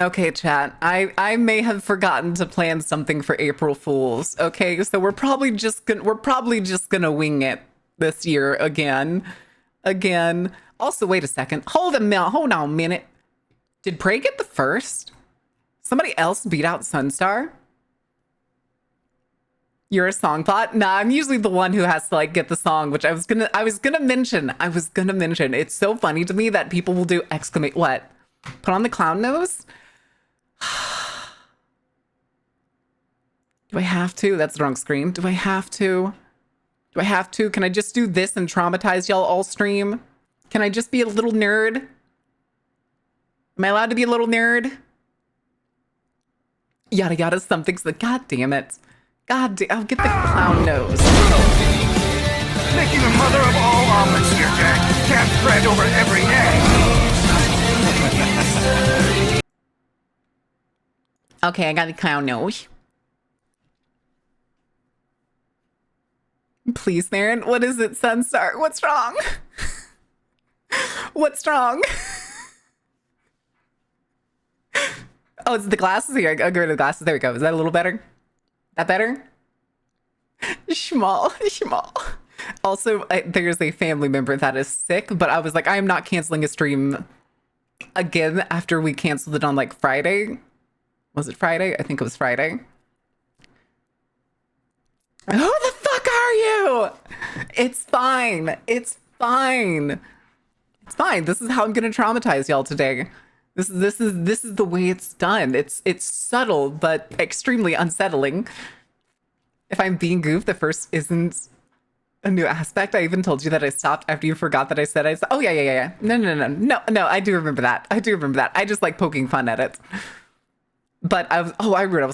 Okay, chat. I may have forgotten to plan something for April Fools. Okay, so we're probably just gonna wing it this year again. Again. Also, wait a second. Hold on a minute. Did Prey get the first? Somebody else beat out Sunstar? You're a song bot? Nah, I'm usually the one who has to like get the song, which I was gonna mention. I was gonna mention. It's so funny to me that people will do exclamate what? Put on the clown nose? Do I have to? That's the wrong screen. Do I have to? Do I have to? Can I just do this and traumatize y'all all stream? Can I just be a little nerd? Am I allowed to be a little nerd? Yada yada something's the god damn it. God damn, I'll get the clown nose. Making the mother of all omelets here, Jack. Can't spread over every egg. Okay, I got the clown nose. Please, Marin, what is it, Sunstar? What's wrong? What's wrong? Oh, it's the glasses here. I'll go to the glasses. There we go. Is that a little better? That better? Schmal. Also, there's a family member that is sick, but I was like, I am not canceling a stream again after we canceled it on like Friday. Was it Friday? I think it was Friday. Who the fuck are you? It's fine. It's fine. It's fine. This is how I'm gonna traumatize y'all today. This is the way it's done. It's subtle but extremely unsettling. If I'm being goofed, the first isn't a new aspect. I even told you that I stopped after you forgot that I said I said. Oh yeah. No. I do remember that. I just like poking fun at it. But I was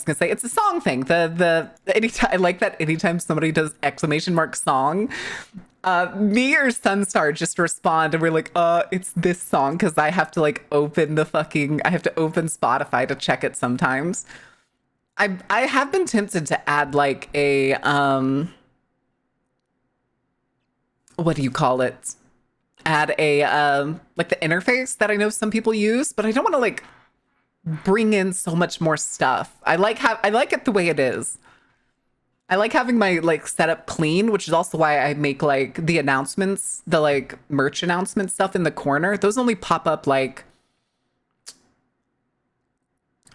gonna say it's a song thing. The anytime I like that anytime somebody does exclamation mark song, me or Sunstar just respond and we're like, it's this song because I have to like open I have to open Spotify to check it sometimes. I have been tempted to add like a what do you call it? Add a like the interface that I know some people use, but I don't want to like bring in so much more stuff. I like it the way it is. I like having my like setup clean, which is also why I make like the announcements, the like merch announcement stuff in the corner. Those only pop up like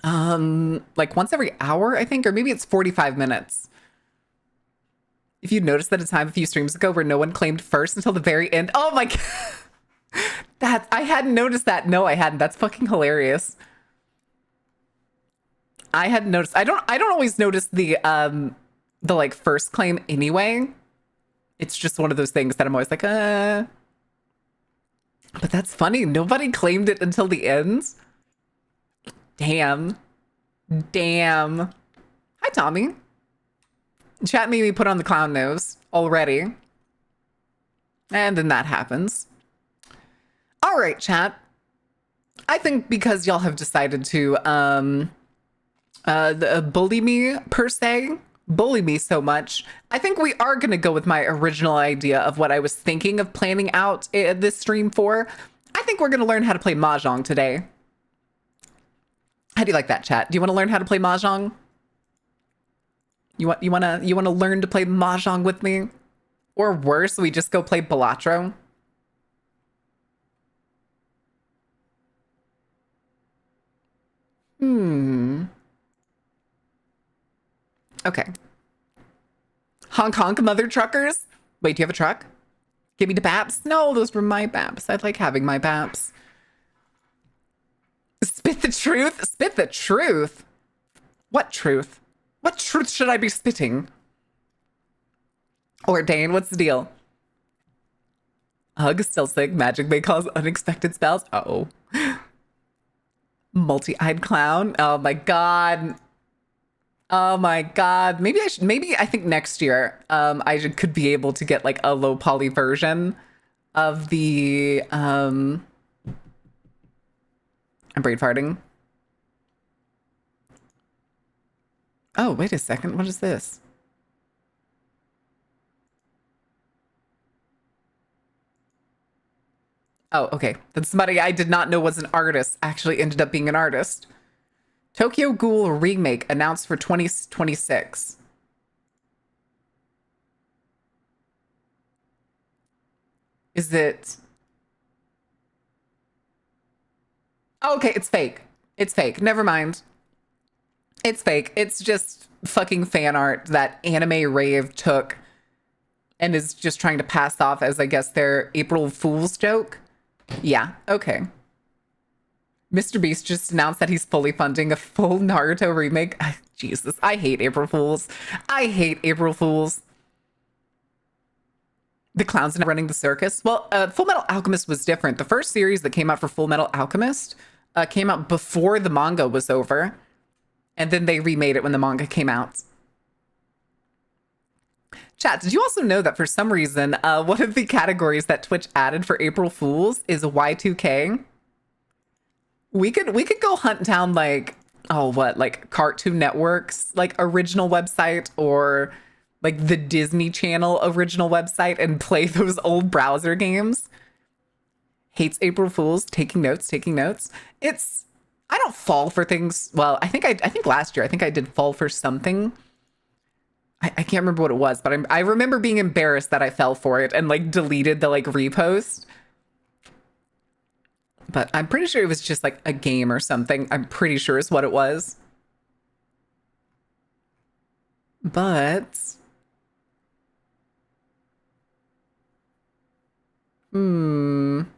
once every hour, I think, or maybe it's 45 minutes. If you notice that a time a few streams ago where no one claimed first until the very end. Oh my god. I hadn't noticed that. No, I hadn't. That's fucking hilarious. I hadn't noticed. I don't always notice the like first claim anyway. It's just one of those things that I'm always like, But that's funny. Nobody claimed it until the end. Damn. Hi, Tommy. Chat made me put on the clown nose already. And then that happens. All right, chat. I think because y'all have decided to bully me per se, bully me so much, I think we are going to go with my original idea of what I was thinking of planning out this stream for. I think we're going to learn how to play Mahjong today. How do you like that, chat? Do you want to learn how to play Mahjong? You want to learn to play Mahjong with me? Or worse, we just go play Balatro? Okay. Honk honk, mother truckers. Wait, do you have a truck? Give me the baps. No, those were my baps. I like having my baps. Spit the truth? Spit the truth? What truth? What truth should I be spitting? Ordain, what's the deal? Hug, still sick. Magic may cause unexpected spells. Uh-oh. Multi-eyed clown. Oh my god. Oh my god. Maybe I think next year could be able to get like a low poly version of the I'm brain farting. Oh, wait a second. What is this? Oh, okay. Then somebody I did not know was an artist actually ended up being an artist. Tokyo Ghoul remake announced for 2026. Is it? Oh, okay, it's fake. It's fake. Never mind. It's fake. It's just fucking fan art that Anime Rave took and is just trying to pass off as, I guess, their April Fool's joke. Yeah, okay. Mr. Beast just announced that he's fully funding a full Naruto remake. Jesus, I hate April Fools. I hate April Fools. The clowns are not running the circus. Well, Full Metal Alchemist was different. The first series that came out for Full Metal Alchemist came out before the manga was over. And then they remade it when the manga came out. Chat, did you also know that for some reason, one of the categories that Twitch added for April Fools is Y2K? We could go hunt down like, oh, what, like Cartoon Network's like original website or like the Disney Channel original website and play those old browser games. Hates April Fools, taking notes. I don't fall for things. Well, I think last year, I did fall for something. I can't remember what it was, but I remember being embarrassed that I fell for it and like deleted the like repost. But I'm pretty sure it was just like a game or something. I'm pretty sure is what it was. But I'm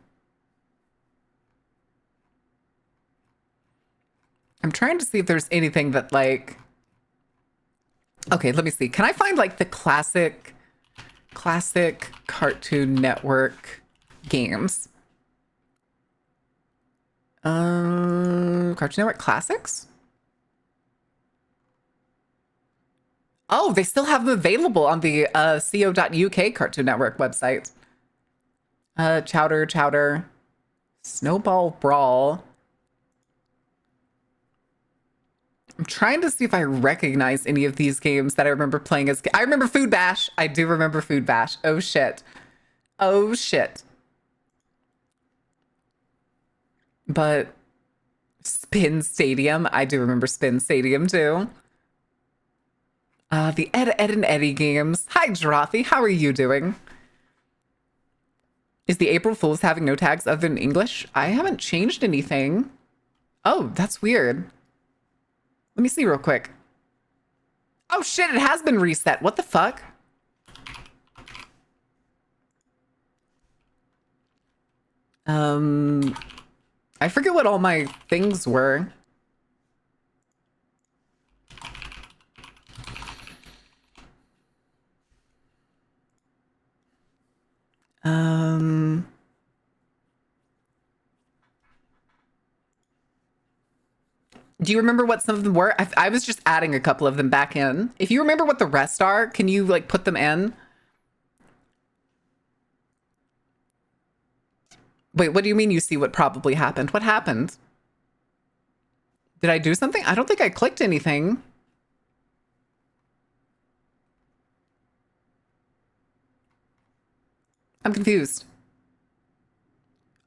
trying to see if there's anything that like, okay, let me see. Can I find like the classic Cartoon Network games? Cartoon Network classics? Oh, they still have them available on the co.uk Cartoon Network website. Chowder, Snowball Brawl. I'm trying to see if I recognize any of these games that I remember playing as. I remember Food Bash. I do remember Food Bash. Oh shit. But Spin Stadium. I do remember Spin Stadium too. The Ed and Eddie games. Hi, Jarathi. How are you doing? Is the April Fool's having no tags other than English? I haven't changed anything. Oh, that's weird. Let me see real quick. Oh shit, it has been reset. What the fuck? I forget what all my things were. Do you remember what some of them were? I was just adding a couple of them back in. If you remember what the rest are, can you like put them in? Wait, what do you mean you see what probably happened? What happened? Did I do something? I don't think I clicked anything. I'm confused.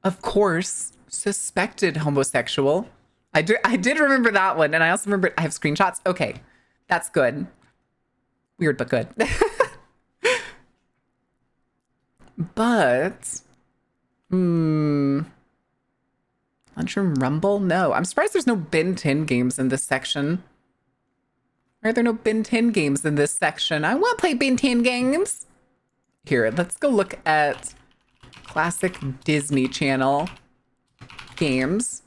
Of course, suspected homosexual. I did remember that one, and I also remember I have screenshots. Okay, that's good. Weird, but good. But Lunchroom Rumble? No. I'm surprised there's no Ben 10 games in this section. Why are there no Ben 10 games in this section? I want to play Ben 10 games. Here, let's go look at classic Disney Channel games.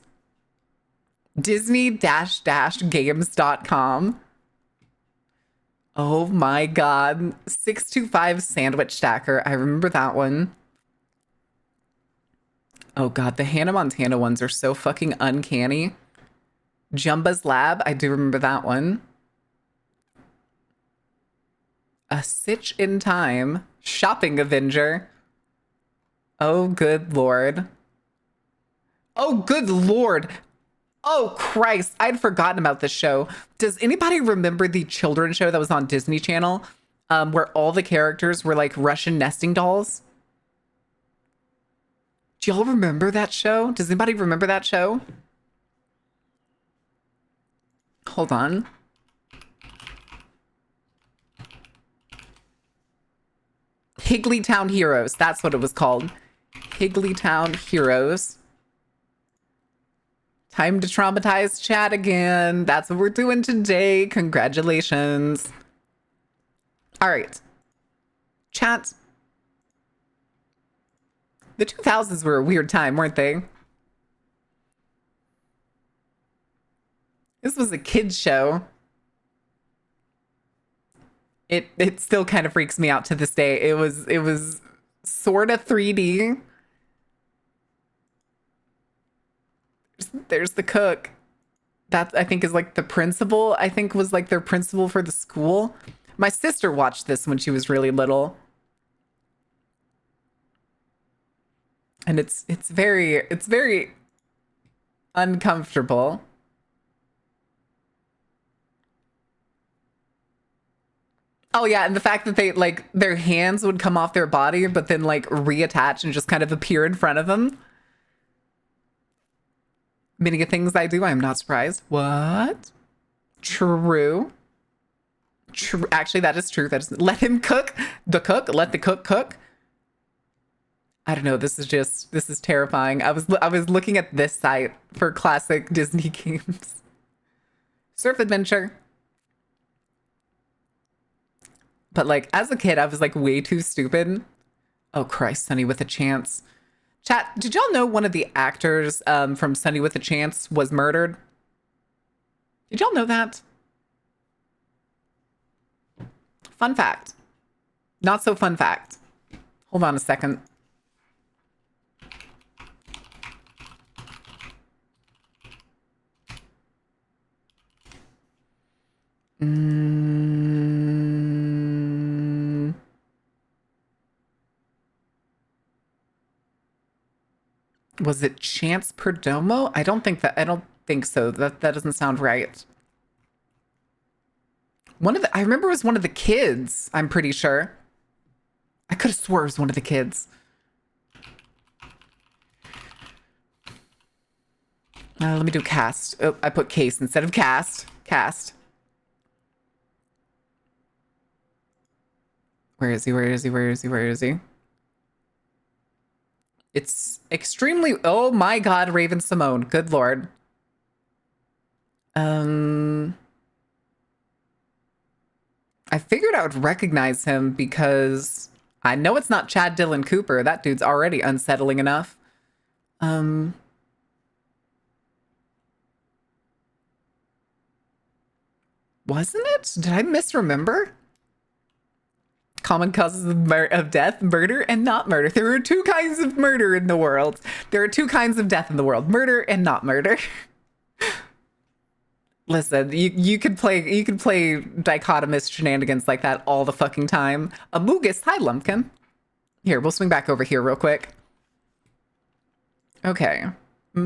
Disney-games.com. Oh my god. 625 Sandwich Stacker. I remember that one. Oh god, the Hannah Montana ones are so fucking uncanny. Jumba's Lab. I do remember that one. A Stitch in Time. Shopping Avenger. Oh, good lord. Oh, good lord. Oh, Christ. I'd forgotten about this show. Does anybody remember the children's show that was on Disney Channel? Where all the characters were like Russian nesting dolls? Do y'all remember that show? Does anybody remember that show? Hold on. Higglytown Heroes. That's what it was called. Higglytown Heroes. Time to traumatize chat again. That's what we're doing today. Congratulations. All right. Chat. The 2000s were a weird time, weren't they? This was a kid's show. It still kind of freaks me out to this day. It was sort of 3D. There's the cook. That I think is like the principal. I think was like their principal for the school. My sister watched this when she was really little. And it's very uncomfortable. Oh yeah, and the fact that they like their hands would come off their body but then like reattach and just kind of appear in front of them. Many of things I do, I'm not surprised. What? True. True. Actually, that is true. That is let him cook. The cook. Let the cook cook. I don't know. This is terrifying. I was looking at this site for classic Disney games. Surf Adventure. But like as a kid, I was like way too stupid. Oh Christ, Sunny with a Chance. Chat, did y'all know one of the actors from Sunny with a Chance was murdered? Did y'all know that? Fun fact. Not so fun fact. Hold on a second. Was it Chance Perdomo? I don't think so. That doesn't sound right. I remember it was one of the kids, I'm pretty sure. I could have swore it was one of the kids. Let me do cast. Oh, I put case instead of cast. Cast. Where is he? Where is he? Where is he? Where is he? It's extremely... Oh my god, Raven Simone. Good lord. I figured I would recognize him because I know it's not Chad Dylan Cooper. That dude's already unsettling enough. Wasn't it? Did I misremember? Common causes of death, murder, and not murder. There are two kinds of murder in the world. There are two kinds of death in the world: murder and not murder. Listen, you could play dichotomous shenanigans like that all the fucking time. Amogus, hi Lumpkin. Here, we'll swing back over here real quick. Okay. Let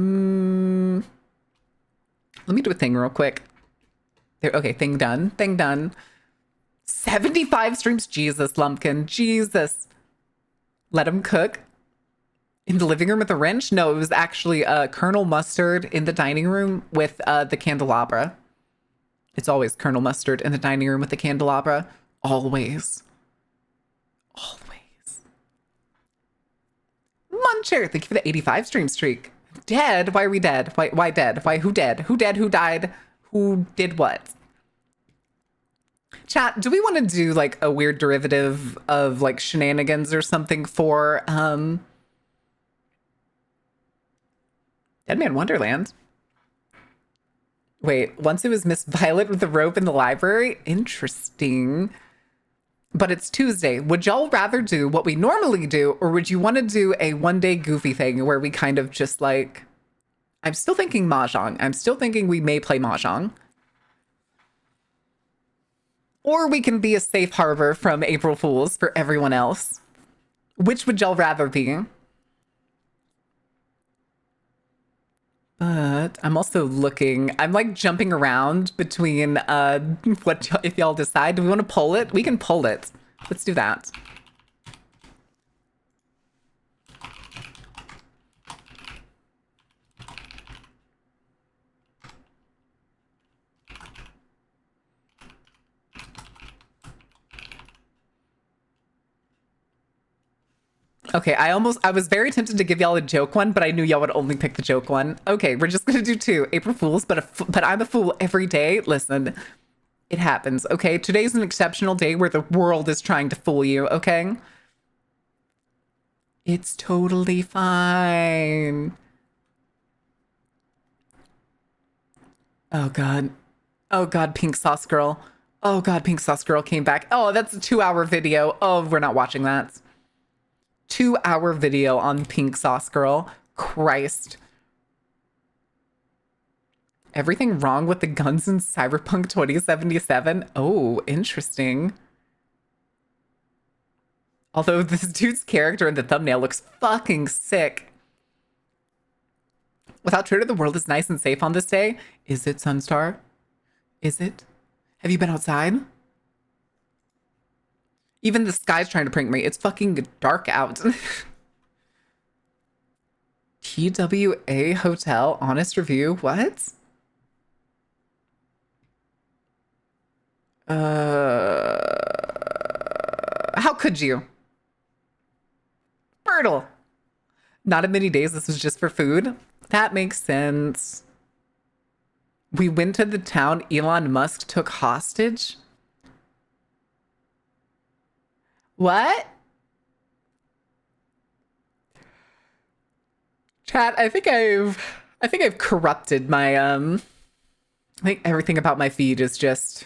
me do a thing real quick. There. Okay, thing done. Thing done. 75 streams. Jesus, Lumpkin. Jesus. Let him cook. In the living room with a wrench? No, it was actually Colonel Mustard in the dining room with the candelabra. It's always Colonel Mustard in the dining room with the candelabra. Always. Always. Muncher, thank you for the 85 stream streak. Dead? Why are we dead? Why dead? Why who dead? Who dead? Who died? Who did what? Chat, do we want to do like a weird derivative of like shenanigans or something for Dead Man Wonderland? Wait, once it was Miss Violet with the rope in the library? Interesting. But it's Tuesday. Would y'all rather do what we normally do, or would you want to do a one-day goofy thing where we kind of just like... I'm still thinking Mahjong. I'm still thinking we may play Mahjong. Or we can be a safe harbor from April Fools for everyone else. Which would y'all rather be? But I'm also looking, I'm like jumping around between if y'all decide. Do we want to pull it? We can pull it. Let's do that. Okay, I was very tempted to give y'all a joke one, but I knew y'all would only pick the joke one. Okay, we're just gonna do two. April Fools, but I'm a fool every day. Listen, it happens, okay? Today's an exceptional day where the world is trying to fool you, okay? It's totally fine. Oh God. Oh God, Pink Sauce Girl. Oh God, Pink Sauce Girl came back. Oh, that's a 2-hour video. Oh, we're not watching that. 2-hour video on Pink Sauce Girl. Christ. Everything wrong with the guns in Cyberpunk 2077? Oh, interesting. Although this dude's character in the thumbnail looks fucking sick. Without Trader, the world is nice and safe on this day. Is it, Sunstar? Is it? Have you been outside? Even the sky's trying to prank me. It's fucking dark out. TWA Hotel, honest review. What? How could you? Birtle. Not in many days. This was just for food. That makes sense. We went to the town Elon Musk took hostage. What? Chat, I think I've corrupted my I think everything about my feed is just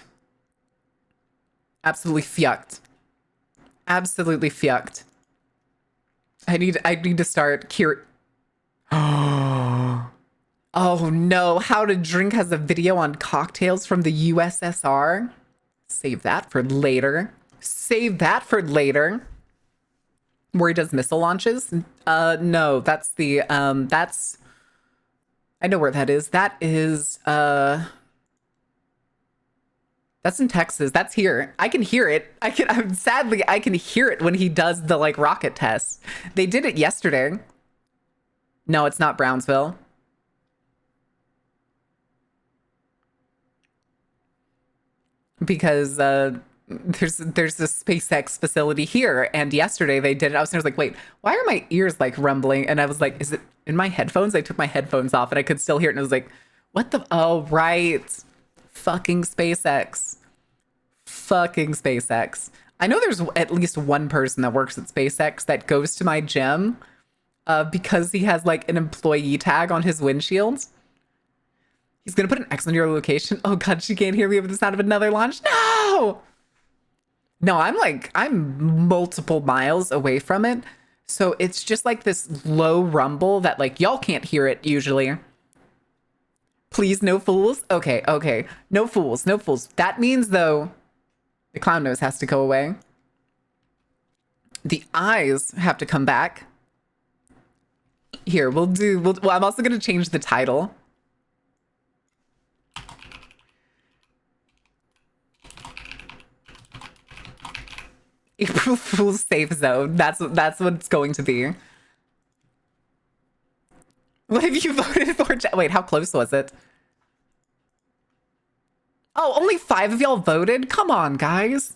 absolutely fucked. Absolutely fucked. I need to start cure. Oh no, How to Drink has a video on cocktails from the USSR. Save that for later. Save that for later. Where he does missile launches? No, that's the that's I know where that is. That is that's in Texas. That's here. I can hear it. Sadly I can hear it when he does the like rocket tests. They did it yesterday. No, it's not Brownsville. Because there's this SpaceX facility here, and yesterday they did it. I was like, wait, why are my ears like rumbling? And I was like, is it in my headphones? I took my headphones off and I could still hear it, and I was like, what the? Oh right, fucking SpaceX, fucking SpaceX. I know there's at least one person that works at SpaceX that goes to my gym, because he has like an employee tag on his windshield. He's gonna put an X on your location. Oh God, she can't hear me over the sound of another launch. No! No, I'm multiple miles away from it. So it's just like this low rumble that like y'all can't hear it usually. Please, no fools. Okay, okay. No fools, no fools. That means though, the clown nose has to go away. The eyes have to come back. Here, well, I'm also gonna change the title. April Fool's Safe Zone. That's what it's going to be. What have you voted for? Wait, how close was it? Oh, only 5 of y'all voted? Come on, guys.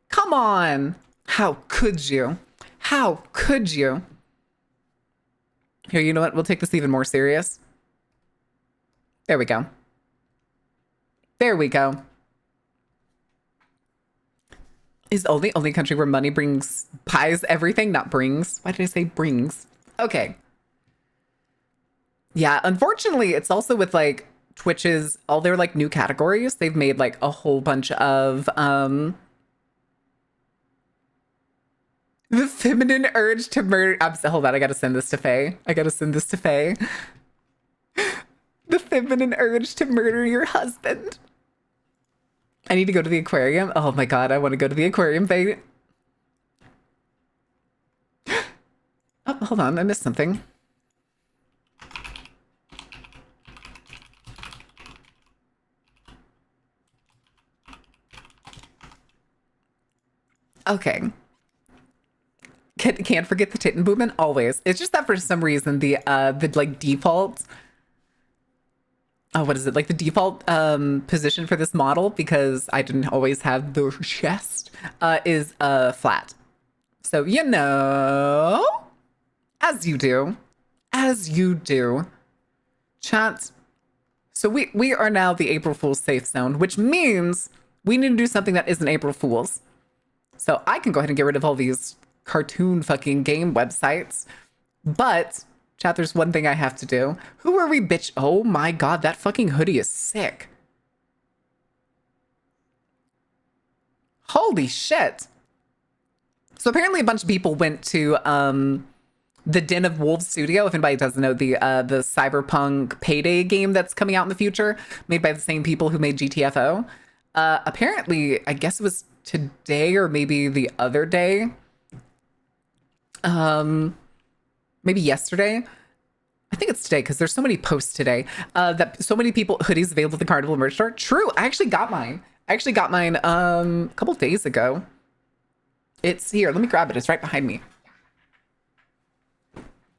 Come on. How could you? How could you? Here, you know what? We'll take this even more serious. There we go. There we go. Is the only country where money buys everything, not brings. Why did I say brings? Okay. Yeah, unfortunately, it's also with like Twitch's, all their like new categories. They've made like a whole bunch of the feminine urge to murder. Hold on, I gotta send this to Faye. The feminine urge to murder your husband. I need to go to the aquarium. Oh my God, I want to go to the aquarium, baby. Oh, hold on, I missed something. Okay. Can't forget the titten movement, always. It's just that for some reason, the like default, what is it? Like the default position for this model, because I didn't always have the chest, is flat. So, you know. As you do. As you do. Chat. So we are now the April Fool's safe zone, which means we need to do something that isn't April Fool's. So I can go ahead and get rid of all these cartoon fucking game websites. But, chat, there's one thing I have to do. Who are we, bitch? Oh my god, that fucking hoodie is sick. Holy shit. So apparently a bunch of people went to the Den of Wolves studio. If anybody doesn't know, the Cyberpunk Payday game that's coming out in the future, made by the same people who made GTFO. Apparently, I guess it was today or maybe the other day. Maybe yesterday. I think it's today because there's so many posts today that so many people hoodies available at the Carnival merch store. True, I actually got mine. A couple days ago. It's here. Let me grab it. It's right behind me.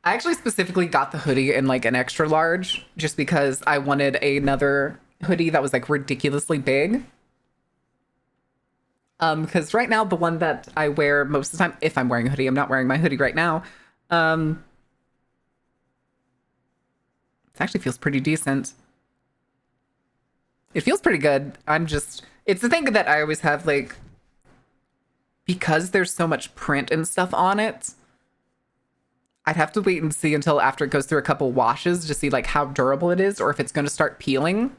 I actually specifically got the hoodie in like an extra large just because I wanted another hoodie that was like ridiculously big. Because right now the one that I wear most of the time, if I'm wearing a hoodie, I'm not wearing my hoodie right now. It actually feels pretty decent. It feels pretty good. It's the thing that I always have, like, because there's so much print and stuff on it, I'd have to wait and see until after it goes through a couple washes to see like how durable it is or if it's going to start peeling.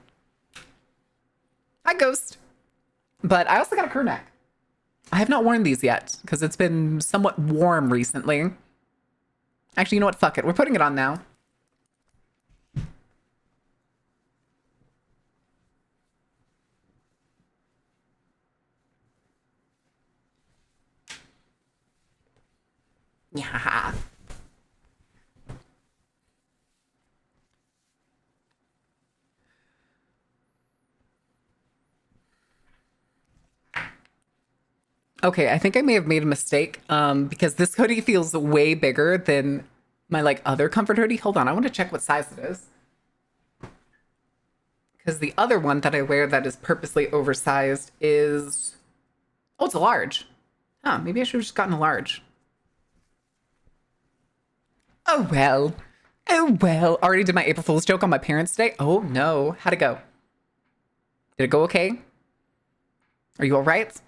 Hi, Ghost. But I also got a crew neck. I have not worn these yet because it's been somewhat warm recently. Actually, you know what? Fuck it. We're putting it on now. Yeah. Okay, I think I may have made a mistake because this hoodie feels way bigger than my like other comfort hoodie. Hold on, I want to check what size it is. Because the other one that I wear that is purposely oversized is... Oh, it's a large. Huh, maybe I should have just gotten a large. Oh, well. Oh, well. Already did my April Fool's joke on my parents' day? Oh, no. How'd it go? Did it go okay? Are you all right?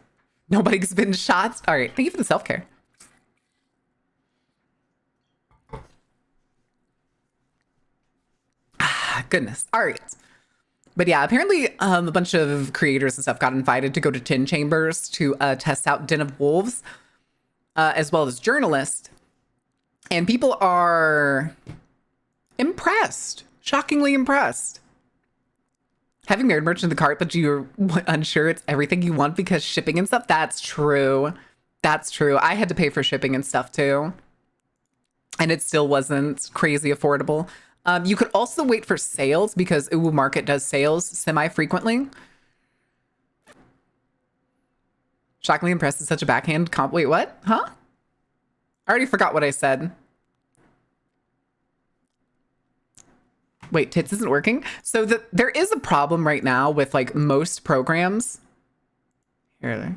Nobody's been shot? All right. Thank you for the self-care. Ah, goodness. All right. But yeah, apparently a bunch of creators and stuff got invited to go to Tin Chambers to test out Den of Wolves, as well as journalists. And people are impressed, shockingly impressed. Having married merch in the cart, but you're unsure it's everything you want because shipping and stuff. That's true. That's true. I had to pay for shipping and stuff too. And it still wasn't crazy affordable. You could also wait for sales because Uwu Market does sales semi-frequently. Shockingly impressed is such a backhand comp. Wait, what? Huh? I already forgot what I said. Wait, tits isn't working? So there is a problem right now with like most programs. Here.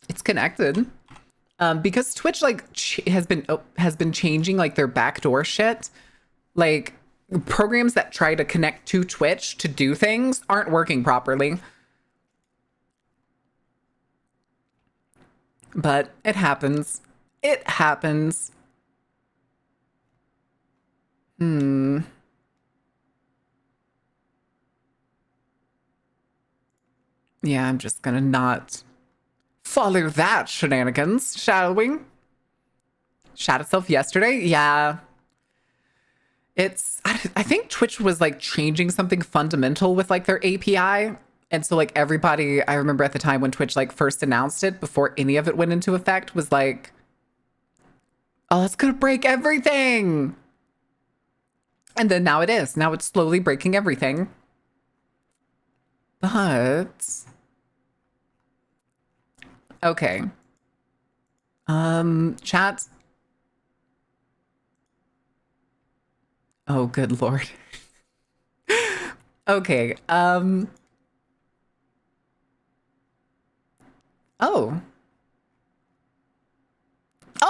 It's connected. Because Twitch like has been changing like their backdoor shit. Like programs that try to connect to Twitch to do things aren't working properly. But it happens. It happens. Yeah, I'm just gonna not follow that shenanigans, shall we? Shot itself yesterday? Yeah. I think Twitch was like changing something fundamental with like their API. And so like everybody, I remember at the time when Twitch like first announced it before any of it went into effect was like, oh, that's gonna break everything. And then now it is. Now it's slowly breaking everything. But okay. Chat. Oh, good Lord. Okay. Oh.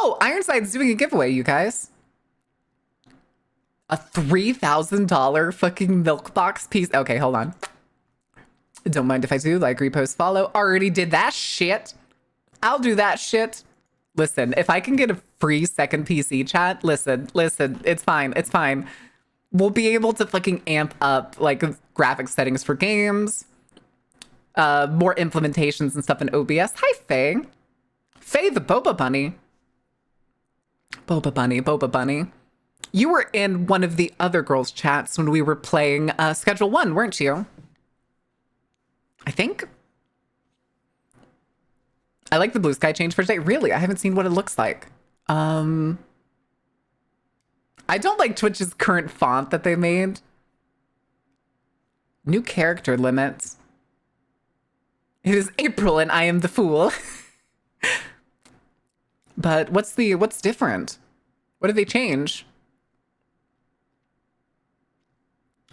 Oh, Ironside's doing a giveaway, you guys. A $3,000 fucking milk box piece. Okay, hold on. Don't mind if I do. Like, repost, follow. Already did that shit. I'll do that shit. Listen, if I can get a free second PC chat, listen, it's fine. It's fine. We'll be able to fucking amp up like graphics settings for games, more implementations and stuff in OBS. Hi, Faye. Faye the Boba Bunny. Boba Bunny. You were in one of the other girls' chats when we were playing Schedule 1, weren't you? I think. I like the blue sky change for today. Really? I haven't seen what it looks like. I don't like Twitch's current font that they made. New character limits. It is April and I am the fool. But what's different? What did they change?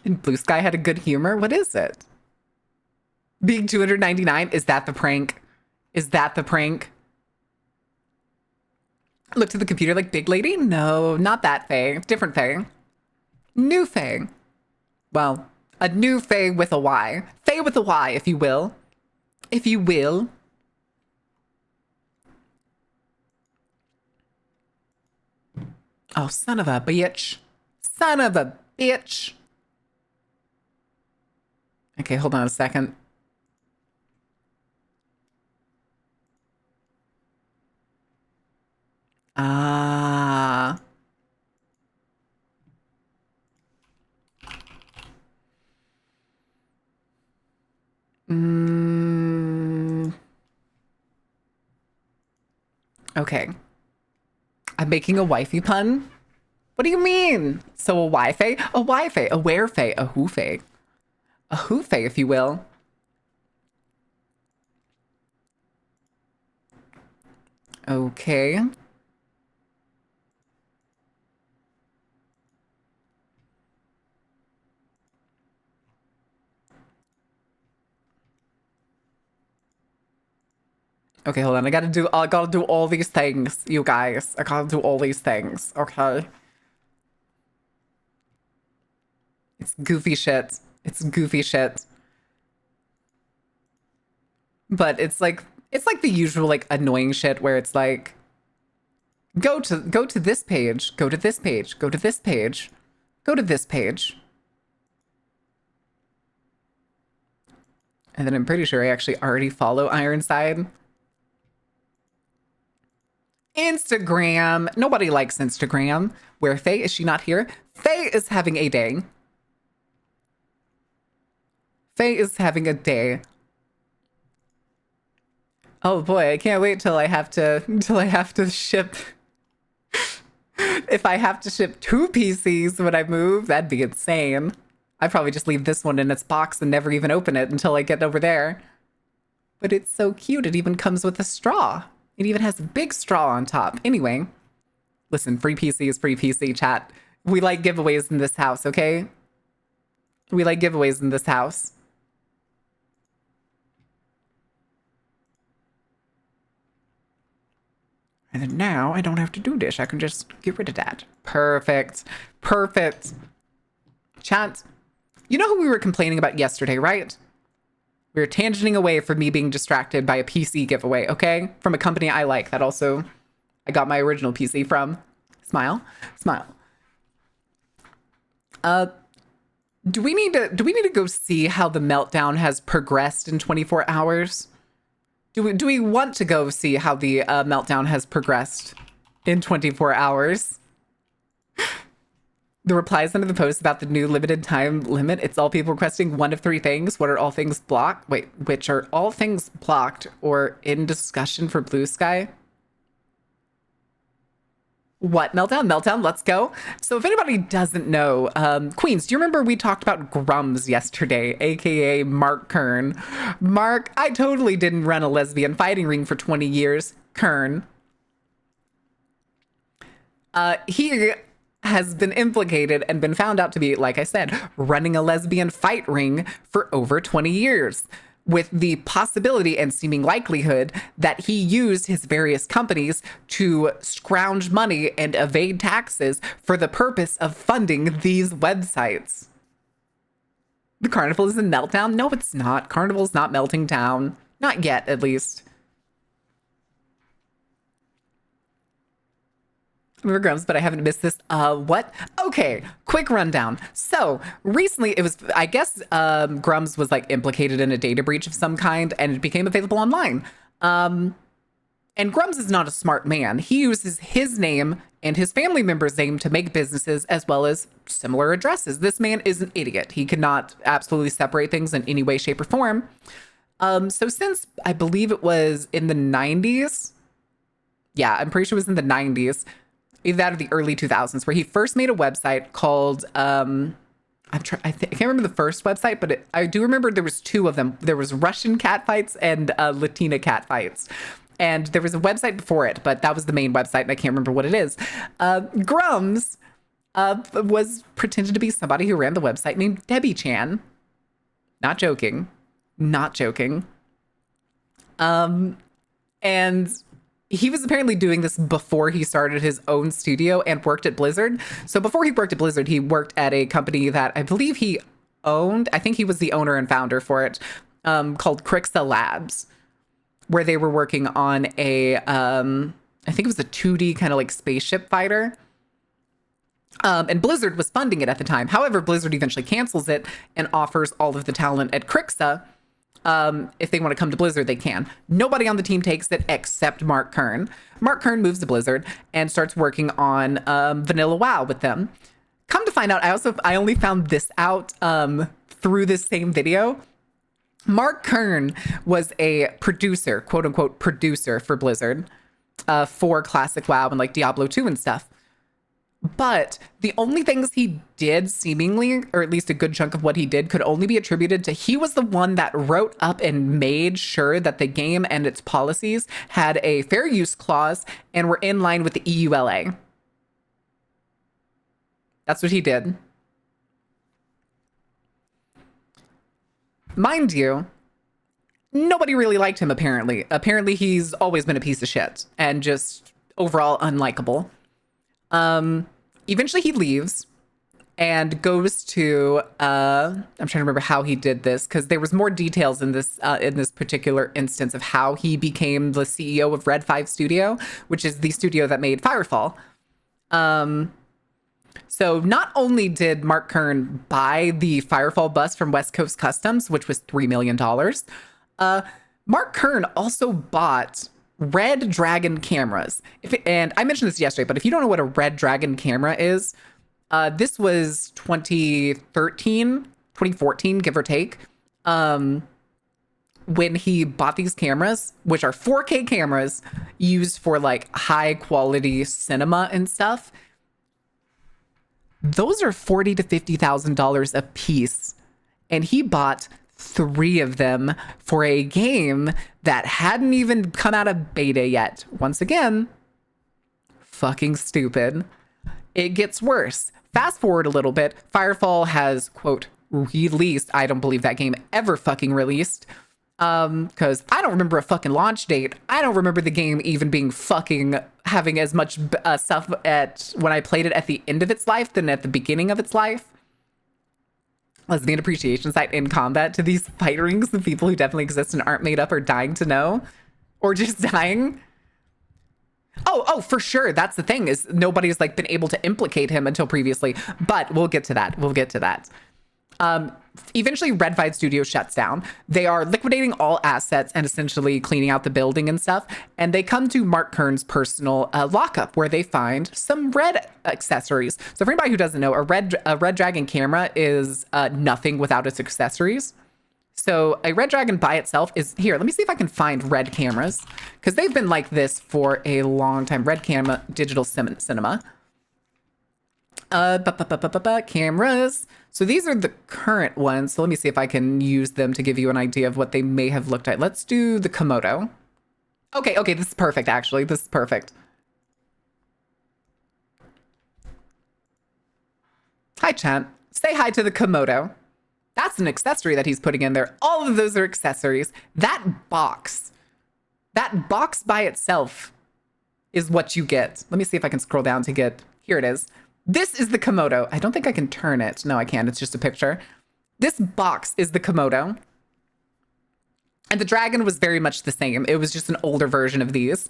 And Blue Sky had a good humor? What is it? Being 299? Is that the prank? Is that the prank? Looked at the computer like big lady? No, not that Faye. Different Faye. New Faye. Well, a new Faye with a Y. Faye with a Y, if you will. If you will. Oh, son of a bitch. Son of a bitch. Okay, hold on a second. Ah. Okay. I'm making a wifey pun. What do you mean? So a Wi-Fi? A Wi-Fi, a where-Fi, a who-Fi. A who-Fi, if you will. Okay. Okay, hold on. I gotta do all these things, you guys. I gotta do all these things, okay? It's goofy shit. It's goofy shit. But it's like the usual like annoying shit where it's like go to this page, go to this page, go to this page, go to this page. And then I'm pretty sure I actually already follow Ironside. Instagram. Nobody likes Instagram. Where Faye? Is she not here? Faye is having a day. Faye is having a day. Oh boy, I can't wait till I have to ship. If I have to ship 2 PCs when I move, that'd be insane. I'd probably just leave this one in its box and never even open it until I get over there. But it's so cute. It even comes with a straw. It even has a big straw on top. Anyway, listen, free PC is free PC, chat. We like giveaways in this house, okay? We like giveaways in this house. And then now I don't have to do this. I can just get rid of that. Perfect. Perfect. Chat, you know who we were complaining about yesterday, right? We were tangenting away from me being distracted by a PC giveaway, okay? From a company I like that also I got my original PC from. Smile. Smile. Do we need to go see how the meltdown has progressed in 24 hours? Do we want to go see how the meltdown has progressed in 24 hours? The replies under the post about the new limited time limit. It's all people requesting 1 of 3 things. What are all things blocked? Wait, which are all things blocked or in discussion for Blue Sky? What? Meltdown? Meltdown, let's go. So if anybody doesn't know, Queens, do you remember we talked about Grums yesterday, aka Mark Kern? Mark, I totally didn't run a lesbian fighting ring for 20 years. Kern. He has been implicated and been found out to be, like I said, running a lesbian fight ring for over 20 years. with the possibility and seeming likelihood that he used his various companies to scrounge money and evade taxes for the purpose of funding these websites. The carnival is in meltdown? No, it's not. Carnival's not melting down. Not yet, at least. Grums, but I haven't missed this. What? Okay, quick rundown. So recently, it was, I guess, Grums was like implicated in a data breach of some kind, and it became available online. And Grums is not a smart man. He uses his name and his family member's name to make businesses as well as similar addresses. This man is an idiot. He cannot absolutely separate things in any way, shape, or form. So since I believe it was in the 90s, yeah, I'm pretty sure it was in the 90s, either that or the early 2000s, where he first made a website called, I can't remember the first website, but I do remember there was two of them. There was Russian catfights and Latina catfights. And there was a website before it, but that was the main website, and I can't remember what it is. Grums was pretended to be somebody who ran the website named Debbie Chan. Not joking. Not joking. And he was apparently doing this before he started his own studio and worked at Blizzard. So before he worked at Blizzard, he worked at a company that I believe he owned. I think he was the owner and founder for it, called Crixa Labs, where they were working on a, I think it was a 2D kind of like spaceship fighter. And Blizzard was funding it at the time. However, Blizzard eventually cancels it and offers all of the talent at Crixa. If they want to come to Blizzard, they can. Nobody on the team takes it except Mark Kern. Mark Kern moves to Blizzard and starts working on Vanilla WoW with them. Come to find out, I only found this out through this same video. Mark Kern was a producer, quote unquote producer for Blizzard for Classic WoW and like Diablo 2 and stuff. But the only things he did seemingly, or at least a good chunk of what he did, could only be attributed to he was the one that wrote up and made sure that the game and its policies had a fair use clause and were in line with the EULA. That's what he did. Mind you, nobody really liked him, apparently. Apparently, he's always been a piece of shit and just overall unlikable. Eventually he leaves and goes to, I'm trying to remember how he did this, because there was more details in this particular instance of how he became the CEO of Red 5 Studio, which is the studio that made Firefall. So not only did Mark Kern buy the Firefall bus from West Coast Customs, which was $3 million, Mark Kern also bought Red Dragon cameras. And I mentioned this yesterday, but if you don't know what a Red Dragon camera is, this was 2014, give or take, when he bought these cameras, which are 4K cameras used for like high quality cinema and stuff. Those are $40,000 to $50,000 a piece. And he bought 3 of them for a game that hadn't even come out of beta yet. Once again, fucking stupid. It gets worse. Fast forward a little bit. Firefall has, quote, released. I don't believe that game ever fucking released. Because I don't remember a fucking launch date. I don't remember the game even being fucking having as much stuff at when I played it at the end of its life than at the beginning of its life. Lesbian appreciation site in combat to these fight rings, the people who definitely exist and aren't made up or dying to know, or just dying. Oh, for sure. That's the thing, is nobody's like been able to implicate him until previously, but we'll get to that. Eventually Red 5 Studio shuts down. They are liquidating all assets and essentially cleaning out the building and stuff. And they come to Mark Kern's personal lockup, where they find some red accessories. So for anybody who doesn't know, a Red Dragon camera is nothing without its accessories. So a Red Dragon by itself is here. Let me see if I can find red cameras, because they've been like this for a long time. Red Camera Digital Cinema. Cameras. So these are the current ones. So let me see if I can use them to give you an idea of what they may have looked like. Let's do the Komodo. Okay, this is perfect, actually. This is perfect. Hi, chat. Say hi to the Komodo. That's an accessory that he's putting in there. All of those are accessories. That box by itself is what you get. Let me see if I can scroll down to get, here it is. This is the Komodo. I don't think I can turn it. No, I can't. It's just a picture. This box is the Komodo. And the dragon was very much the same. It was just an older version of these.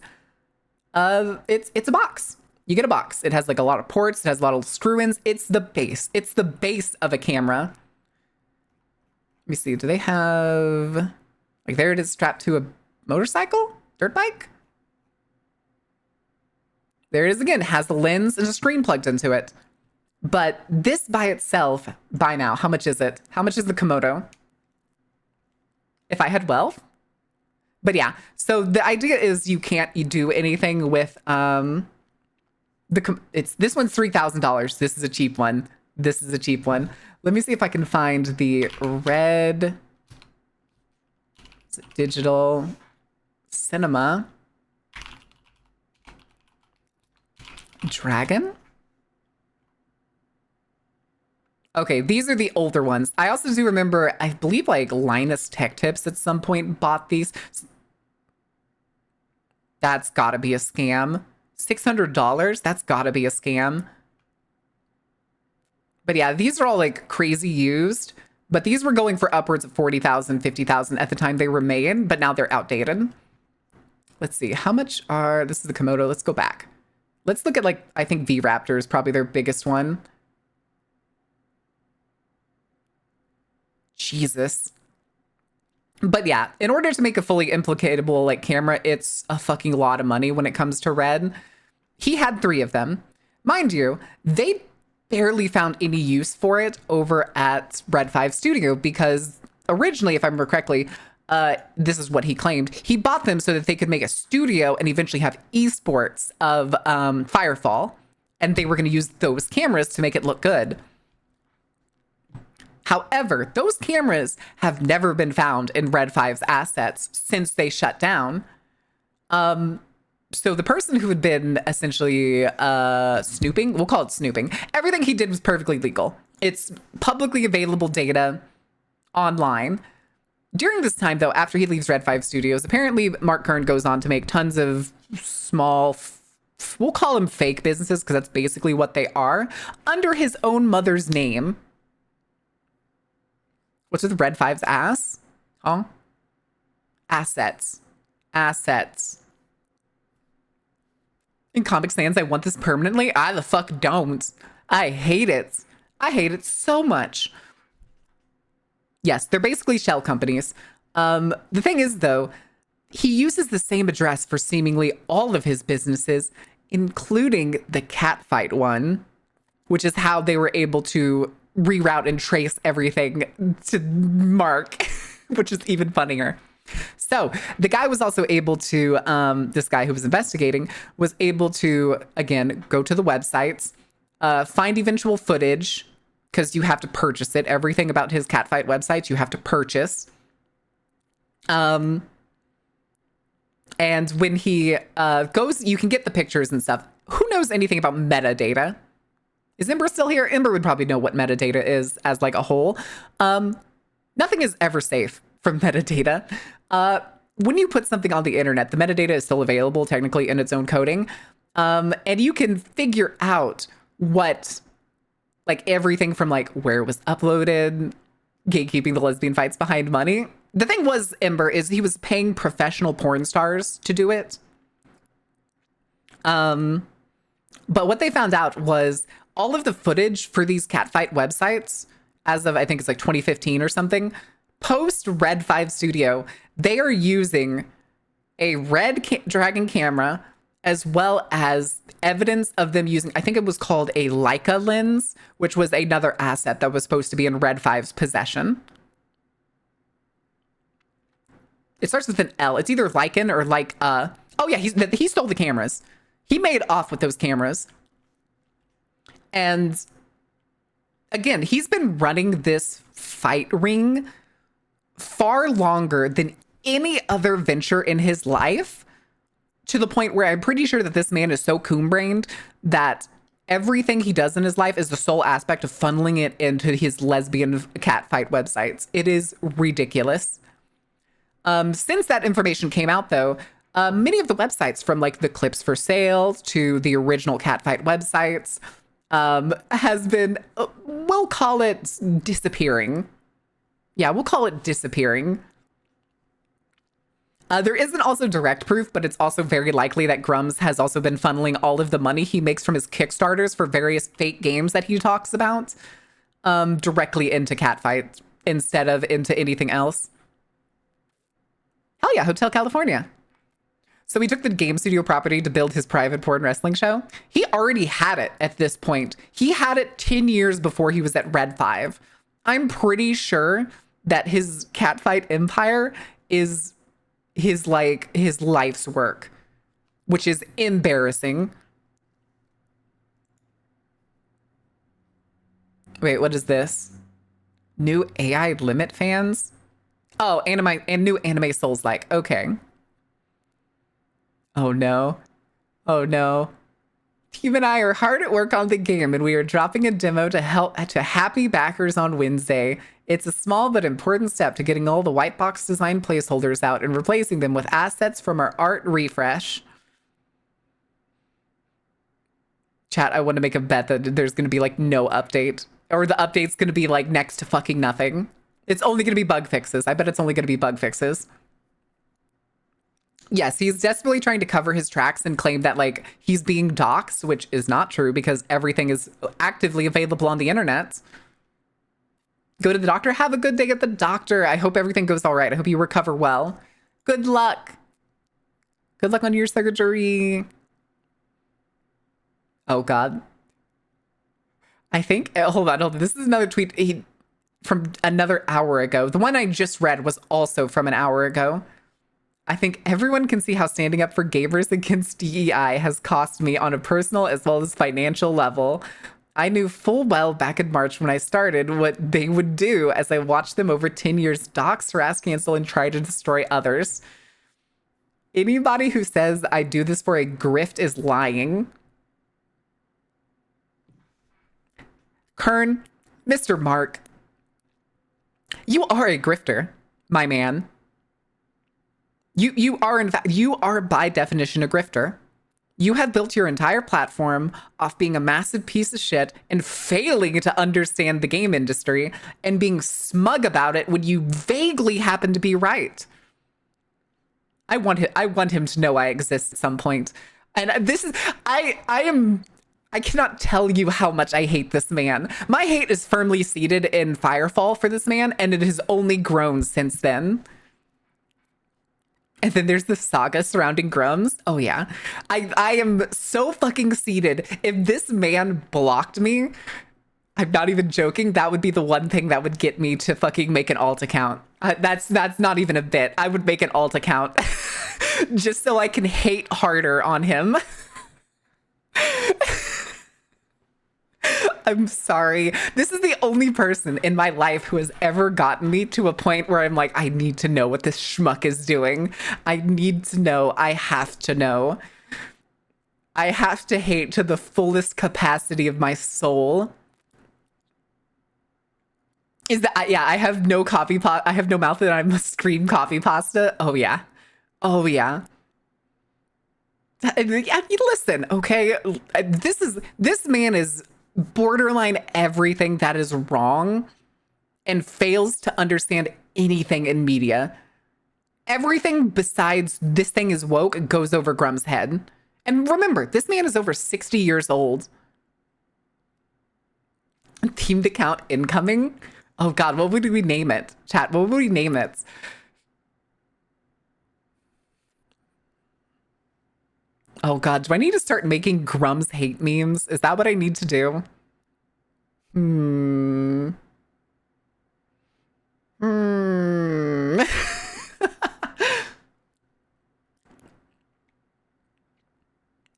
It's a box. You get a box. It has like a lot of ports. It has a lot of screw-ins. It's the base. It's the base of a camera. Let me see. Do they have, like, there it is strapped to a motorcycle? Dirt bike? There it is again. It has the lens and a screen plugged into it. But this by itself, by now, how much is it? How much is the Komodo? If I had wealth? But yeah, so the idea is you can't do anything with this one's $3,000. This is a cheap one. This is a cheap one. Let me see if I can find the red digital cinema dragon. Okay, these are the older ones. I also do remember, I believe like Linus Tech Tips at some point bought these. That's gotta be a scam. $600? That's gotta be a scam. But yeah, these are all like crazy used, but these were going for upwards of 40,000, 50,000 at the time they were made, but now they're outdated. Let's see, how much are, this is the Komodo, let's go back. Let's look at like, I think V-Raptor is probably their biggest one. Jesus. But yeah, in order to make a fully implicatable like camera, it's a fucking lot of money when it comes to Red. He had 3 of them. Mind you, they barely found any use for it over at Red 5 Studio because originally, if I remember correctly, this is what he claimed. He bought them so that they could make a studio and eventually have esports of Firefall. And they were going to use those cameras to make it look good. However, those cameras have never been found in Red 5's assets since they shut down. So the person who had been essentially snooping, we'll call it snooping, everything he did was perfectly legal. It's publicly available data online. During this time, though, after he leaves Red 5 Studios, apparently Mark Kern goes on to make tons of small, we'll call them fake businesses, because that's basically what they are, under his own mother's name. What's with Red 5's ass? Huh? Assets. Assets. In Comic Sans, I want this permanently. I the fuck don't. I hate it. I hate it so much. Yes, they're basically shell companies. The thing is, though, he uses the same address for seemingly all of his businesses, including the catfight one, which is how they were able to reroute and trace everything to Mark, which is even funnier. So the guy was also able to, this guy who was investigating was able to, again, go to the websites, find eventual footage, because you have to purchase it. Everything about his catfight website, you have to purchase. And when he goes, you can get the pictures and stuff. Who knows anything about metadata? Is Ember still here? Ember would probably know what metadata is as like a whole. Nothing is ever safe from metadata. When you put something on the internet, the metadata is still available technically in its own coding. And you can figure out what, like everything from like where it was uploaded, gatekeeping the lesbian fights behind money. The thing was, Ember, is he was paying professional porn stars to do it. But what they found out was all of the footage for these catfight websites, as of I think it's like 2015 or something, post Red 5 Studio, they are using a Red Dragon camera as well as evidence of them using, I think it was called a Leica lens, which was another asset that was supposed to be in Red 5's possession. It starts with an L. It's either Lycan or like, oh yeah, he stole the cameras. He made off with those cameras. And again, he's been running this fight ring far longer than any other venture in his life, to the point where I'm pretty sure that this man is so coon-brained that Everything he does in his life is the sole aspect of funneling it into his lesbian catfight websites. It is ridiculous. Since that information came out, though, many of the websites, from like the clips for sale to the original catfight websites, has been, we'll call it disappearing. Yeah, we'll call it disappearing. There isn't also direct proof, but it's also very likely that Grumps has also been funneling all of the money he makes from his Kickstarters for various fake games that he talks about directly into catfights instead of into anything else. Hell yeah, Hotel California. So he took the game studio property to build his private porn wrestling show. He already had it at this point. He had it 10 years before he was at Red 5. I'm pretty sure that his catfight empire is his life's work, which is embarrassing. Wait, what is this? New AI limit fans? Oh, anime and new anime Souls-like. Okay. Oh no. Oh no. Team and I are hard at work on the game, and we are dropping a demo to help to happy backers on Wednesday. It's a small but important step to getting all the white box design placeholders out and replacing them with assets from our art refresh. Chat, I want to make a bet that there's going to be like no update, or the update's going to be like next to fucking nothing. It's only going to be bug fixes. I bet it's only going to be bug fixes. Yes, he's desperately trying to cover his tracks and claim that like he's being doxxed, which is not true because everything is actively available on the internet. Go to the doctor. Have a good day at the doctor. I hope everything goes all right. I hope you recover well. Good luck. Good luck on your surgery. Oh, God. I think, hold on. This is another tweet from another hour ago. The one I just read was also from an hour ago. I think everyone can see how standing up for gamers against DEI has cost me on a personal as well as financial level. I knew full well back in March when I started what they would do as I watched them over 10 years dox, harass, cancel, and try to destroy others. Anybody who says I do this for a grift is lying. Kern, Mr. Mark, you are a grifter, my man. You are, in fact, you are by definition a grifter. You have built your entire platform off being a massive piece of shit and failing to understand the game industry and being smug about it when you vaguely happen to be right. I want him to know I exist at some point. And this is, I cannot tell you how much I hate this man. My hate is firmly seated in Firefall for this man, and it has only grown since then. And then there's the saga surrounding Grumps. Oh yeah. I am so fucking seated. If this man blocked me, I'm not even joking, that would be the one thing that would get me to fucking make an alt account. That's not even a bit. I would make an alt account just so I can hate harder on him. I'm sorry. This is the only person in my life who has ever gotten me to a point where I'm like, I need to know what this schmuck is doing. I need to know. I have to know. I have to hate to the fullest capacity of my soul. Is that, yeah, I have no I have no mouth and I must scream copy pasta. Oh yeah. Oh yeah. Listen, okay. This man is borderline everything that is wrong and fails to understand anything in media. Everything besides this thing is woke goes over Grumps' head. And remember, this man is over 60 years old. Teamed account incoming? Oh God, what would we name it? Chat, what would we name it? Oh God, do I need to start making Grumps hate memes? Is that what I need to do?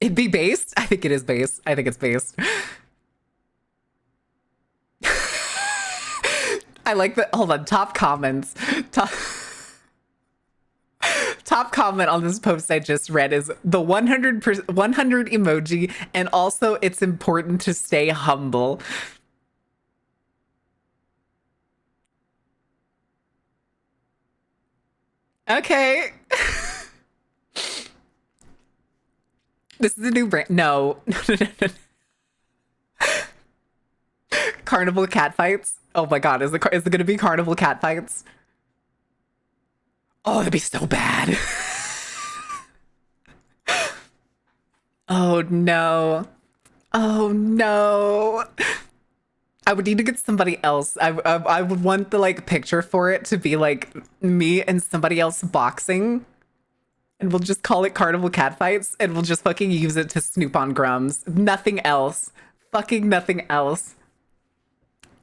It'd be based? I think it is based. I think it's based. I like the, hold on, top comments. Top comment on this post I just read is the 100 emoji, and also it's important to stay humble. Okay. This is a new brand. No. Carnival cat fights. Oh my god, is it going to be carnival cat fights? Oh, that'd be so bad. Oh no. Oh no. I would need to get somebody else. I would want the like picture for it to be like me and somebody else boxing. And we'll just call it Carnival Catfights, and we'll just fucking use it to snoop on Grums. Nothing else. Fucking nothing else.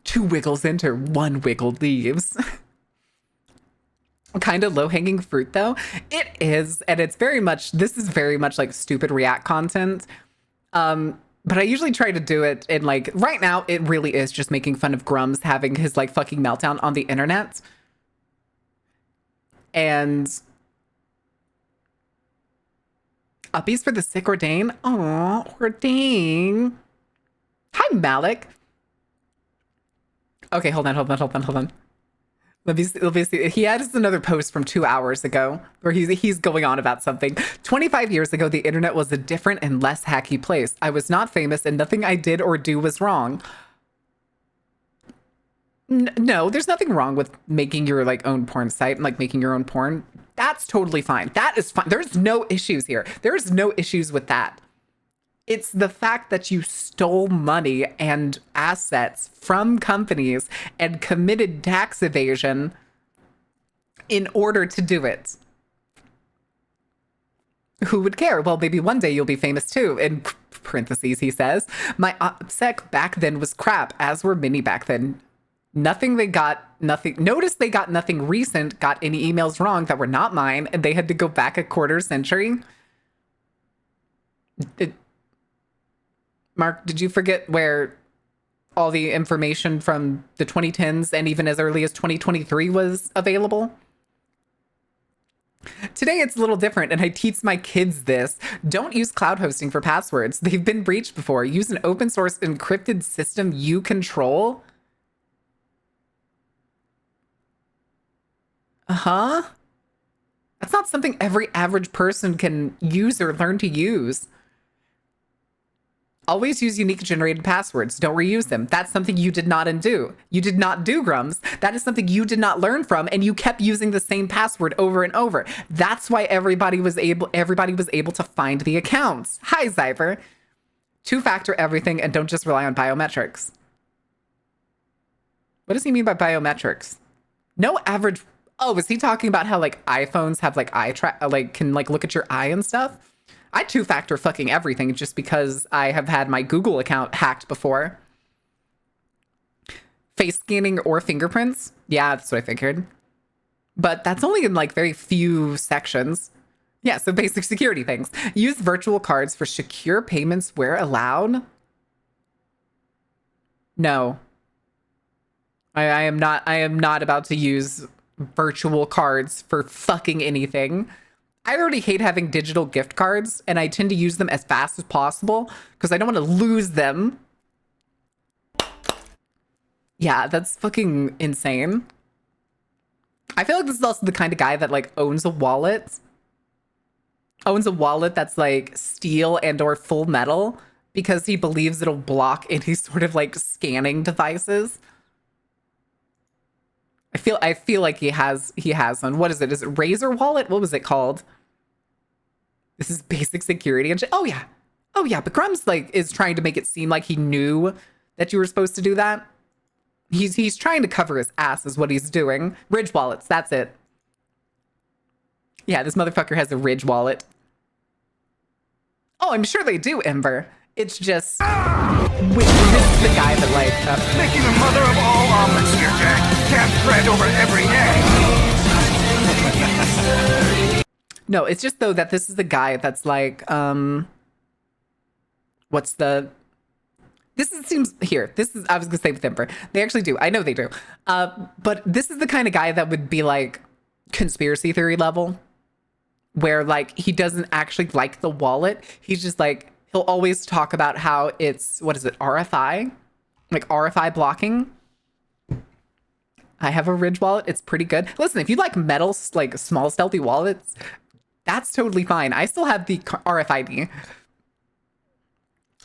2 wiggles enter, 1 wiggle leaves. Kind of low-hanging fruit, though. It is, and it's very much, this is very much like stupid React content. But I usually try to do it in like, right now, it really is just making fun of Grums having his like fucking meltdown on the internet. And uppies for the sick Ordain. Aw, Ordain. Hi, Malik. Okay, hold on. Let me see. He had another post from 2 hours ago where he's going on about something. 25 years ago, the internet was a different and less hacky place. I was not famous and nothing I did or do was wrong. No, there's nothing wrong with making your like own porn site and like making your own porn. That's totally fine. That is fine. There's no issues here. There's no issues with that. It's the fact that you stole money and assets from companies and committed tax evasion in order to do it. Who would care? Well, maybe one day you'll be famous too. In parentheses, he says, my OPSEC back then was crap, as were many back then. Nothing notice they got nothing recent, got any emails wrong that were not mine, and they had to go back a quarter century. Mark, did you forget where all the information from the 2010s and even as early as 2023 was available? Today it's a little different, and I teach my kids this. Don't use cloud hosting for passwords. They've been breached before. Use an open source encrypted system you control. Uh-huh. That's not something every average person can use or learn to use. Always use unique generated passwords. Don't reuse them. That's something you did not undo. You did not do, Grums. That is something you did not learn from, and you kept using the same password over and over. That's why everybody was able to find the accounts. Hi, Zyber. 2-factor everything and don't just rely on biometrics. What does he mean by biometrics? No average. Oh, is he talking about how like iPhones have like eye track, like can like look at your eye and stuff? I 2-factor fucking everything just because I have had my Google account hacked before. Face scanning or fingerprints? Yeah, that's what I figured. But that's only in like very few sections. Yeah, so basic security things. Use virtual cards for secure payments where allowed. No. I am not about to use virtual cards for fucking anything. I already hate having digital gift cards, and I tend to use them as fast as possible because I don't want to lose them. Yeah, that's fucking insane. I feel like this is also the kind of guy that like owns a wallet that's like steel and or full metal because he believes it'll block any sort of like scanning devices. I feel like he has one. What is it? Is it Razor Wallet? What was it called? This is basic security and shit. Oh yeah. But Grums like is trying to make it seem like he knew that you were supposed to do that. He's trying to cover his ass is what he's doing. Ridge wallets, that's it. Yeah, this motherfucker has a Ridge wallet. Oh, I'm sure they do, Ember. It's just this is the guy that like Making the mother of all omelets here, Jack. Can't spread over every egg. No, it's just though that this is the guy that's like seems here. This is I was gonna say with Ember. They actually do. I know they do. But this is the kind of guy that would be like conspiracy theory level. where like he doesn't actually like the wallet. He's just like, he'll always talk about how it's, what is it, RFI? Like RFI blocking. I have a Ridge wallet. It's pretty good. Listen, if you like metal, like small stealthy wallets, that's totally fine. I still have the RFID.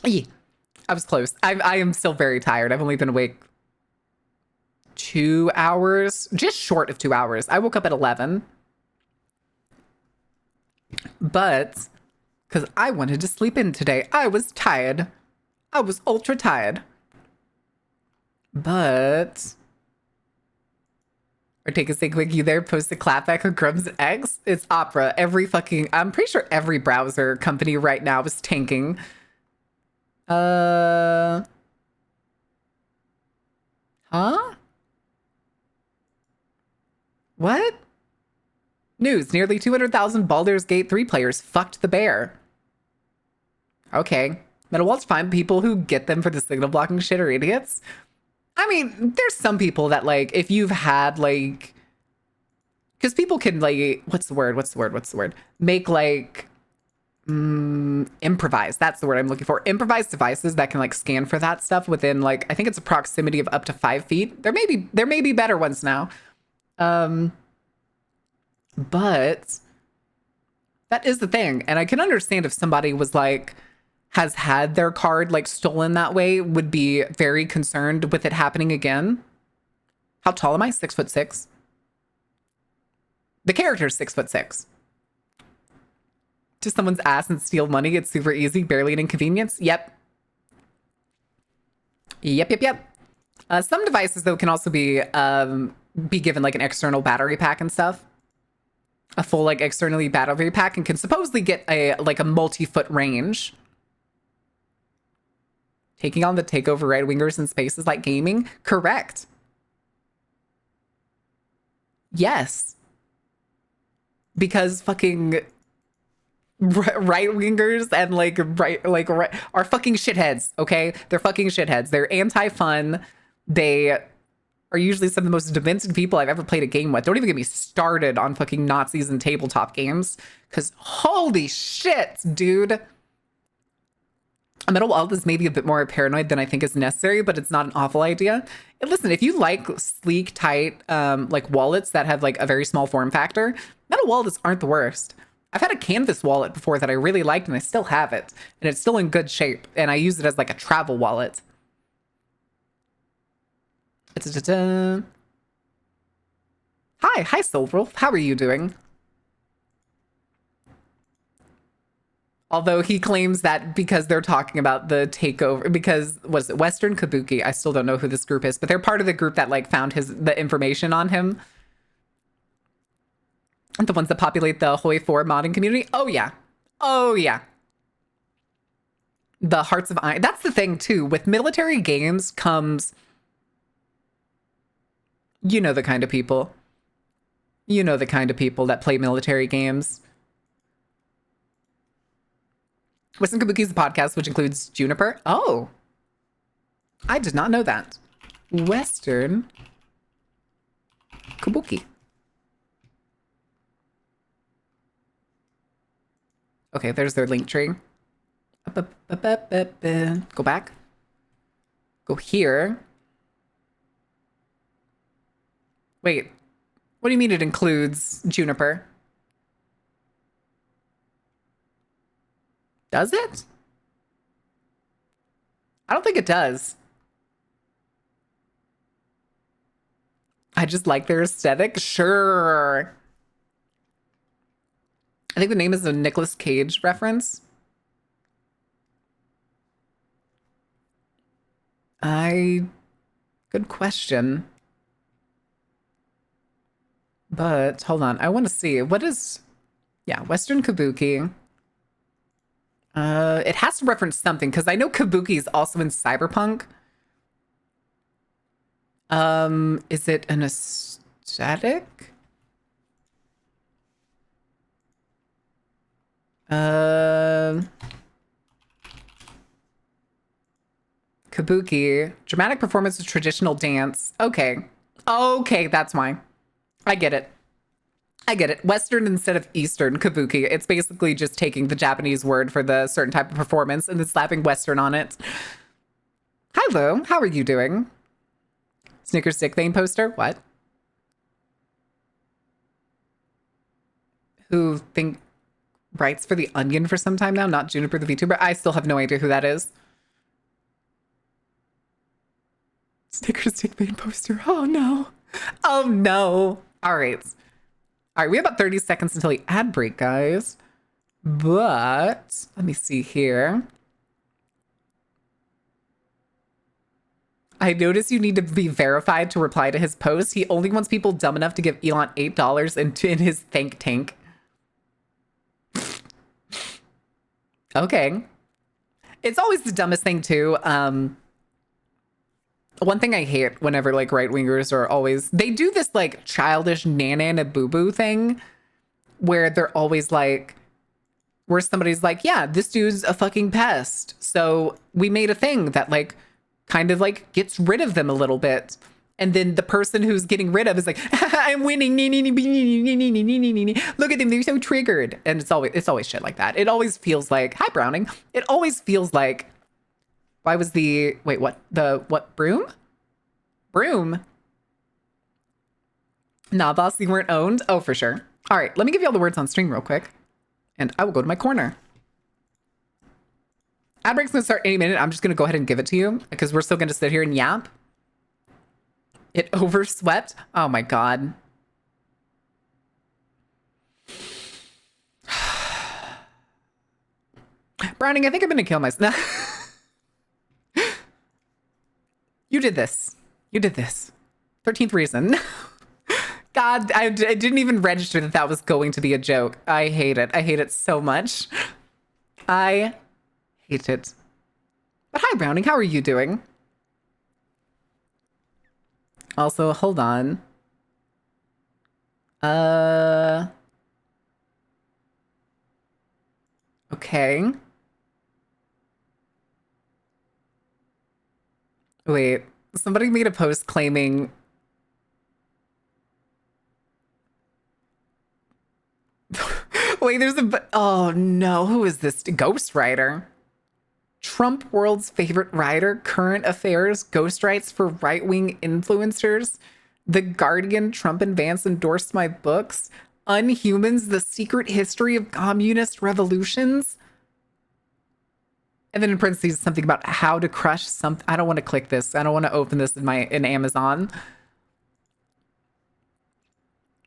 I was close. I am still very tired. I've only been awake 2 hours, just short of 2 hours. I woke up at 11. But because I wanted to sleep in today, I was tired. I was ultra tired. But or take a sick quick, you there, post a clapback of Grubs X. It's Opera. I'm pretty sure every browser company right now is tanking. Huh? What? News, nearly 200,000 Baldur's Gate 3 players fucked the bear. Okay. Metal Walt's fine. People who get them for the signal blocking shit are idiots. I mean, there's some people that, like, if you've had, like... Because people can, like... What's the word? Make, like... improvise. That's the word I'm looking for. Improvised devices that can, like, scan for that stuff within, like... I think it's a proximity of up to 5 feet. There may be better ones now. But... That is the thing. And I can understand if somebody was, like... has had their card like stolen that way, would be very concerned with it happening again. How tall am I? 6'6". The character's 6'6". To someone's ass and steal money. It's super easy, barely an inconvenience. Yep. Some devices though can also be given like an external battery pack and stuff. A full like externally battery pack, and can supposedly get a multi-foot range. Taking on the takeover right-wingers in spaces like gaming? Correct. Yes. Because fucking right-wingers and right are fucking shitheads, okay? They're fucking shitheads. They're anti-fun. They are usually some of the most demented people I've ever played a game with. Don't even get me started on fucking Nazis and tabletop games. Because holy shit, dude. Metal Walt is maybe a bit more paranoid than I think is necessary, but it's not an awful idea. And listen, if you like sleek, tight, like wallets that have like a very small form factor, Metal wallets aren't the worst. I've had a canvas wallet before that I really liked, and I still have it, and it's still in good shape, and I use it as like a travel wallet. Hi, Silverwolf. How are you doing? Although he claims that because they're talking about the takeover, because was it Western Kabuki? I still don't know who this group is, but they're part of the group that like found the information on him. The ones that populate the Hoi 4 modding community. Oh yeah. The Hearts of Iron. That's the thing too. With military games comes, you know, the kind of people. You know the kind of people that play military games. Western Kabuki is a podcast which includes Juniper. Oh, I did not know that. Western Kabuki. Okay, there's their link tree. Go back. Go here. Wait, what do you mean it includes Juniper? Does it? I don't think it does. I just like their aesthetic. Sure. I think the name is a Nicolas Cage reference. Good question. But hold on. I want to see. What is... Yeah, Western Kabuki. It has to reference something, because I know Kabuki is also in Cyberpunk. Is it an aesthetic? Kabuki. Dramatic performance of traditional dance. Okay. Okay, that's why. I get it. I get it. Western instead of Eastern kabuki. It's basically just taking the Japanese word for the certain type of performance and then slapping Western on it. Hi, Lou. How are you doing? Snickers Dick Vein poster? What? Who think writes for The Onion for some time now, not Juniper the VTuber. I still have no idea who that is. Snickers Dick Vein poster. Oh no. Oh no. All right. All right, we have about 30 seconds until the ad break, guys. But let me see here. I notice you need to be verified to reply to his post. He only wants people dumb enough to give Elon $8 in his think tank. Okay. It's always the dumbest thing too. One thing I hate whenever like right wingers are always, they do this like childish nana and a boo boo thing where they're always like, where somebody's like, yeah, this dude's a fucking pest. So we made a thing that like kind of like gets rid of them a little bit. And then the person who's getting rid of is like, I'm winning. Look at them. They're so triggered. And it's always shit like that. It always feels like, hi, Browning. It always feels like, why was the, wait, what, broom? Broom? Nah, boss, you weren't owned? Oh, for sure. All right, let me give you all the words on stream real quick. And I will go to my corner. Ad break's gonna start any minute. I'm just gonna go ahead and give it to you because we're still gonna sit here and yap. It overswept? Oh my God. Browning, I think I'm gonna kill myself. You did this. You did this. 13th reason. God, I didn't even register that that was going to be a joke. I hate it. I hate it so much. I hate it. But hi, Browning. How are you doing? Also, hold on. Okay. Wait, somebody made a post claiming... Wait, there's a... Oh no, who is this? Ghostwriter. Trump, world's favorite writer, current affairs, ghostwrites for right-wing influencers. The Guardian, Trump and Vance endorsed my books. Unhumans, the secret history of communist revolutions. And then in parentheses, something about how to crush something. I don't want to click this. I don't want to open this in Amazon.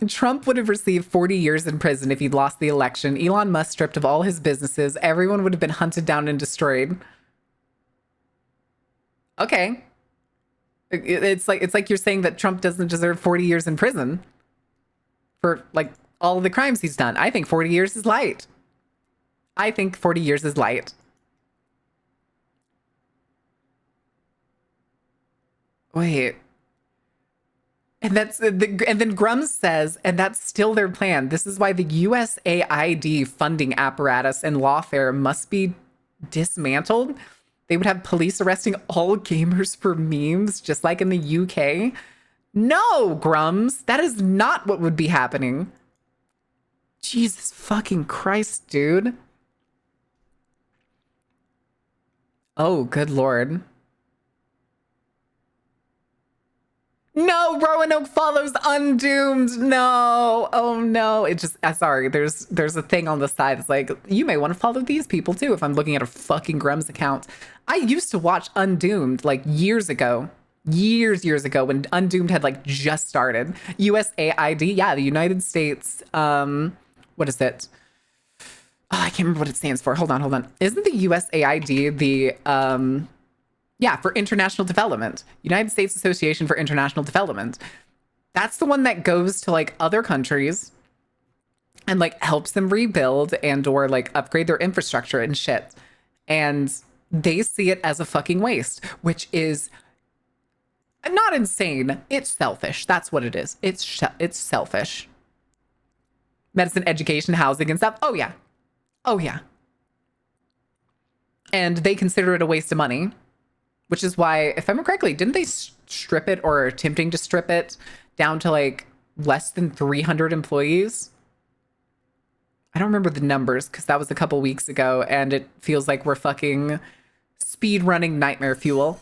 Trump would have received 40 years in prison if he'd lost the election. Elon Musk stripped of all his businesses. Everyone would have been hunted down and destroyed. Okay. It's like you're saying that Trump doesn't deserve 40 years in prison for like all of the crimes he's done. I think 40 years is light. I think 40 years is light. Wait. And then Grums says, and that's still their plan. This is why the USAID funding apparatus and lawfare must be dismantled. They would have police arresting all gamers for memes, just like in the UK. No, Grums, that is not what would be happening. Jesus fucking Christ, dude. Oh, good Lord. No, Roanoke follows Undoomed. No. Oh no. It just, sorry. There's a thing on the side that's like, you may want to follow these people too if I'm looking at a fucking Grums account. I used to watch Undoomed like years ago. Years ago when Undoomed had like just started. USAID, yeah, the United States, what is it? Oh, I can't remember what it stands for. Hold on. Isn't the USAID the, yeah, for international development, United States Association for International Development. That's the one that goes to like other countries and like helps them rebuild and or like upgrade their infrastructure and shit. And they see it as a fucking waste, which is not insane. It's selfish. That's what it is. It's selfish. Medicine, education, housing and stuff. Oh yeah. Oh yeah. And they consider it a waste of money. Which is why, if I remember correctly, didn't they strip it or are attempting to strip it down to like less than 300 employees. I don't remember the numbers because that was a couple weeks ago, and it feels like we're fucking speed running nightmare fuel.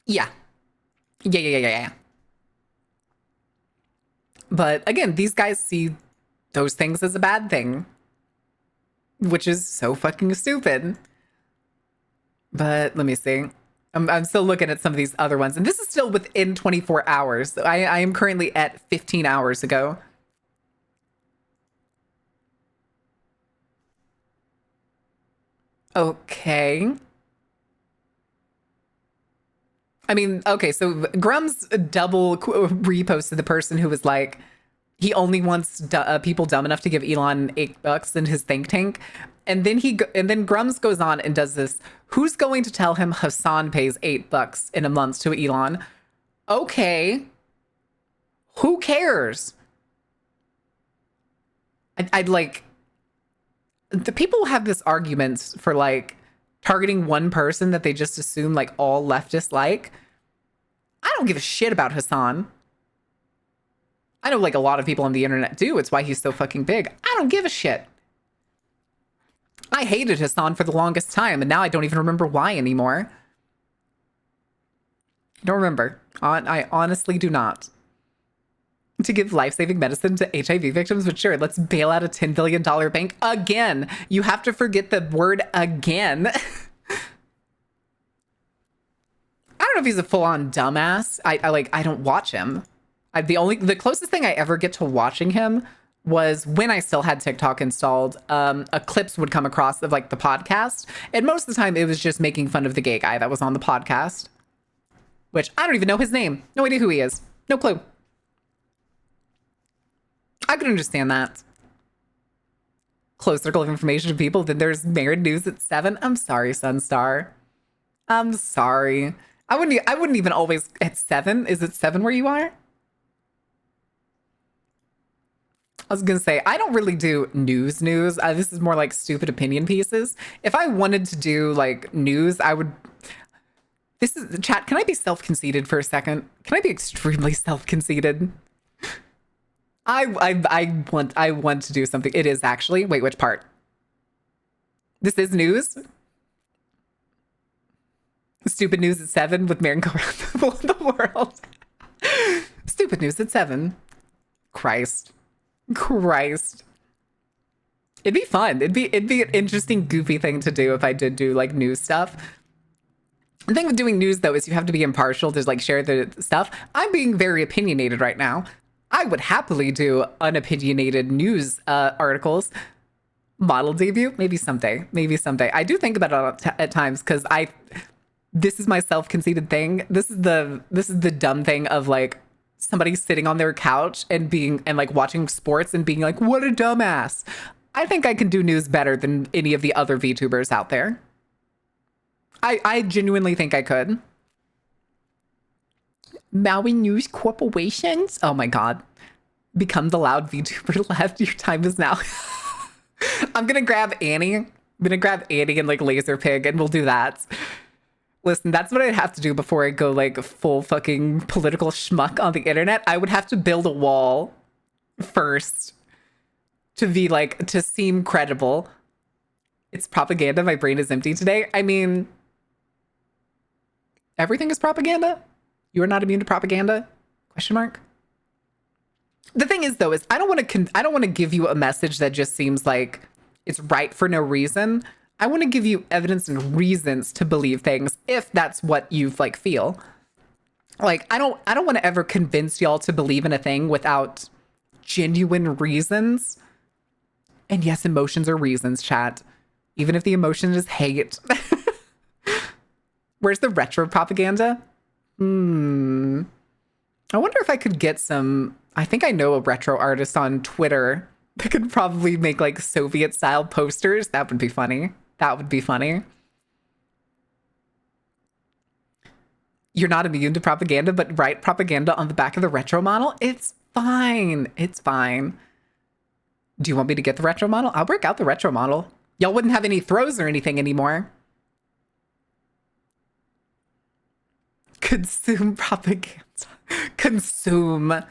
Yeah. Yeah. But again, these guys see those things as a bad thing, which is so fucking stupid. But let me see. I'm still looking at some of these other ones, and this is still within 24 hours. I am currently at 15 hours ago. Okay. I mean, okay, so Grum's double reposted the person who was like, he only wants people dumb enough to give Elon $8 in his think tank. And then Grums goes on and does this. Who's going to tell him Hassan pays $8 in a month to Elon? Okay. Who cares? I'd like, the people have this argument for like targeting one person that they just assume like all leftists like. I don't give a shit about Hassan. I know like a lot of people on the internet do. It's why he's so fucking big. I don't give a shit. I hated Hassan for the longest time, and now I don't even remember why anymore. I don't remember. I honestly do not. To give life-saving medicine to HIV victims, but sure, let's bail out a $10 billion bank again. You have to forget the word again. I don't know if he's a full-on dumbass. I don't watch him. The closest thing I ever get to watching him was when I still had TikTok installed. A clips would come across of like the podcast, and most of the time it was just making fun of the gay guy that was on the podcast, which I don't even know his name. No idea who he is. No clue. I could understand that. Close circle of information to people. Then there's Married News at 7. I'm sorry, Sunstar. I'm sorry. I wouldn't even always at 7. Is it 7 where you are? I was gonna say, I don't really do news. This is more like stupid opinion pieces. If I wanted to do like news, I would. This is chat. Can I be self-conceited for a second? Can I be extremely self-conceited? I want to do something. It is actually. Wait, which part? This is news. Stupid news at 7 with Marin go around the world. Stupid news at 7. Christ. It'd be fun. It'd be an interesting, goofy thing to do if I did do like news stuff. The thing with doing news though is you have to be impartial to like share the stuff. I'm being very opinionated right now. I would happily do unopinionated news articles. Model debut, maybe someday. I do think about it at times because this is my self-conceited thing. This is the dumb thing of like somebody sitting on their couch and like watching sports and being like, what a dumbass. I think I can do news better than any of the other VTubers out there. I genuinely think I could. Maui News Corporations? Oh my god. Become the loud VTuber left. Your time is now. I'm gonna grab Annie. I'm gonna grab Annie and like Laser Pig and we'll do that. Listen, that's what I'd have to do before I go like full fucking political schmuck on the internet. I would have to build a wall first to be like, to seem credible. It's propaganda. My brain is empty today. I mean, everything is propaganda. You are not immune to propaganda? Question mark. The thing is though, is I don't want to give you a message that just seems like it's right for no reason. I want to give you evidence and reasons to believe things if that's what you like feel. Like I don't want to ever convince y'all to believe in a thing without genuine reasons. And yes, emotions are reasons, chat. Even if the emotion is hate. Where's the retro propaganda? I wonder if I could get some. I think I know a retro artist on Twitter that could probably make like Soviet style posters. That would be funny. You're not immune to propaganda, but write propaganda on the back of the retro model. It's fine. Do you want me to get the retro model? I'll break out the retro model. Y'all wouldn't have any throws or anything anymore. Consume propaganda. Consume.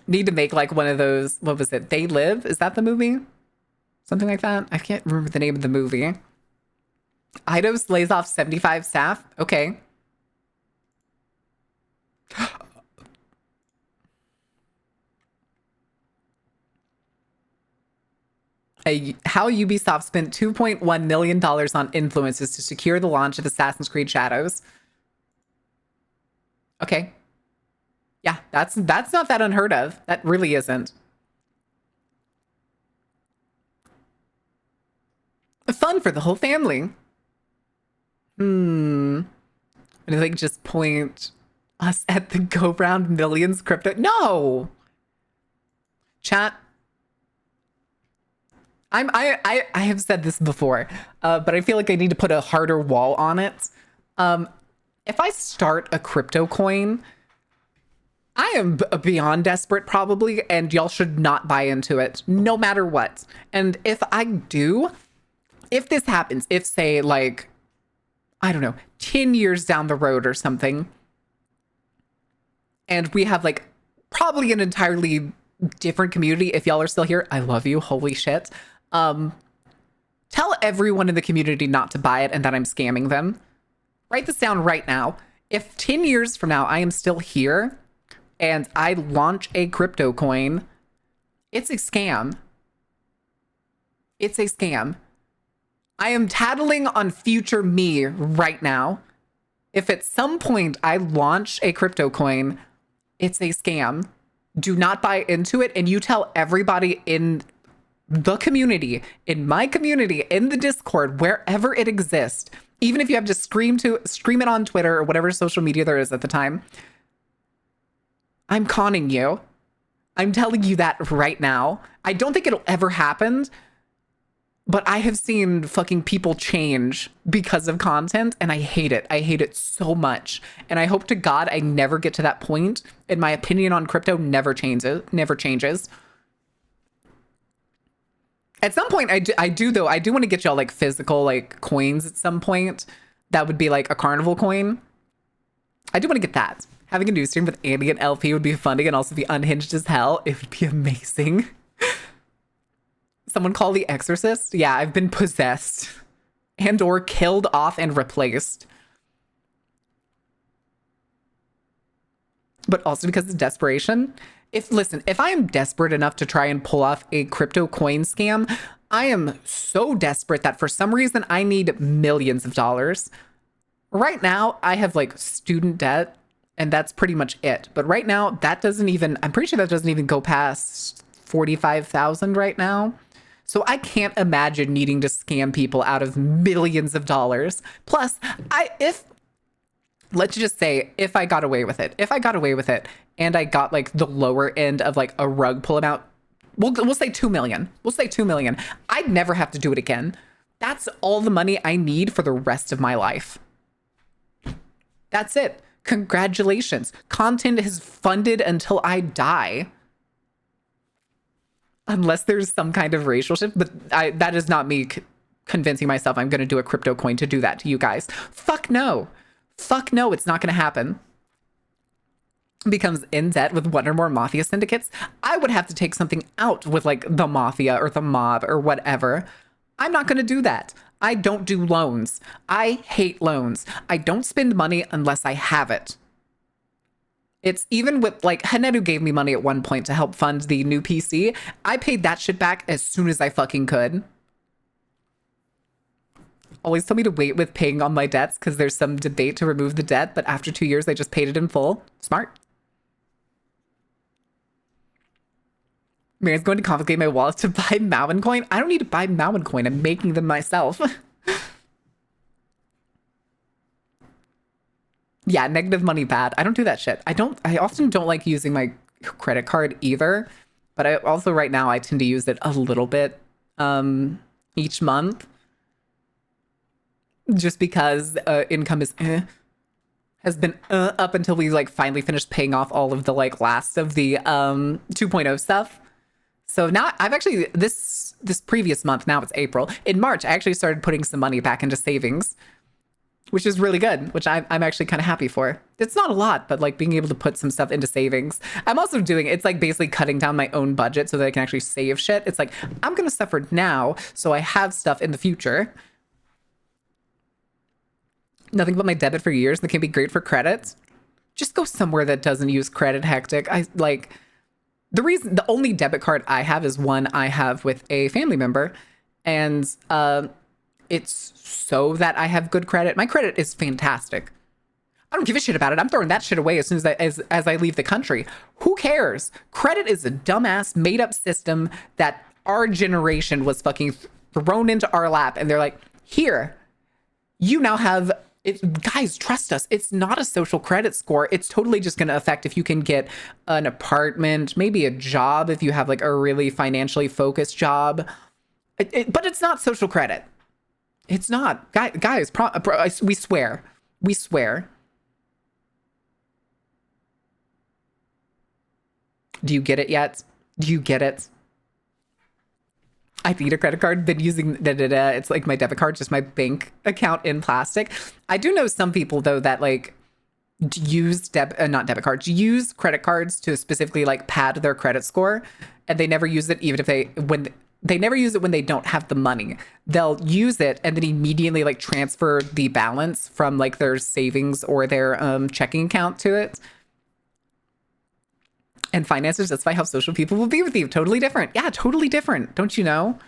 Need to make like one of those, what was it? They Live? Is that the movie? Something like that? I can't remember the name of the movie. Eidos lays off 75 staff? Okay. How Ubisoft spent $2.1 million on influencers to secure the launch of Assassin's Creed Shadows. Okay. Yeah, that's not that unheard of. That really isn't. Fun for the whole family. And I think just point us at the go round millions crypto. No. Chat. I have said this before, but I feel like I need to put a harder wall on it. If I start a crypto coin, I am beyond desperate probably, and y'all should not buy into it, no matter what. And if I do, if this happens, if say like, I don't know, 10 years down the road or something, and we have like probably an entirely different community, if y'all are still here, I love you, holy shit. Tell everyone in the community not to buy it and that I'm scamming them. Write this down right now. If 10 years from now I am still here and I launch a crypto coin, it's a scam. It's a scam. I am tattling on future me right now. If at some point I launch a crypto coin, it's a scam. Do not buy into it, and you tell everybody in the community, in my community, in the Discord, wherever it exists, even if you have to scream it on Twitter or whatever social media there is at the time. I'm conning you. I'm telling you that right now. I don't think it'll ever happen, but I have seen fucking people change because of content, and I hate it. I hate it so much. And I hope to God I never get to that point. And my opinion on crypto never changes. At some point, I do want to get y'all like physical like coins at some point. That would be like a carnival coin. I do want to get that. Having a news stream with Andy and LP would be funny and also be unhinged as hell. It would be amazing. Someone call The Exorcist? Yeah, I've been possessed. And or killed off and replaced. But also because of desperation. If I am desperate enough to try and pull off a crypto coin scam, I am so desperate that for some reason I need millions of dollars. Right now, I have like student debt, and that's pretty much it. But right now, I'm pretty sure that doesn't even go past 45,000 right now. So I can't imagine needing to scam people out of millions of dollars. Plus, let's just say if I got away with it and I got like the lower end of like a rug pull amount, we'll say 2 million. We'll say 2 million. I'd never have to do it again. That's all the money I need for the rest of my life. That's it. Congratulations. Content is funded until I die. Unless there's some kind of racial shift, but that is not me convincing myself I'm going to do a crypto coin to do that to you guys. Fuck no. Fuck no, it's not going to happen. Becomes in debt with one or more mafia syndicates. I would have to take something out with like the mafia or the mob or whatever. I'm not going to do that. I don't do loans. I hate loans. I don't spend money unless I have it. It's even with like Hanedu gave me money at one point to help fund the new PC. I paid that shit back as soon as I fucking could. Always told me to wait with paying on my debts because there's some debate to remove the debt, but after 2 years, I just paid it in full. Smart. Mary's going to confiscate my wallet to buy Mauen coin. I don't need to buy Mauen coin. I'm making them myself. Yeah, negative money bad. I don't do that shit. I often don't like using my credit card either, but I also right now I tend to use it a little bit each month. Just because income has been up until we like finally finished paying off all of the like last of the 2.0 stuff. So now I've actually this previous month, now it's April. In March, I actually started putting some money back into savings. which is really good, which I'm actually kind of happy for. It's not a lot, but like being able to put some stuff into savings. I'm also doing, it's like basically cutting down my own budget so that I can actually save shit. It's like, I'm going to suffer now so I have stuff in the future. Nothing but my debit for years that can be great for credit. Just go somewhere that doesn't use credit, Hectic. I like the only debit card I have is one I have with a family member. And it's so that I have good credit. My credit is fantastic. I don't give a shit about it. I'm throwing that shit away as soon as I leave the country. Who cares? Credit is a dumbass made up system that our generation was fucking thrown into our lap. And they're like, here, you now have it. Guys, trust us. It's not a social credit score. It's totally just going to affect if you can get an apartment, maybe a job, if you have like a really financially focused job. But it's not social credit. It's not. Guys, we swear. We swear. Do you get it yet? Do you get it? I need a credit card. Been using it's like my debit card, just my bank account in plastic. I do know some people though that like use not debit cards, use credit cards to specifically like pad their credit score, and they never use it even if they never use it when they don't have the money. They'll use it and then immediately like transfer the balance from like their savings or their checking account to it. And finances justify how social people will be with you. Totally different. Yeah, totally different. Don't you know?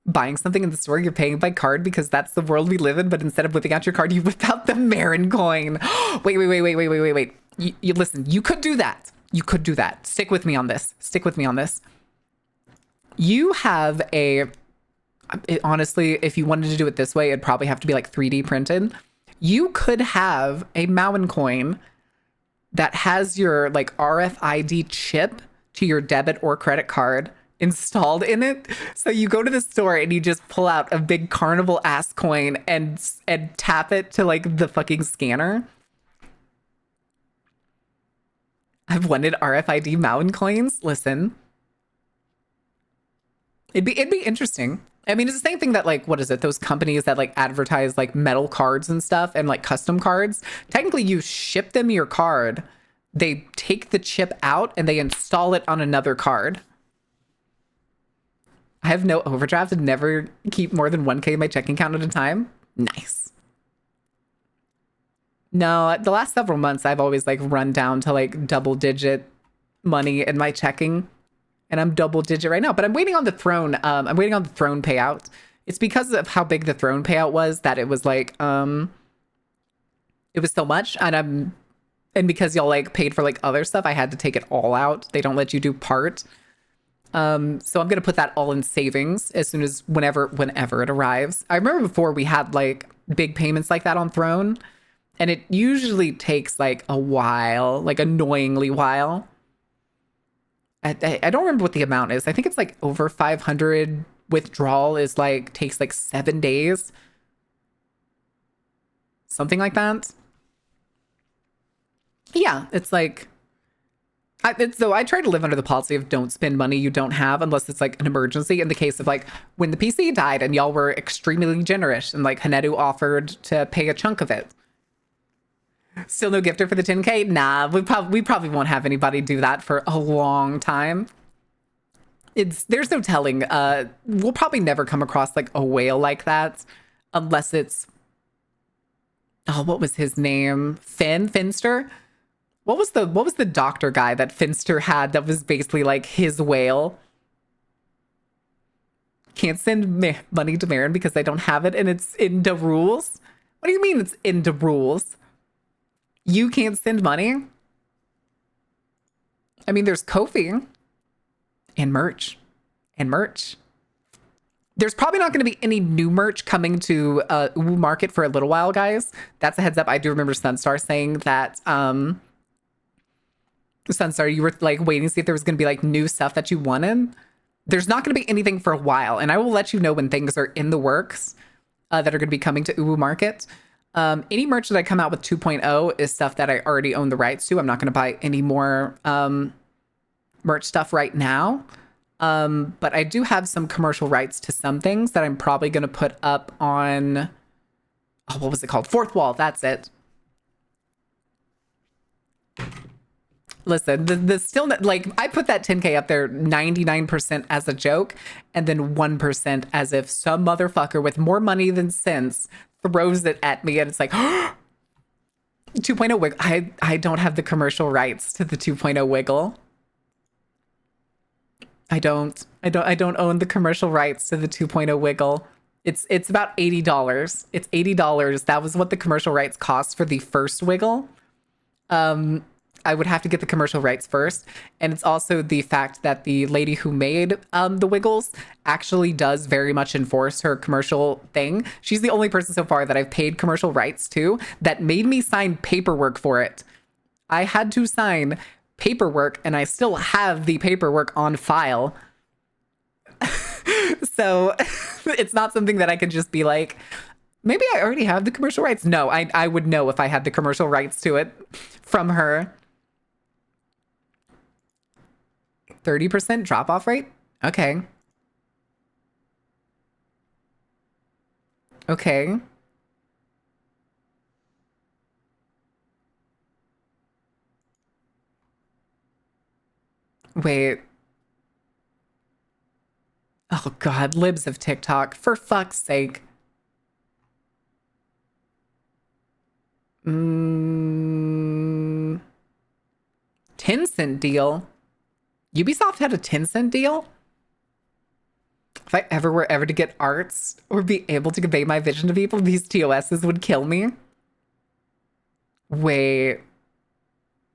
Buying something in the store, you're paying by card because that's the world we live in. But instead of whipping out your card, you whip out the Marin coin. Wait. You listen, you could do that. You could do that. Stick with me on this. Stick with me on this. You have honestly, if you wanted to do it this way, it'd probably have to be like 3D printed. You could have a Marin coin that has your like RFID chip to your debit or credit card installed in it. So you go to the store and you just pull out a big carnival ass coin and tap it to like the fucking scanner. I've wanted RFID Marin coins. Listen. It'd be interesting. I mean, it's the same thing that like, what is it? Those companies that like advertise like metal cards and stuff and like custom cards. Technically, you ship them your card. They take the chip out and they install it on another card. I have no overdraft and never keep more than 1K in my checking account at a time. Nice. No, the last several months, I've always like run down to like double digit money in my checking. And I'm double digit right now, but I'm waiting on the throne. I'm waiting on the throne payout. It's because of how big the throne payout was that it was like, it was so much. And because y'all like paid for like other stuff, I had to take it all out. They don't let you do part. So I'm going to put that all in savings as soon as whenever it arrives. I remember before we had like big payments like that on Throne, and it usually takes like a while, like annoyingly while. I don't remember what the amount is. I think it's like over 500. Withdrawal is like takes like 7 days. Something like that. Yeah, it's like so I try to live under the policy of don't spend money you don't have unless it's like an emergency. In the case of like when the PC died and y'all were extremely generous and like Hanedu offered to pay a chunk of it. Still no gifter for the 10K? Nah, we probably won't have anybody do that for a long time. There's no telling. We'll probably never come across like a whale like that unless it's, oh, what was his name? Finster? What was the doctor guy that Finster had that was basically like his whale? Can't send money to Marin because I don't have it and it's in the rules? What do you mean it's in the rules? You can't send money? I mean, there's Ko-fi and merch. There's probably not going to be any new merch coming to Uwu Market for a little while, guys. That's a heads up. I do remember Sunstar saying that, Sunstar, you were like waiting to see if there was going to be like new stuff that you wanted. There's not going to be anything for a while, and I will let you know when things are in the works that are going to be coming to Uwu Market. Any merch that I come out with 2.0 is stuff that I already own the rights to. I'm not going to buy any more merch stuff right now. But I do have some commercial rights to some things that I'm probably going to put up on Oh, what was it called? Fourth wall. That's it. Listen, the still like I put that 10K up there 99% as a joke and then 1% as if some motherfucker with more money than sense throws it at me and it's like 2.0 wiggle. I don't have the commercial rights to the 2.0 wiggle. I don't own the commercial rights to the 2.0 wiggle. It's about $80. It's $80. That was what the commercial rights cost for the first wiggle. I would have to get the commercial rights first. And it's also the fact that the lady who made the Wiggles actually does very much enforce her commercial thing. She's the only person so far that I've paid commercial rights to that made me sign paperwork for it. I had to sign paperwork and I still have the paperwork on file. So it's not something that I could just be like, maybe I already have the commercial rights. No, I would know if I had the commercial rights to it from her. 30% drop off rate? Okay. Okay. Wait. Oh God, libs of TikTok, for fuck's sake. 10-cent deal. Ubisoft had a 10-cent deal? If I ever were ever to get arts or be able to convey my vision to people, these TOSs would kill me. Wait.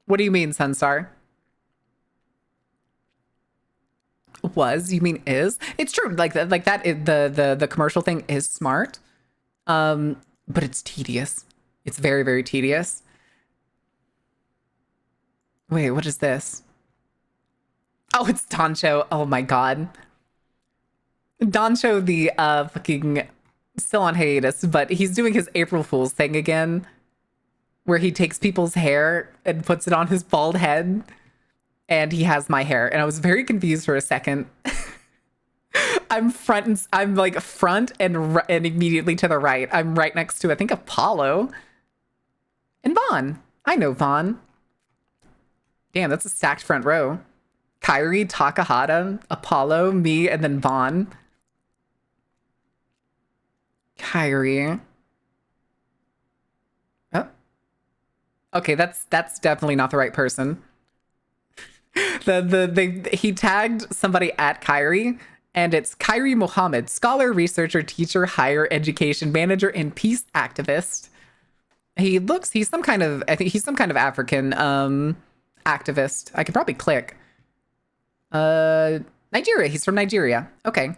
What do you mean, Sunstar? Was? You mean is? It's true. Like that the commercial thing is smart. But it's tedious. It's very, very tedious. Wait, what is this? Oh, it's Doncho. Oh my God. Doncho, the fucking still on hiatus, but he's doing his April Fool's thing again, where he takes people's hair and puts it on his bald head, and he has my hair. And I was very confused for a second. I'm like front and immediately to the right. I'm right next to, I think, Apollo and Vaughn. I know Vaughn. Damn, that's a stacked front row. Kairi, Takahata, Apollo, me, and then Vaughn. Kairi. Oh. Okay, that's definitely not the right person. He tagged somebody at Kairi, and it's Kairi Mohammed, scholar, researcher, teacher, higher education manager, and peace activist. He's some kind of, I think he's some kind of African activist. I could probably click. Nigeria. He's from Nigeria. Okay.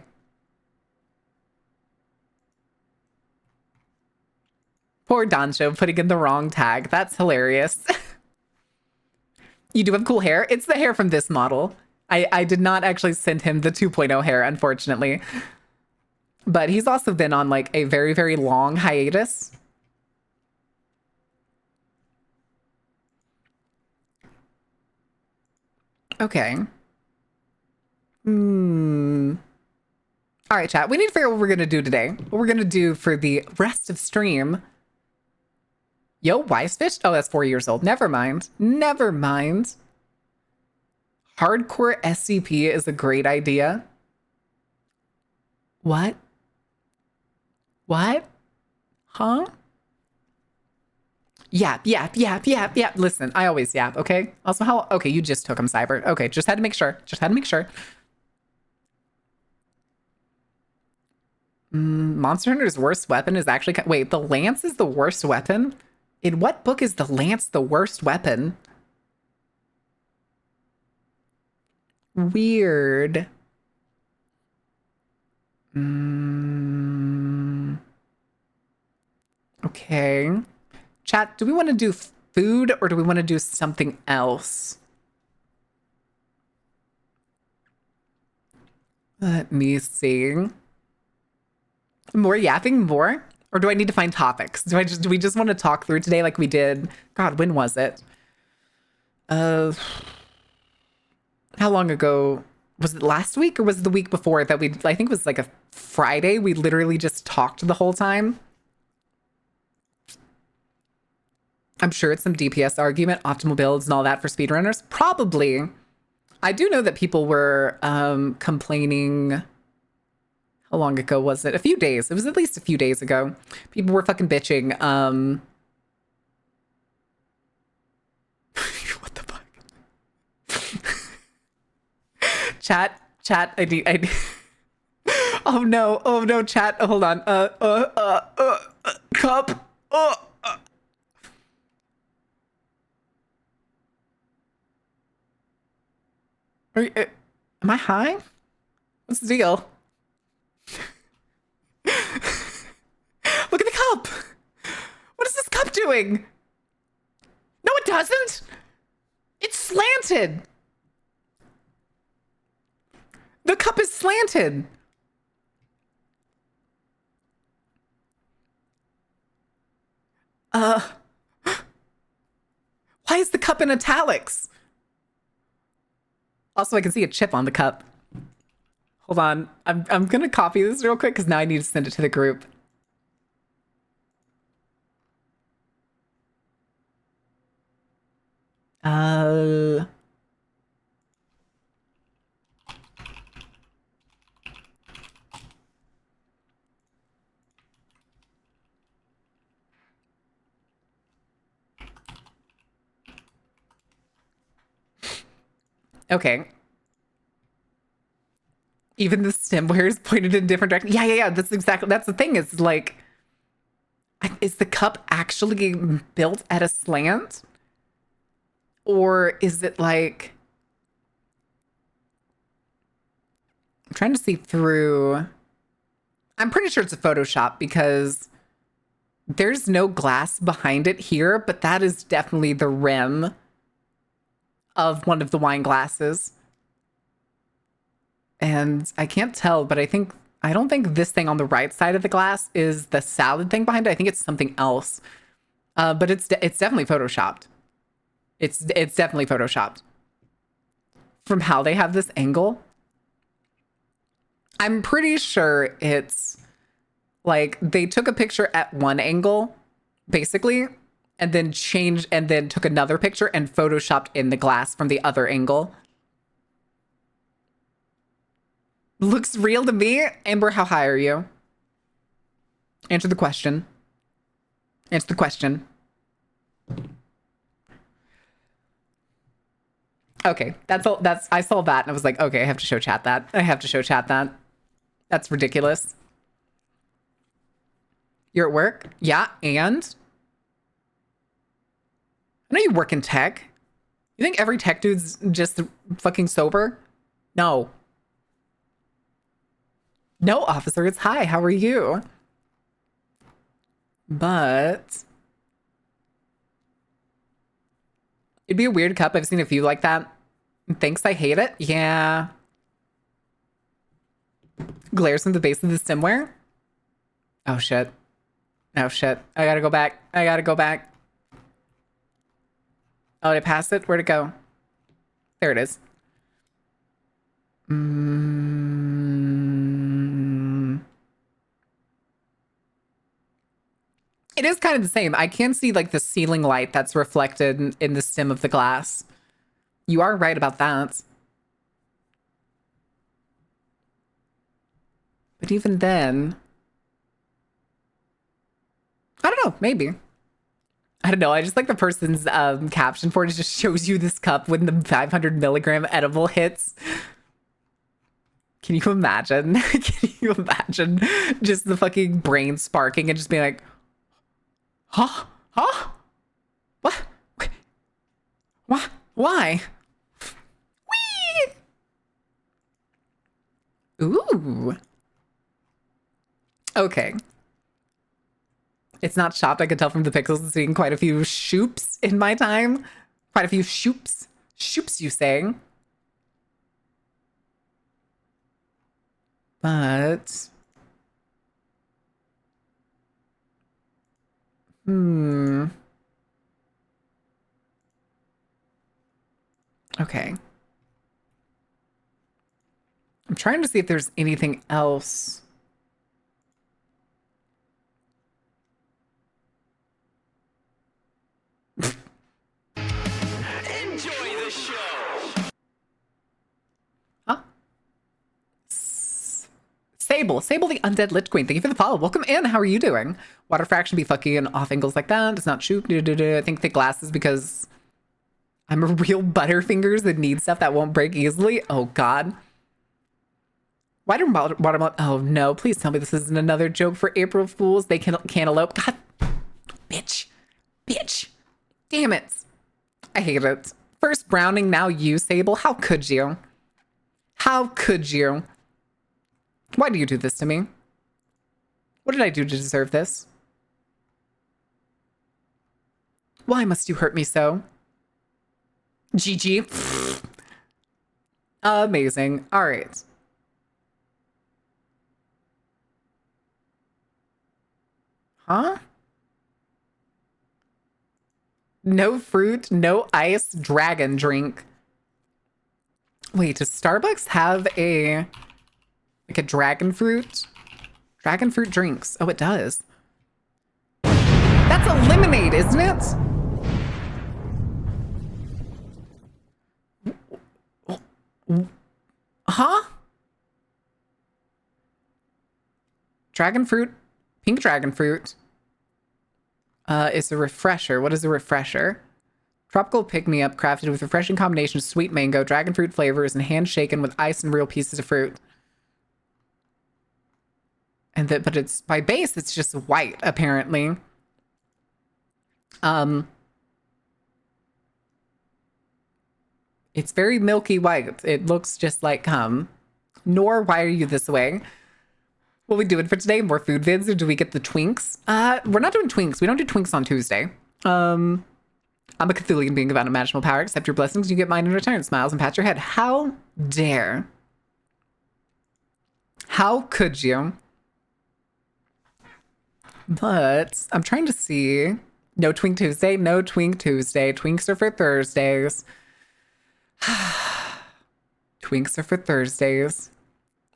Poor Doncho putting in the wrong tag. That's hilarious. You do have cool hair. It's the hair from this model. I did not actually send him the 2.0 hair, unfortunately. But he's also been on like a very, very long hiatus. Okay. All right, chat. We need to figure out what we're going to do today. What we're going to do for the rest of stream. Yo, Wisefish? Oh, that's 4 years old. Never mind. Never mind. Hardcore SCP is a great idea. What? What? Huh? Yap. Listen, I always yap, okay? Also, okay, you just took him, Cyber. Okay, just had to make sure. Monster Hunter's worst weapon is actually... Wait, the lance is the worst weapon? In what book is the lance the worst weapon? Weird. Okay. Chat, do we want to do food or do we want to do something else? Let me see. More yapping? More? Or do I need to find topics? Do we just want to talk through today like we did? God, when was it? How long ago? Was it last week or was it the week before that I think it was like a Friday. We literally just talked the whole time. I'm sure it's some DPS argument, optimal builds and all that for speedrunners. Probably. I do know that people were complaining. How long ago was it? A few days. It was at least a few days ago. People were fucking bitching. What the fuck? Chat, I need. Oh no, chat. Hold on. Cup. Am I high? What's the deal? Look at the cup. What is this cup doing? No, it doesn't. It's slanted. The cup is slanted. Why is the cup in italics? Also, I can see a chip on the cup. Hold on. I'm gonna copy this real quick because now I need to send it to the group. Okay. Even the stemware is pointed in different directions. Yeah. That's the thing. Is like, is the cup actually built at a slant? Or is it like, I'm trying to see through. I'm pretty sure it's a Photoshop because there's no glass behind it here, but that is definitely the rim of one of the wine glasses. And I can't tell, but I don't think this thing on the right side of the glass is the salad thing behind it. I think it's something else. But it's definitely Photoshopped. It's definitely Photoshopped. From how they have this angle, I'm pretty sure it's like they took a picture at one angle, basically, and then changed and then took another picture and Photoshopped in the glass from the other angle. Looks real to me. Amber, how high are you? Answer the question. Answer the question. Okay, that's all. I saw that and I was like, okay, I have to show chat that. I have to show chat that. That's ridiculous. You're at work? Yeah, and? I know you work in tech. You think every tech dude's just fucking sober? No. No, officer, it's hi, how are you? But it'd be a weird cup. I've seen a few like that. Thanks, I hate it. Yeah. Glares from the base of the stemware. Oh shit. Oh shit. I gotta go back. I gotta go back. Oh, did I pass it? Where'd it go? There it is. It is kind of the same. I can see like the ceiling light that's reflected in the stem of the glass. You are right about that. But even then, I don't know, maybe. I don't know. I just like the person's caption for it. It just shows you this cup when the 500 milligram edible hits. Can you imagine? Can you imagine just the fucking brain sparking and just being like, huh? Huh? What? What? Why? Whee! Ooh. Okay. It's not shopped. I could tell from the pixels seeing quite a few shoops in my time. Quite a few shoops. Shoops, you saying? But okay. I'm trying to see if there's anything else. Sable the undead Lich Queen. Thank you for the follow. Welcome in. How are you doing? Water fraction be fucky and off angles like that. Does not shoot. I think thick glasses because I'm a real butterfingers that need stuff that won't break easily. Oh God. Watermelon. Oh no, please tell me this isn't another joke for April Fools. They can cantaloupe. God, bitch. Damn it. I hate it. First Browning, now you, Sable. How could you? How could you? Why do you do this to me? What did I do to deserve this? Why must you hurt me so? GG. Amazing. All right. Huh? No fruit, no ice, dragon drink. Wait, does Starbucks have a dragon fruit? Dragon fruit drinks. Oh, it does. That's a lemonade, isn't it? Huh? Dragon fruit, pink dragon fruit. Is a refresher. What is a refresher? Tropical pick-me-up crafted with refreshing combination of sweet mango, dragon fruit flavors, and hand-shaken with ice and real pieces of fruit. And but it's by base, it's just white, apparently. It's very milky white. It looks just like Nor, why are you this way? What are we doing for today? More food vids, or do we get the twinks? We're not doing twinks. We don't do twinks on Tuesday. I'm a Cthulian being of unimaginable power. Accept your blessings, you get mine in return. Smiles and pat your head. How dare? How could you? But I'm trying to see. No Twink Tuesday. No Twink Tuesday. Twinks are for Thursdays. Twinks are for Thursdays.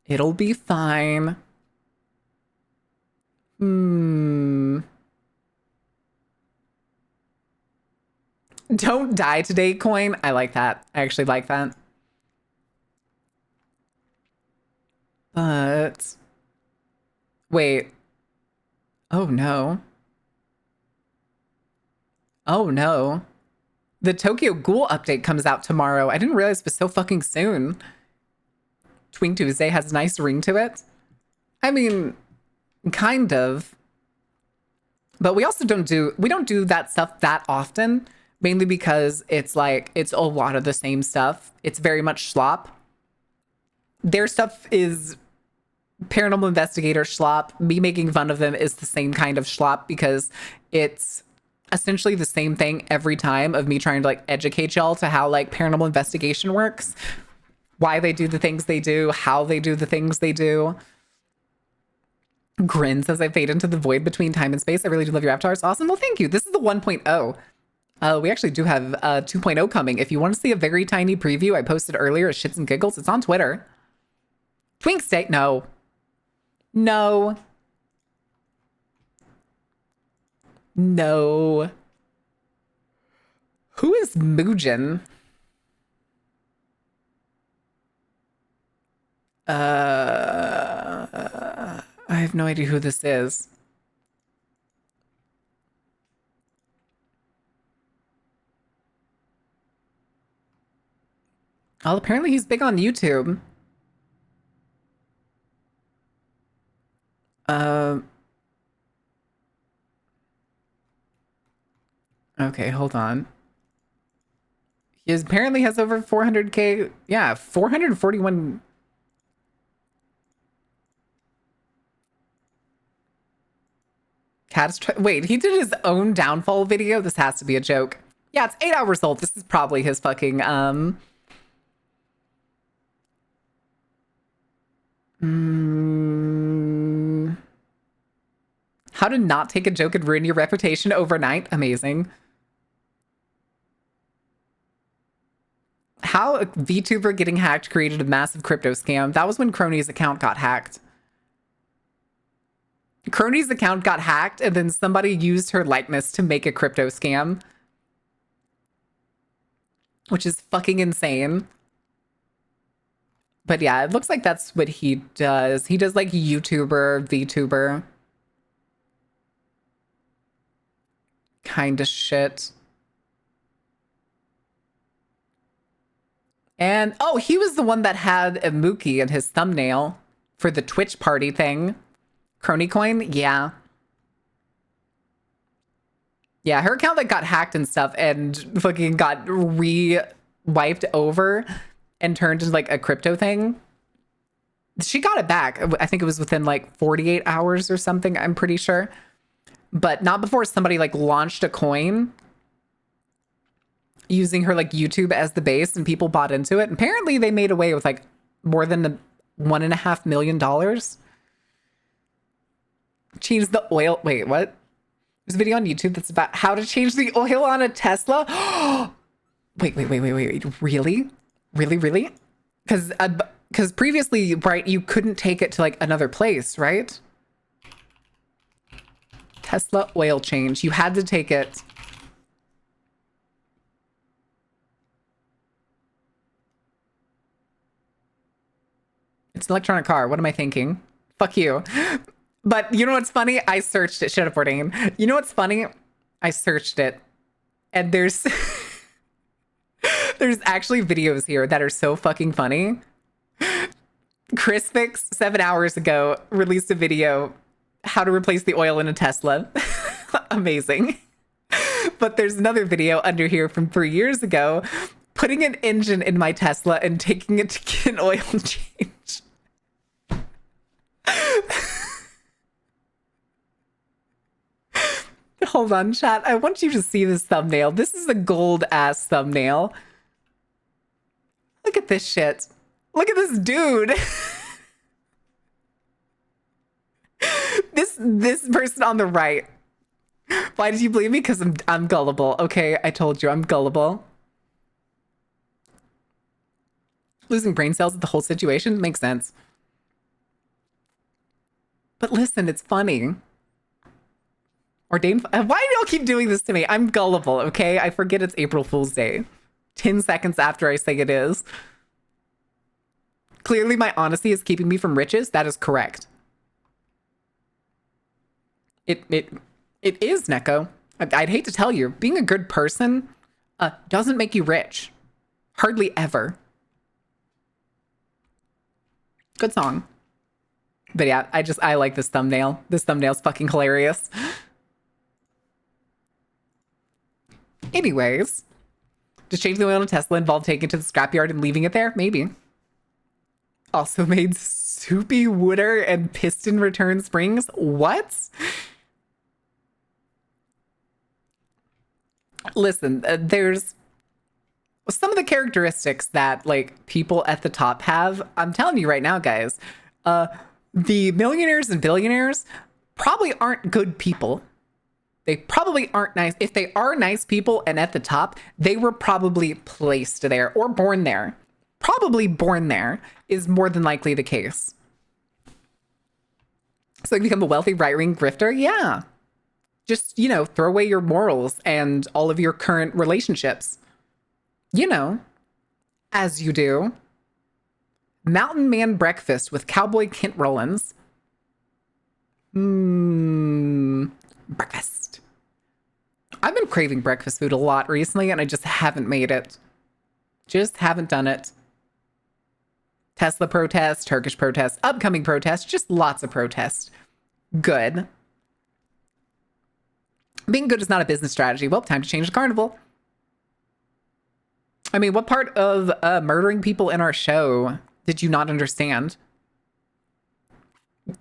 It'll be fine. Don't die today, coin. I like that. I actually like that. But wait. Oh no. Oh no. The Tokyo Ghoul update comes out tomorrow. I didn't realize it was so fucking soon. Twink Tuesday has a nice ring to it. I mean, kind of. But we also don't do that stuff that often, mainly because it's like it's a lot of the same stuff. It's very much slop. Their stuff is paranormal investigator slop. Me making fun of them is the same kind of slop because it's essentially the same thing every time of me trying to like educate y'all to how like paranormal investigation works, why they do the things they do, how they do the things they do. Grins as I fade into the void between time and space. I really do love your avatars. Awesome. Well, thank you. This is the 1.0. We actually do have 2.0 coming. If you want to see a very tiny preview I posted earlier at Shits and Giggles, it's on Twitter. Twink State. No. No. No. Who is Mugen? I have no idea who this is. Well, apparently he's big on YouTube. Okay, hold on. He apparently has over 400K. Yeah, 441. Wait, he did his own downfall video? This has to be a joke. Yeah, it's 8 hours old. This is probably his fucking, How to not take a joke and ruin your reputation overnight? Amazing. How a VTuber getting hacked created a massive crypto scam. That was when Crony's account got hacked. Crony's account got hacked and then somebody used her likeness to make a crypto scam. Which is fucking insane. But yeah, it looks like that's what he does. He does like YouTuber, VTuber kind of shit. And oh, he was the one that had a Mookie in his thumbnail for the Twitch party thing. Cronycoin, yeah. Yeah, her account that got hacked and stuff and fucking got wiped over and turned into like a crypto thing. She got it back. I think it was within like 48 hours or something, I'm pretty sure. But not before somebody like launched a coin using her like YouTube as the base and people bought into it. Apparently they made away with like more than $1.5 million. Change the oil. Wait, what? There's a video on YouTube that's about how to change the oil on a Tesla. Wait. Really? Really? Because previously, right, you couldn't take it to like another place, right? Tesla oil change. You had to take it. It's an electronic car. What am I thinking? Fuck you. But you know what's funny? I searched it. Shut up, Bourdain. You know what's funny? I searched it. And there's there's actually videos here that are so fucking funny. Chrisfix 7 hours ago released a video how to replace the oil in a Tesla. Amazing. But there's another video under here from 3 years ago, putting an engine in my Tesla and taking it to get an oil change. Hold on, chat. I want you to see this thumbnail. This is a gold ass thumbnail. Look at this shit. Look at this dude. This person on the right. Why did you believe me? Because I'm gullible. Okay, I told you I'm gullible. Losing brain cells at the whole situation makes sense. But listen, it's funny. Ordained. Why do y'all keep doing this to me? I'm gullible, okay? I forget it's April Fool's Day. 10 seconds after I say it is. Clearly, my honesty is keeping me from riches. That is correct. It is, Neko. I'd hate to tell you, being a good person doesn't make you rich. Hardly ever. Good song. But yeah, I like this thumbnail. This thumbnail's fucking hilarious. Anyways, does changing the oil in a Tesla involve taking it to the scrapyard and leaving it there? Maybe. Also made soupy water and piston return springs. What? Listen, there's some of the characteristics that like people at the top have. I'm telling you right now, guys, the millionaires and billionaires probably aren't good people. They probably aren't nice. If they are nice people and at the top, they were probably placed there or born there. Probably born there is more than likely the case. So you become a wealthy right-wing grifter? Yeah. Just, you know, throw away your morals and all of your current relationships. You know, as you do. Mountain Man breakfast with Cowboy Kent Rollins. Breakfast. I've been craving breakfast food a lot recently and I just haven't made it. Just haven't done it. Tesla protest, Turkish protest, upcoming protest, just lots of protests. Good. Being good is not a business strategy. Well, time to change the carnival. I mean, what part of murdering people in our show did you not understand?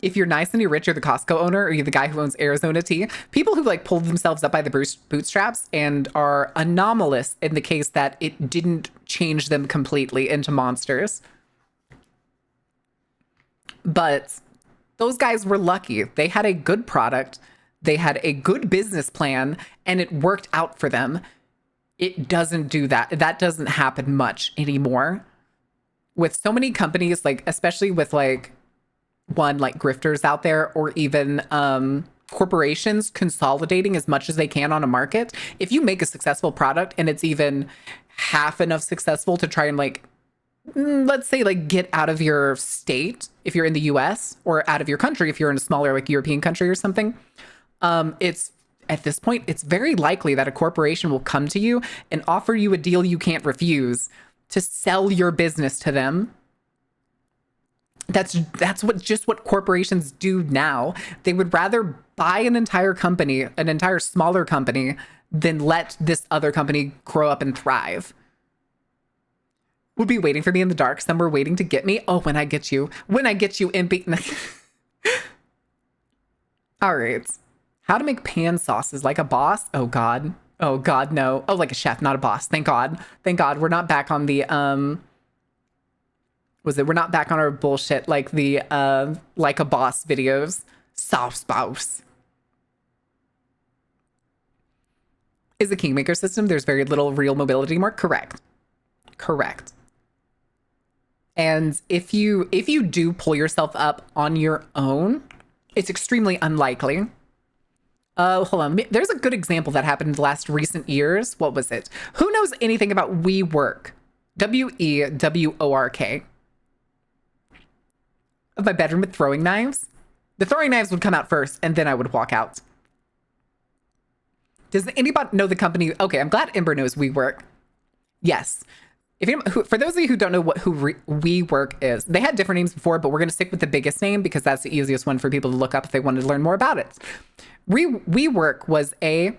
If you're nice and you're rich, you're the Costco owner, or you're the guy who owns Arizona Tea. People who like pulled themselves up by the bootstraps and are anomalous in the case that it didn't change them completely into monsters. But those guys were lucky. They had a good product. They had a good business plan and it worked out for them. It doesn't do that. That doesn't happen much anymore. With so many companies, like, especially with like grifters out there, or even corporations consolidating as much as they can on a market. If you make a successful product and it's even half enough successful to try and like let's say like get out of your state if you're in the US, or out of your country if you're in a smaller like European country or something. It's at this point, it's very likely that a corporation will come to you and offer you a deal you can't refuse to sell your business to them. That's what corporations do now. They would rather buy an entire company, an entire smaller company, than let this other company grow up and thrive. Would be waiting for me in the dark, somewhere waiting to get me. Oh, when I get you, impy. All right. How to make pan sauces like a boss? Oh God. Oh God, no. Oh, like a chef, not a boss. Thank God. Thank God. We're not back on the we're not back on our bullshit like the like a boss videos. Sauce spouse. Is a kingmaker system. There's very little real mobility more. Correct. Correct. And if you do pull yourself up on your own, it's extremely unlikely. Hold on. There's a good example that happened in the last recent years. What was it? Who knows anything about WeWork? WeWork. Of my bedroom with throwing knives? The throwing knives would come out first, and then I would walk out. Does anybody know the company? Okay, I'm glad Ember knows WeWork. Yes. For those of you who don't know who WeWork is, they had different names before, but we're going to stick with the biggest name because that's the easiest one for people to look up if they wanted to learn more about it. WeWork was a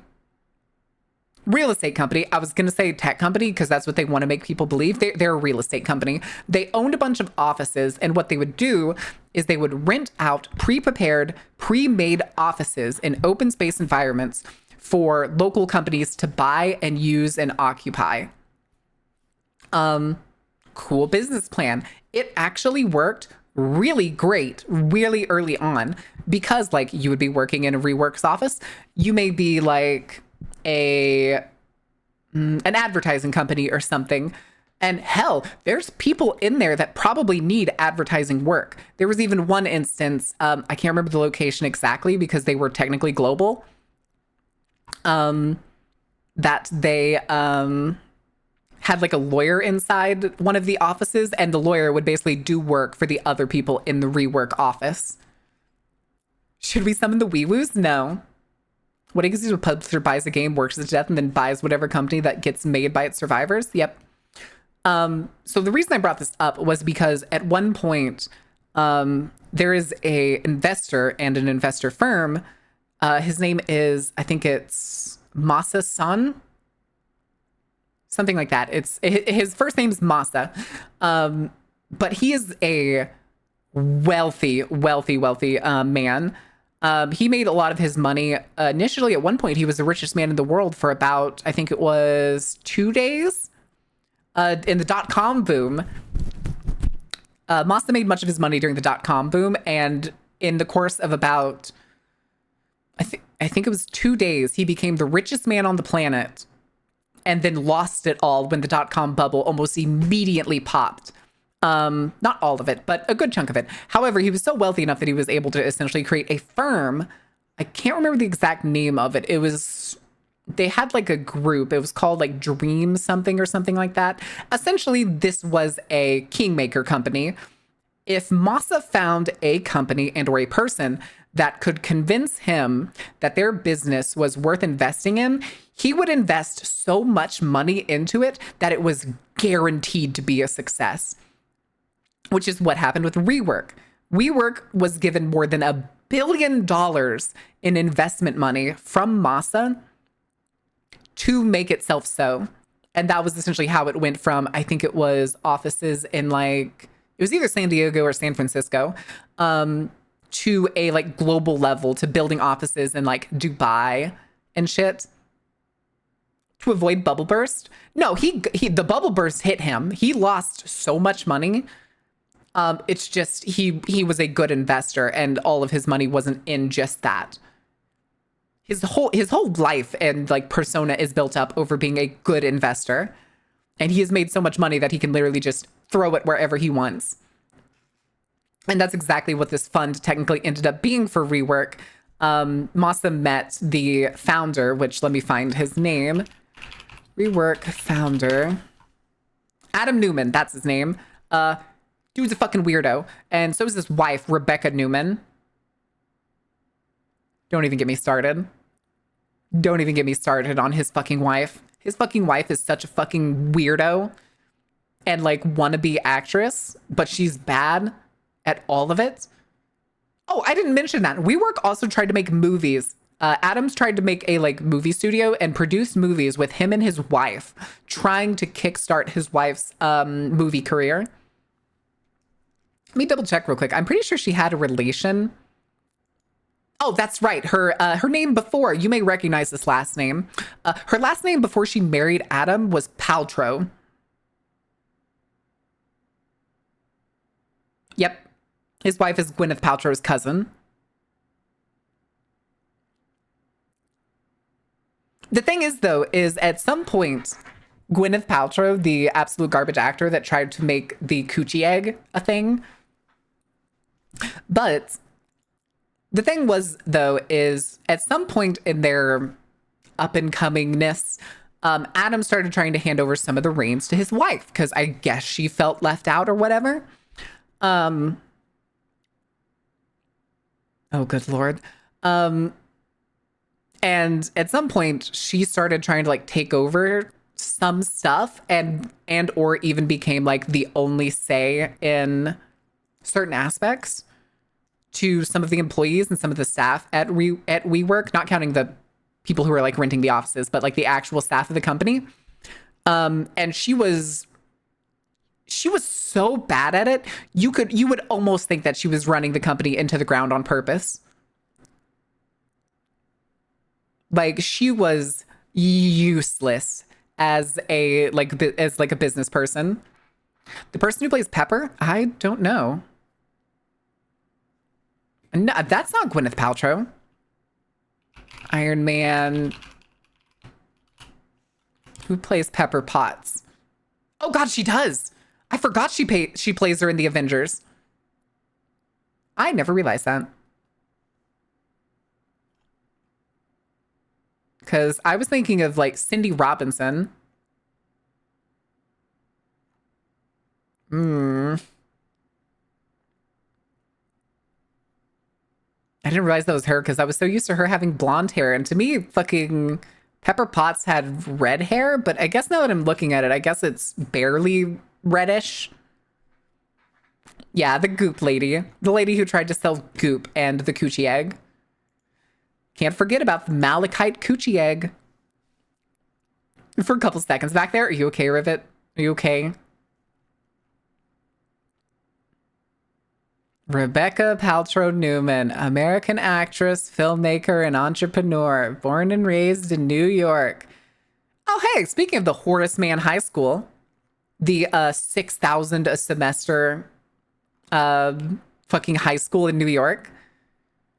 real estate company. I was going to say tech company because that's what they want to make people believe. They're a real estate company. They owned a bunch of offices, and what they would do is they would rent out pre-prepared, pre-made offices in open space environments for local companies to buy and use and occupy. Cool business plan. It actually worked really great really early on because like you would be working in a WeWork's office. You may be like an advertising company or something. And hell, there's people in there that probably need advertising work. There was even one instance, I can't remember the location exactly because they were technically global, that they had like a lawyer inside one of the offices, and the lawyer would basically do work for the other people in the WeWork office. Should we summon the wee-woos? No. What happens is a publisher buys a game, works it to death, and then buys whatever company that gets made by its survivors? Yep. So the reason I brought this up was because at one point, there is a investor and an investor firm. His name is, I think it's Masa-san. Something like that. His first name's Masa. But he is a wealthy man. He made a lot of his money. Initially, at one point, he was the richest man in the world for about, I think it was 2 days. In the dot-com boom. Masa made much of his money during the dot-com boom. And in the course of about, I think it was 2 days, he became the richest man on the planet. And then lost it all when the dot-com bubble almost immediately popped. Not all of it, but a good chunk of it. However, he was so wealthy enough that he was able to essentially create a firm. I can't remember the exact name of it. They had like a group. It was called like Dream something or something like that. Essentially, this was a kingmaker company. If Masa found a company and or a person that could convince him that their business was worth investing in, he would invest so much money into it that it was guaranteed to be a success, which is what happened with WeWork. WeWork was given more than $1 billion in investment money from Masa to make itself so. And that was essentially how it went from, I think it was offices in like, it was either San Diego or San Francisco, to a like global level, to building offices in like Dubai and shit to avoid bubble burst. No, the bubble burst hit him. He lost so much money. It's just he was a good investor, and all of his money wasn't in just that. His whole life and like persona is built up over being a good investor, and he has made so much money that he can literally just throw it wherever he wants. And that's exactly what this fund technically ended up being for WeWork. Masa met the founder, which let me find his name. WeWork founder. Adam Newman, that's his name. Dude's a fucking weirdo. And so is his wife, Rebecca Newman. Don't even get me started. Don't even get me started on his fucking wife. His fucking wife is such a fucking weirdo and like wannabe actress, but she's bad at all of it. Oh, I didn't mention that. WeWork also tried to make movies. Adams tried to make a like movie studio and produce movies with him and his wife, trying to kickstart his wife's movie career. Let me double check real quick. I'm pretty sure she had a relation. Oh, that's right. Her name before, you may recognize this last name. Her last name before she married Adam was Paltrow. Yep. His wife is Gwyneth Paltrow's cousin. The thing is, though, is at some point, Gwyneth Paltrow, the absolute garbage actor that tried to make the coochie egg a thing. But the thing was, though, is at some point in their up-and-comingness, Adam started trying to hand over some of the reins to his wife because I guess she felt left out or whatever. Oh, good Lord. And at some point she started trying to like take over some stuff and or even became like the only say in certain aspects to some of the employees and some of the staff at WeWork, not counting the people who are like renting the offices, but like the actual staff of the company. And she was so bad at it. You would almost think that she was running the company into the ground on purpose. Like she was useless as a business person. The person who plays Pepper, I don't know. No, that's not Gwyneth Paltrow. Iron Man. Who plays Pepper Potts? Oh God, she does. I forgot she plays her in the Avengers. I never realized that. Because I was thinking of like Cindy Robinson. I didn't realize that was her because I was so used to her having blonde hair. And to me, fucking Pepper Potts had red hair. But I guess now that I'm looking at it, I guess it's barely reddish. Yeah, the Goop lady. The lady who tried to sell Goop and the coochie egg. Can't forget about the Malachite coochie egg. For a couple seconds back there. Are you okay, Rivet? Are you okay? Rebecca Paltrow Newman, American actress, filmmaker, and entrepreneur, born and raised in New York. Oh, hey, speaking of the Horace Mann High School, the 6,000 a semester fucking high school in New York,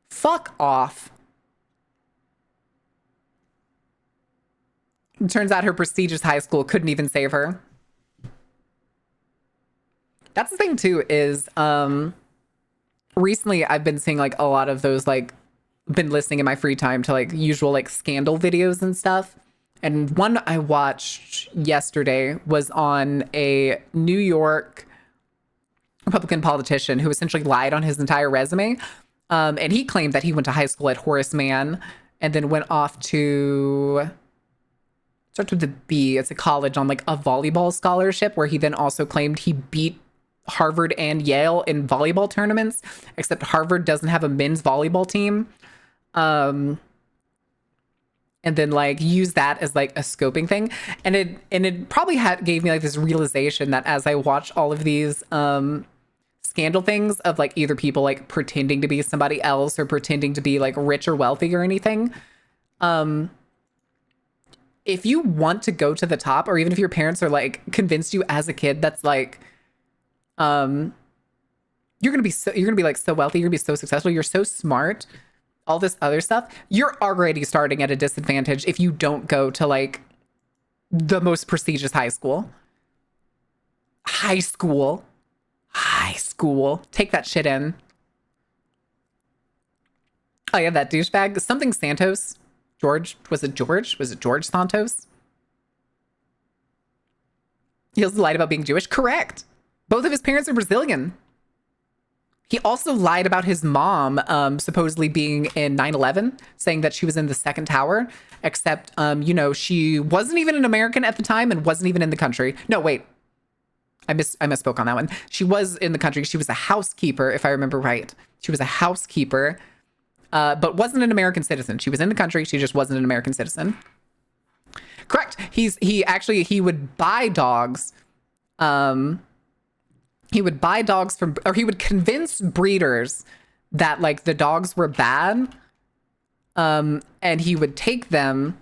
fuck off. It turns out her prestigious high school couldn't even save her. That's the thing, too, is recently I've been seeing like a lot of those, like, been listening in my free time to like usual like scandal videos and stuff. And one I watched yesterday was on a New York Republican politician who essentially lied on his entire resume. And he claimed that he went to high school at Horace Mann and then went off to, starts with the B, it's a college on like a volleyball scholarship, where he then also claimed he beat Harvard and Yale in volleyball tournaments, except Harvard doesn't have a men's volleyball team. And then like use that as like a scoping thing. And it probably gave me like this realization that as I watch all of these scandal things of like either people like pretending to be somebody else or pretending to be like rich or wealthy or anything, if you want to go to the top, or even if your parents are like convinced you as a kid that's like you're gonna be like so wealthy, you're gonna be so successful, you're so smart, all this other stuff, you're already starting at a disadvantage if you don't go to like the most prestigious high school. Take that shit in. Oh yeah, that douchebag, something Santos. Was it George Santos? He also lied about being Jewish. Correct. Both of his parents are Brazilian. He also lied about his mom supposedly being in 9/11, saying that she was in the second tower, except, she wasn't even an American at the time and wasn't even in the country. No, wait. I misspoke on that one. She was in the country. She was a housekeeper, if I remember right. She was a housekeeper, but wasn't an American citizen. She was in the country. She just wasn't an American citizen. Correct. He would buy dogs. He would buy dogs or he would convince breeders that like the dogs were bad. And he would take them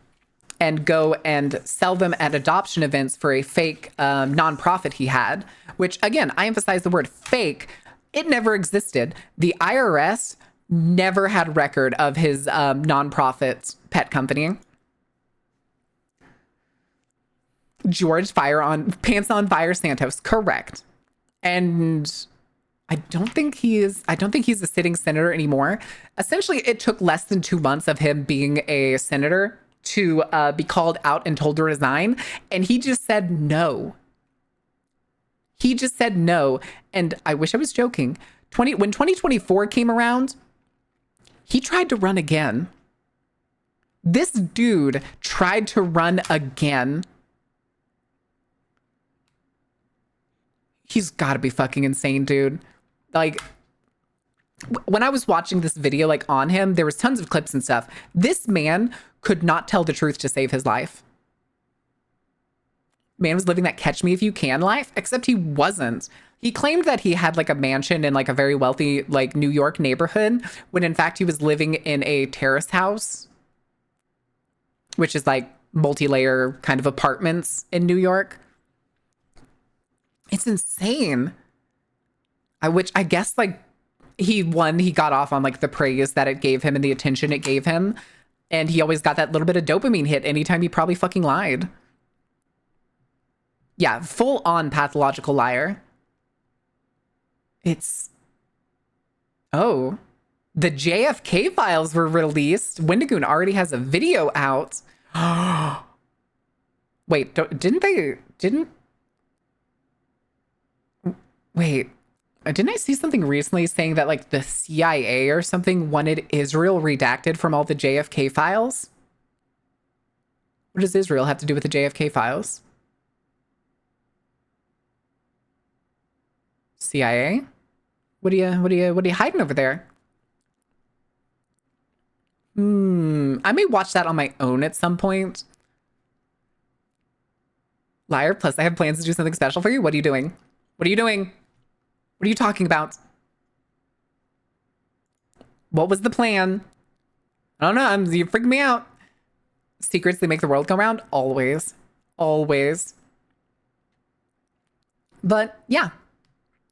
and go and sell them at adoption events for a fake nonprofit he had, which again, I emphasize the word fake. It never existed. The IRS never had record of his nonprofit pet company. George Pants on Fire Santos, correct. And I don't think he's a sitting senator anymore. Essentially, it took less than 2 months of him being a senator to be called out and told to resign. And he just said no. He just said no. And I wish I was joking. When 2024 came around, he tried to run again. This dude tried to run again. He's got to be fucking insane, dude. Like, when I was watching this video, like, on him, there was tons of clips and stuff. This man could not tell the truth to save his life. Man was living that catch me if you can life, except he wasn't. He claimed that he had, like, a mansion in, like, a very wealthy, like, New York neighborhood, when in fact he was living in a terrace house, which is, like, multi-layer kind of apartments in New York. It's insane. I guess like he got off on like the praise that it gave him and the attention it gave him. And he always got that little bit of dopamine hit anytime he probably fucking lied. Yeah, full on pathological liar. Oh, the JFK files were released. Wendigoon already has a video out. Wait, Wait, didn't I see something recently saying that like the CIA or something wanted Israel redacted from all the JFK files? What does Israel have to do with the JFK files? CIA? What are you hiding over there? I may watch that on my own at some point. Liar, plus I have plans to do something special for you. What are you doing? What are you doing? What are you talking about? What was the plan? I don't know. You're freaking me out. Secrets, they make the world go round? Always. Always. But yeah.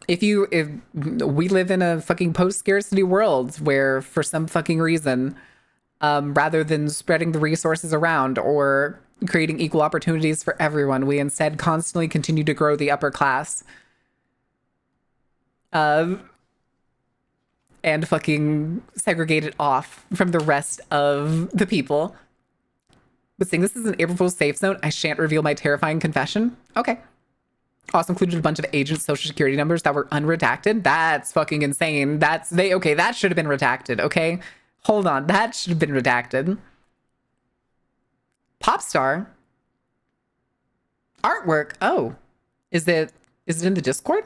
If we live in a fucking post-scarcity world where for some fucking reason, rather than spreading the resources around or creating equal opportunities for everyone, we instead constantly continue to grow the upper class. And fucking segregate it off from the rest of the people. But saying this is an April Fool's safe zone, I shan't reveal my terrifying confession. Okay. Also included a bunch of agents' social security numbers that were unredacted. That's fucking insane. That should have been redacted, okay? Hold on, that should have been redacted. Popstar artwork. Oh. Is it in the Discord?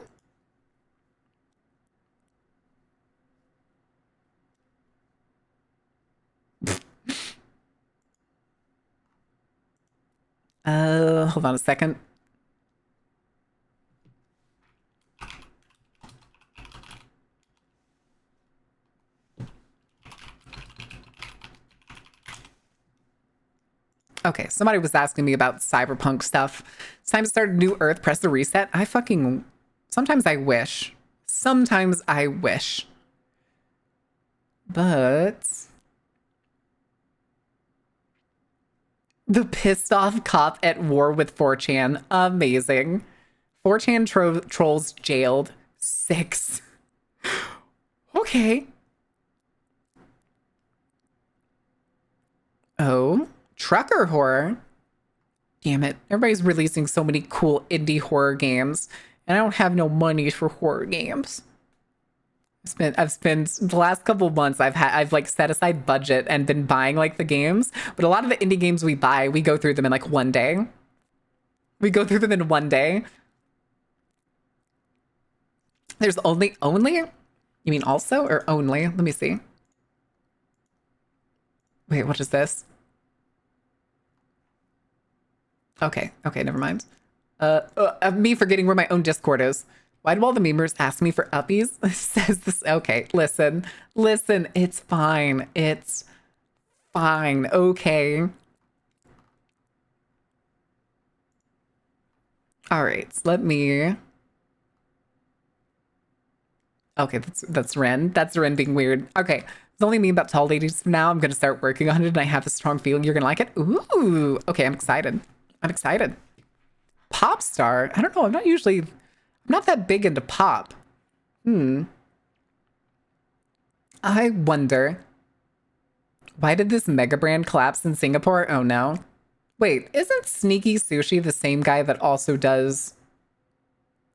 Hold on a second. Okay, somebody was asking me about cyberpunk stuff. It's time to start a new Earth, press the reset. Sometimes I wish. Sometimes I wish. But the pissed off cop at war with 4chan. Amazing. 4chan trolls jailed. 6. Okay. Oh, trucker horror. Damn it. Everybody's releasing so many cool indie horror games. And I don't have no money for horror games. I've spent the last couple of months I've like set aside budget and been buying like the games, but a lot of the indie games we buy, we go through them in like one day. We go through them in one day. There's only? You mean also or only? Let me see. Wait, what is this? Okay, never mind. Me forgetting where my own Discord is. Why do all the memers ask me for uppies? Says this. Okay, listen, it's fine. It's fine. Okay. All right, let me. Okay, that's Ren. That's Ren being weird. Okay, it's only me about tall ladies now. I'm gonna start working on it, and I have a strong feeling you're gonna like it. Ooh. Okay, I'm excited. Pop star. I don't know. I'm not that big into pop. I wonder, why did this mega brand collapse in Singapore? Oh no. Wait, isn't Sneaky Sushi the same guy that also does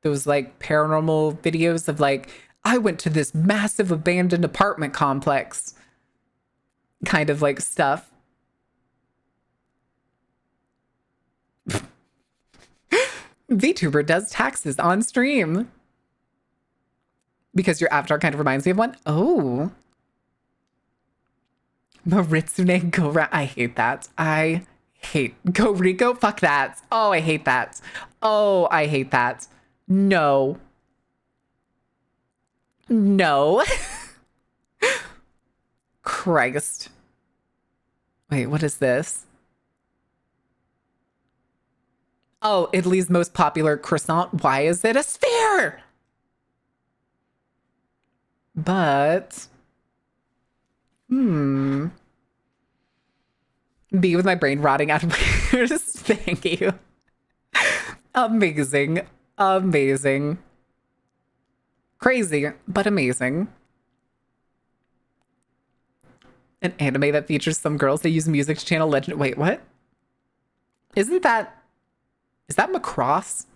those like paranormal videos of like, I went to this massive abandoned apartment complex kind of like stuff? VTuber does taxes on stream. Because your avatar kind of reminds me of one. Oh. Maritsune Gora. I hate that. I hate Go Rico. Fuck that. Oh, I hate that. Oh, I hate that. No. Christ. Wait, what is this? Oh, Italy's most popular croissant. Why is it a sphere? But, be with my brain rotting out of my ears. Thank you. Amazing. Crazy, but amazing. An anime that features some girls that use music to channel legend. Wait, what? Is that Macross?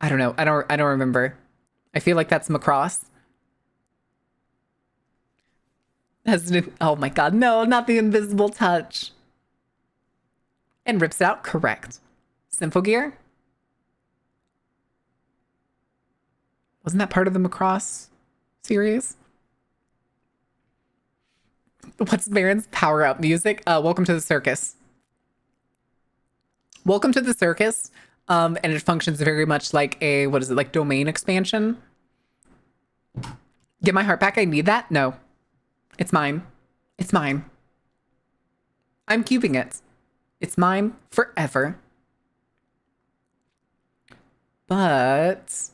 I don't know. I don't remember. I feel like that's Macross. Oh my god, no, not the invisible touch. And rips it out. Correct. Symphogear? Wasn't that part of the Macross series? What's Baron's power up music? Welcome to the circus. Welcome to the circus. And it functions very much like a, what is it, like domain expansion? Get my heart back, I need that? No. It's mine. It's mine. I'm keeping it. It's mine forever. But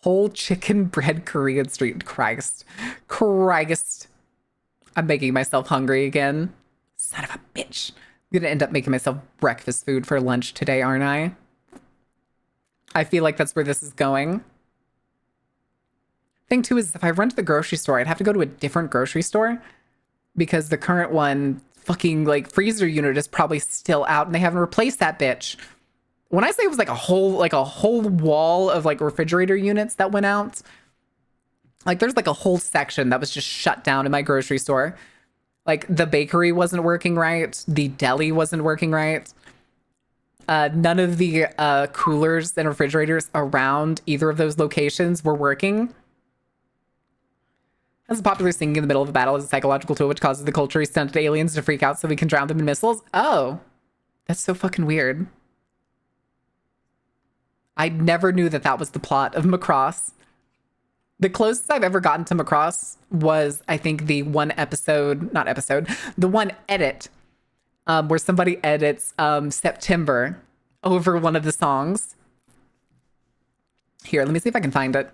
whole chicken bread Korean street. Christ. I'm making myself hungry again. Son of a bitch. I'm gonna end up making myself breakfast food for lunch today, aren't I? I feel like that's where this is going. Thing too is if I run to the grocery store, I'd have to go to a different grocery store because the current one fucking like freezer unit is probably still out and they haven't replaced that bitch. When I say it was like a whole wall of like refrigerator units that went out, like there's like a whole section that was just shut down in my grocery store. Like the bakery wasn't working right. The deli wasn't working right. None of the coolers and refrigerators around either of those locations were working. As a popular singing in the middle of a battle is a psychological tool which causes the culturally stunted aliens to freak out so we can drown them in missiles. Oh, that's so fucking weird. I never knew that was the plot of Macross. The closest I've ever gotten to Macross was, I think, the one edit where somebody edits September over one of the songs. Here, let me see if I can find it.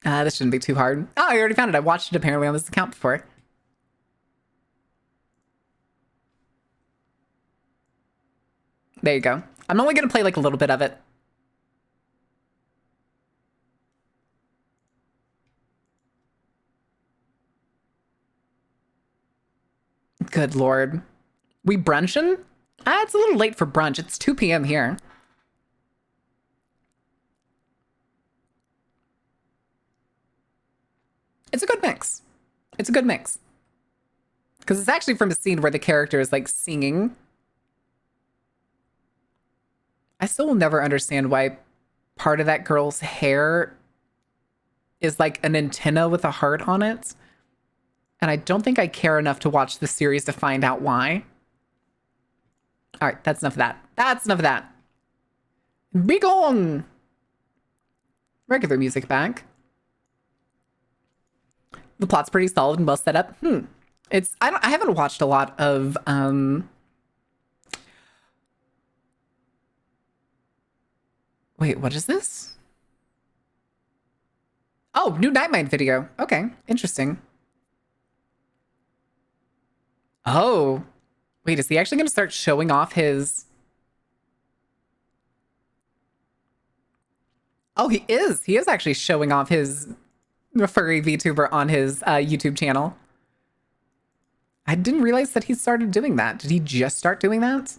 This shouldn't be too hard. Oh, I already found it. I watched it apparently on this account before. There you go. I'm only going to play like a little bit of it. Good Lord. We brunchin'? It's a little late for brunch. It's 2 p.m. here. It's a good mix. It's a good mix. Because it's actually from a scene where the character is like singing. I still will never understand why part of that girl's hair is like an antenna with a heart on it. And I don't think I care enough to watch the series to find out why. All right, that's enough of that. That's enough of that. Be gone. Regular music back. The plot's pretty solid and well set up. I haven't watched a lot of wait, what is this? Oh, new Nightmind video. Okay, interesting. Oh. Wait, is he actually going to start showing off his... Oh, he is. He is actually showing off his furry VTuber on his YouTube channel. I didn't realize that he started doing that. Did he just start doing that?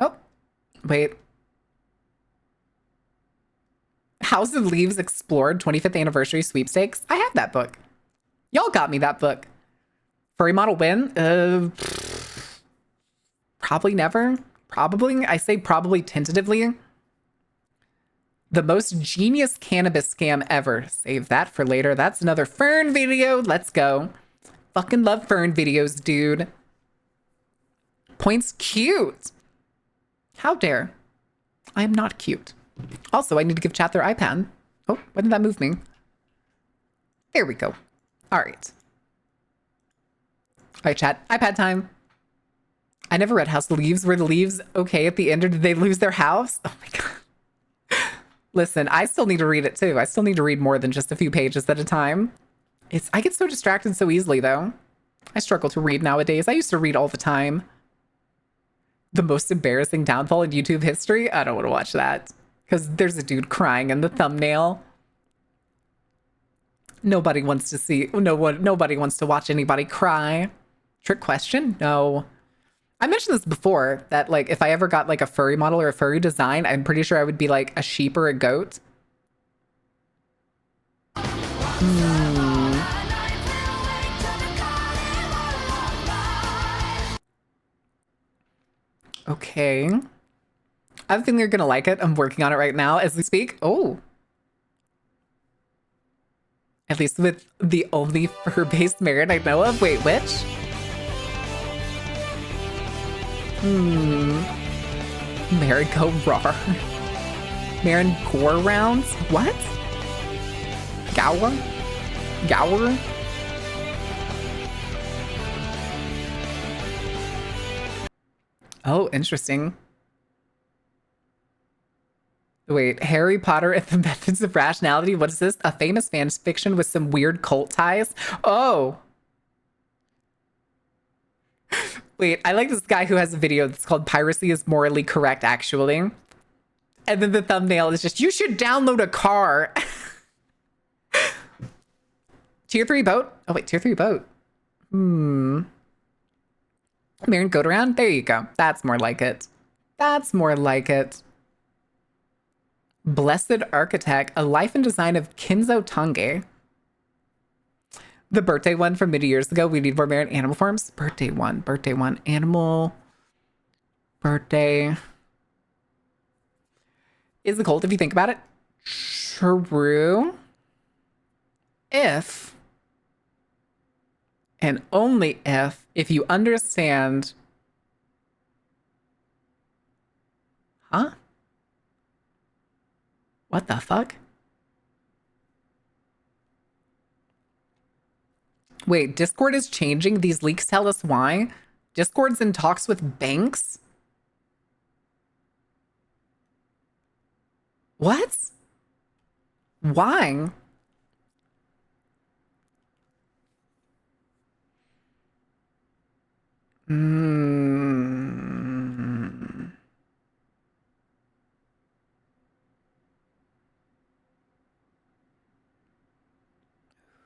Oh, wait. House of Leaves Explored 25th Anniversary Sweepstakes. I have that book. Y'all got me that book. Furry model win? Probably never. Probably. I say probably tentatively. The most genius cannabis scam ever. Save that for later. That's another Fern video. Let's go. Fucking love Fern videos, dude. Points cute. How dare. I am not cute. Also, I need to give chat their iPad. Oh, why did that move me? There we go. All right. All right, chat. iPad time. I never read House of Leaves. Were the leaves okay at the end, or did they lose their house? Oh my god. Listen, I still need to read it too. I still need to read more than just a few pages at a time. I get so distracted so easily, though. I struggle to read nowadays. I used to read all the time. The most embarrassing downfall in YouTube history? I don't want to watch that. Because there's a dude crying in the thumbnail. Nobody wants to see... Nobody wants to watch anybody cry. Trick question? No. I mentioned this before, that like if I ever got like a furry model or a furry design, I'm pretty sure I would be like a sheep or a goat. Okay. I think they're gonna like it. I'm working on it right now as we speak. Oh. At least with the only fur-based Marin I know of. Wait, which? Marin go raw. Marin gore rounds? What? Gower? Gower? Oh, interesting. Wait, Harry Potter and the Methods of Rationality? What is this? A famous fan fiction with some weird cult ties? Oh. Wait, I like this guy who has a video that's called Piracy is Morally Correct, actually. And then the thumbnail is just, you should download a car. Tier 3 boat? Oh, wait, Tier 3 boat. Marin Goat Around? There you go. That's more like it. That's more like it. Blessed Architect, a life and design of Kinzo Tange. The birthday one from many years ago. We need more Marin animal forms. Birthday one. Animal. Birthday. Is a cult if you think about it. True. If, and only if you understand. Huh? What the fuck? Wait, Discord is changing? These leaks tell us why? Discord's in talks with banks? What? Why?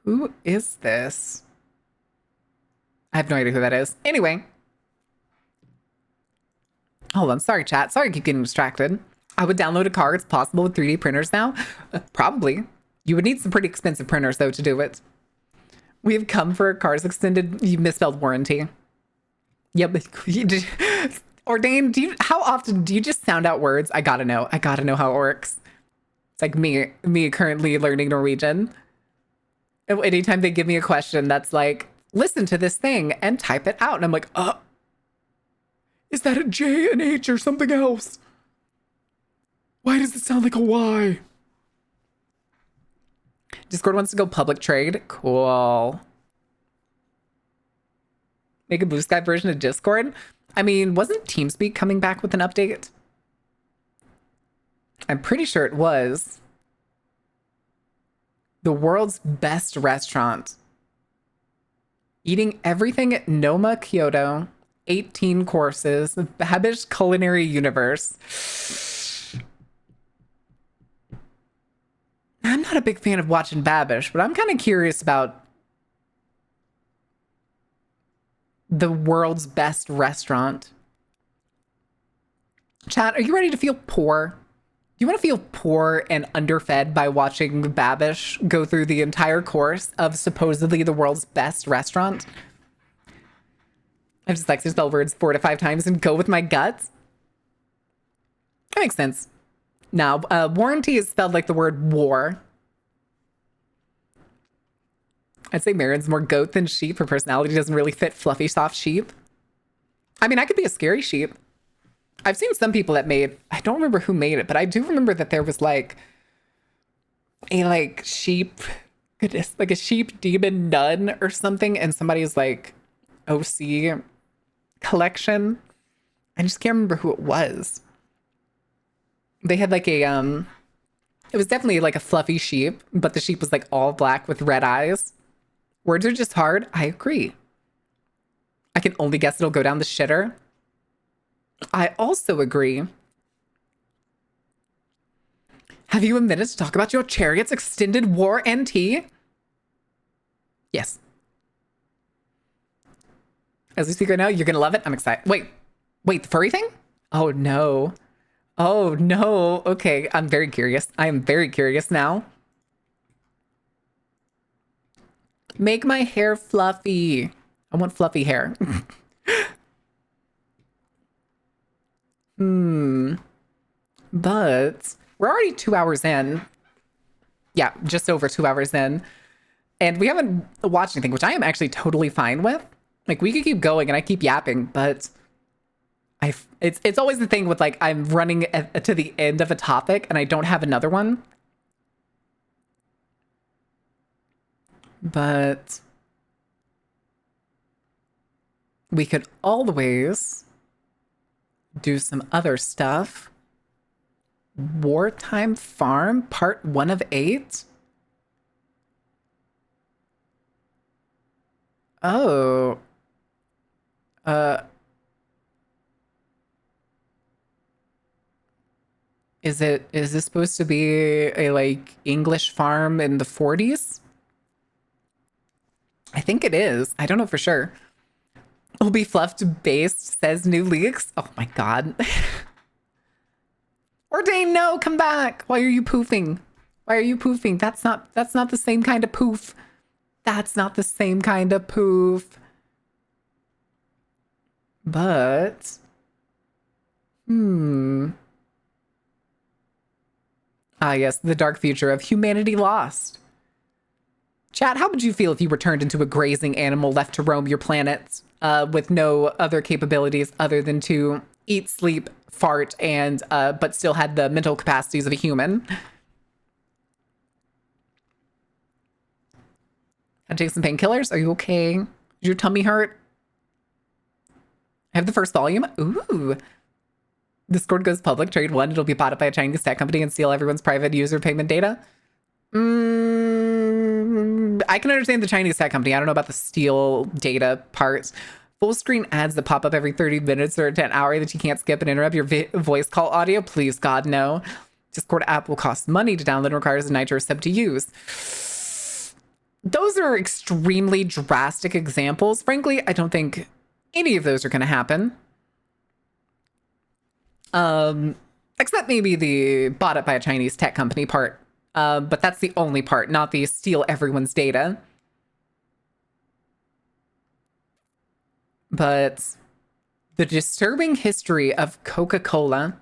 Who is this? I have no idea who that is. Anyway. Hold on. Sorry, chat. Sorry I keep getting distracted. I would download a car. It's possible with 3D printers now. Probably. You would need some pretty expensive printers, though, to do it. We have come for a car's extended... You misspelled warranty. Yep. Ordain, how often do you just sound out words? I gotta know. I gotta know how it works. It's like me currently learning Norwegian. Anytime they give me a question that's like, listen to this thing and type it out. And I'm like, is that a J, an H, or something else? Why does it sound like a Y? Discord wants to go public trade. Cool. Make a Blue Sky version of Discord? I mean, wasn't TeamSpeak coming back with an update? I'm pretty sure it was. The world's best restaurant. Eating everything at Noma, Kyoto. 18 courses. Babish Culinary Universe. I'm not a big fan of watching Babish, but I'm kind of curious about the world's best restaurant. Chat, are you ready to feel poor? Do you want to feel poor and underfed by watching Babish go through the entire course of supposedly the world's best restaurant? I just like to spell words 4 to 5 times and go with my guts. That makes sense. Now, warranty is spelled like the word war. I'd say Marin's more goat than sheep. Her personality doesn't really fit fluffy, soft sheep. I mean, I could be a scary sheep. I've seen some people that made, I don't remember who made it, but I do remember that there was like a sheep, goodness, like a sheep demon nun or something, and somebody's like OC collection. I just can't remember who it was. They had like a, it was definitely like a fluffy sheep, but the sheep was like all black with red eyes. Words are just hard. I agree. I can only guess it'll go down the shitter. I also agree. Have you a minute to talk about your Chariot's extended war NT? Yes. As we speak right now, you're gonna love it. I'm excited. Wait, the furry thing? Oh no. Oh no. Okay, I'm very curious. I am very curious now. Make my hair fluffy. I want fluffy hair. But we're already 2 hours in. Yeah, just over 2 hours in. And we haven't watched anything, which I am actually totally fine with. Like, we could keep going and I keep yapping, but it's always the thing with like, I'm running to the end of a topic and I don't have another one. But we could always do some other stuff. Wartime Farm, part 1 of 8. Oh. Is this supposed to be a like English farm in the 40s? I think it is. I don't know for sure. Will be fluffed based, says New Leaks. Oh my god. Ordain, no, come back. Why are you poofing? Why are you poofing? That's not the same kind of poof. That's not the same kind of poof. But ah yes, the dark future of humanity lost. Chat, how would you feel if you were turned into a grazing animal left to roam your planets with no other capabilities other than to eat, sleep, fart, and but still had the mental capacities of a human? I take some painkillers. Are you okay? Did your tummy hurt? I have the first volume. Ooh. Discord goes public. Trade 1. It'll be bought up by a Chinese tech company and steal everyone's private user payment data. I can understand the Chinese tech company. I don't know about the steal data parts. Full screen ads that pop up every 30 minutes or an hour that you can't skip and interrupt your voice call audio. Please, God, no. Discord app will cost money to download and requires a Nitro sub to use. those are extremely drastic examples. Frankly, I don't think any of those are going to happen. Except maybe the bought it by a Chinese tech company part. But that's the only part, not the steal everyone's data. But the disturbing history of Coca-Cola.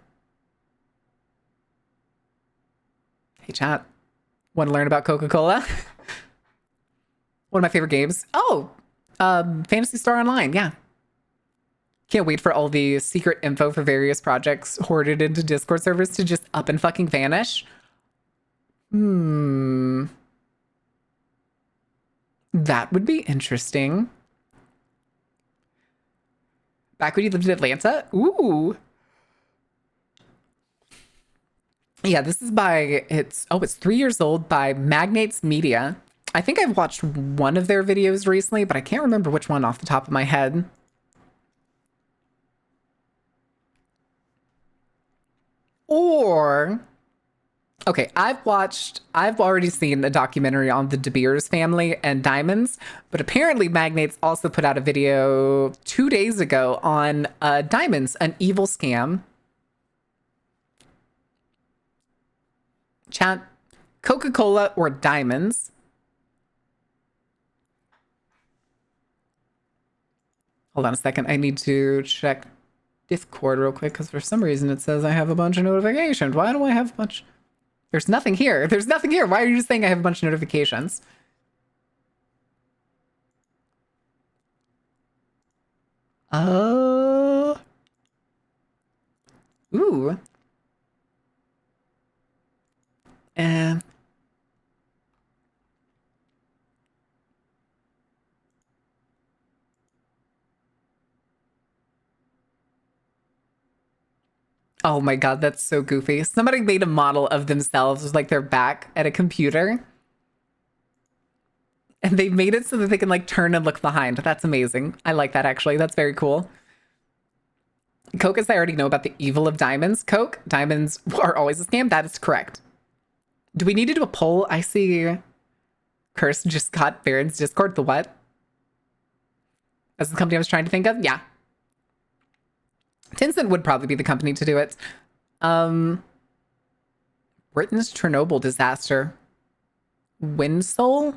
Hey, chat. Want to learn about Coca-Cola? One of my favorite games. Oh, Phantasy Star Online. Yeah. Can't wait for all the secret info for various projects hoarded into Discord servers to just up and fucking vanish. That would be interesting. Back when you lived in Atlanta? Ooh. Yeah, this is by, it's 3 years old, by Magnates Media. I think I've watched one of their videos recently, but I can't remember which one off the top of my head. Or, okay, I've already seen a documentary on the De Beers family and diamonds, but apparently Magnates also put out a video 2 days ago on diamonds, an evil scam. Chat, Coca-Cola or diamonds? Hold on a second. I need to check Discord real quick because for some reason it says I have a bunch of notifications. Why do I have a bunch? There's nothing here. There's nothing here. Why are you saying I have a bunch of notifications? Ooh. And oh my god, that's so goofy. Somebody made a model of themselves with like their back at a computer. And they made it so that they can like turn and look behind. That's amazing. I like that actually. That's very cool. Coke, as I already know about the evil of diamonds. Coke, diamonds are always a scam. That is correct. Do we need to do a poll? I see Curse just got Baron's Discord. The what? That's the company I was trying to think of? Yeah. Tencent would probably be the company to do it. Britain's Chernobyl disaster. Windsoul?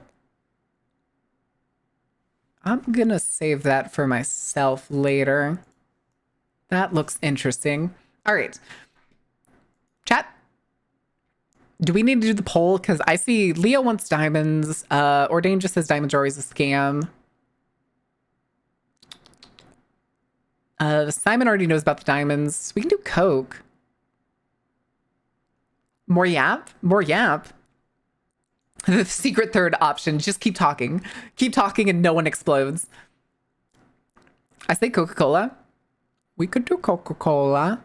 I'm gonna save that for myself later. That looks interesting. All right. Chat. Do we need to do the poll? Because I see Leo wants diamonds. Ordain just says diamonds are always a scam. Simon already knows about the diamonds. We can do Coke. More yap? More yap. The secret third option. Just keep talking. Keep talking and no one explodes. I say Coca-Cola. We could do Coca-Cola.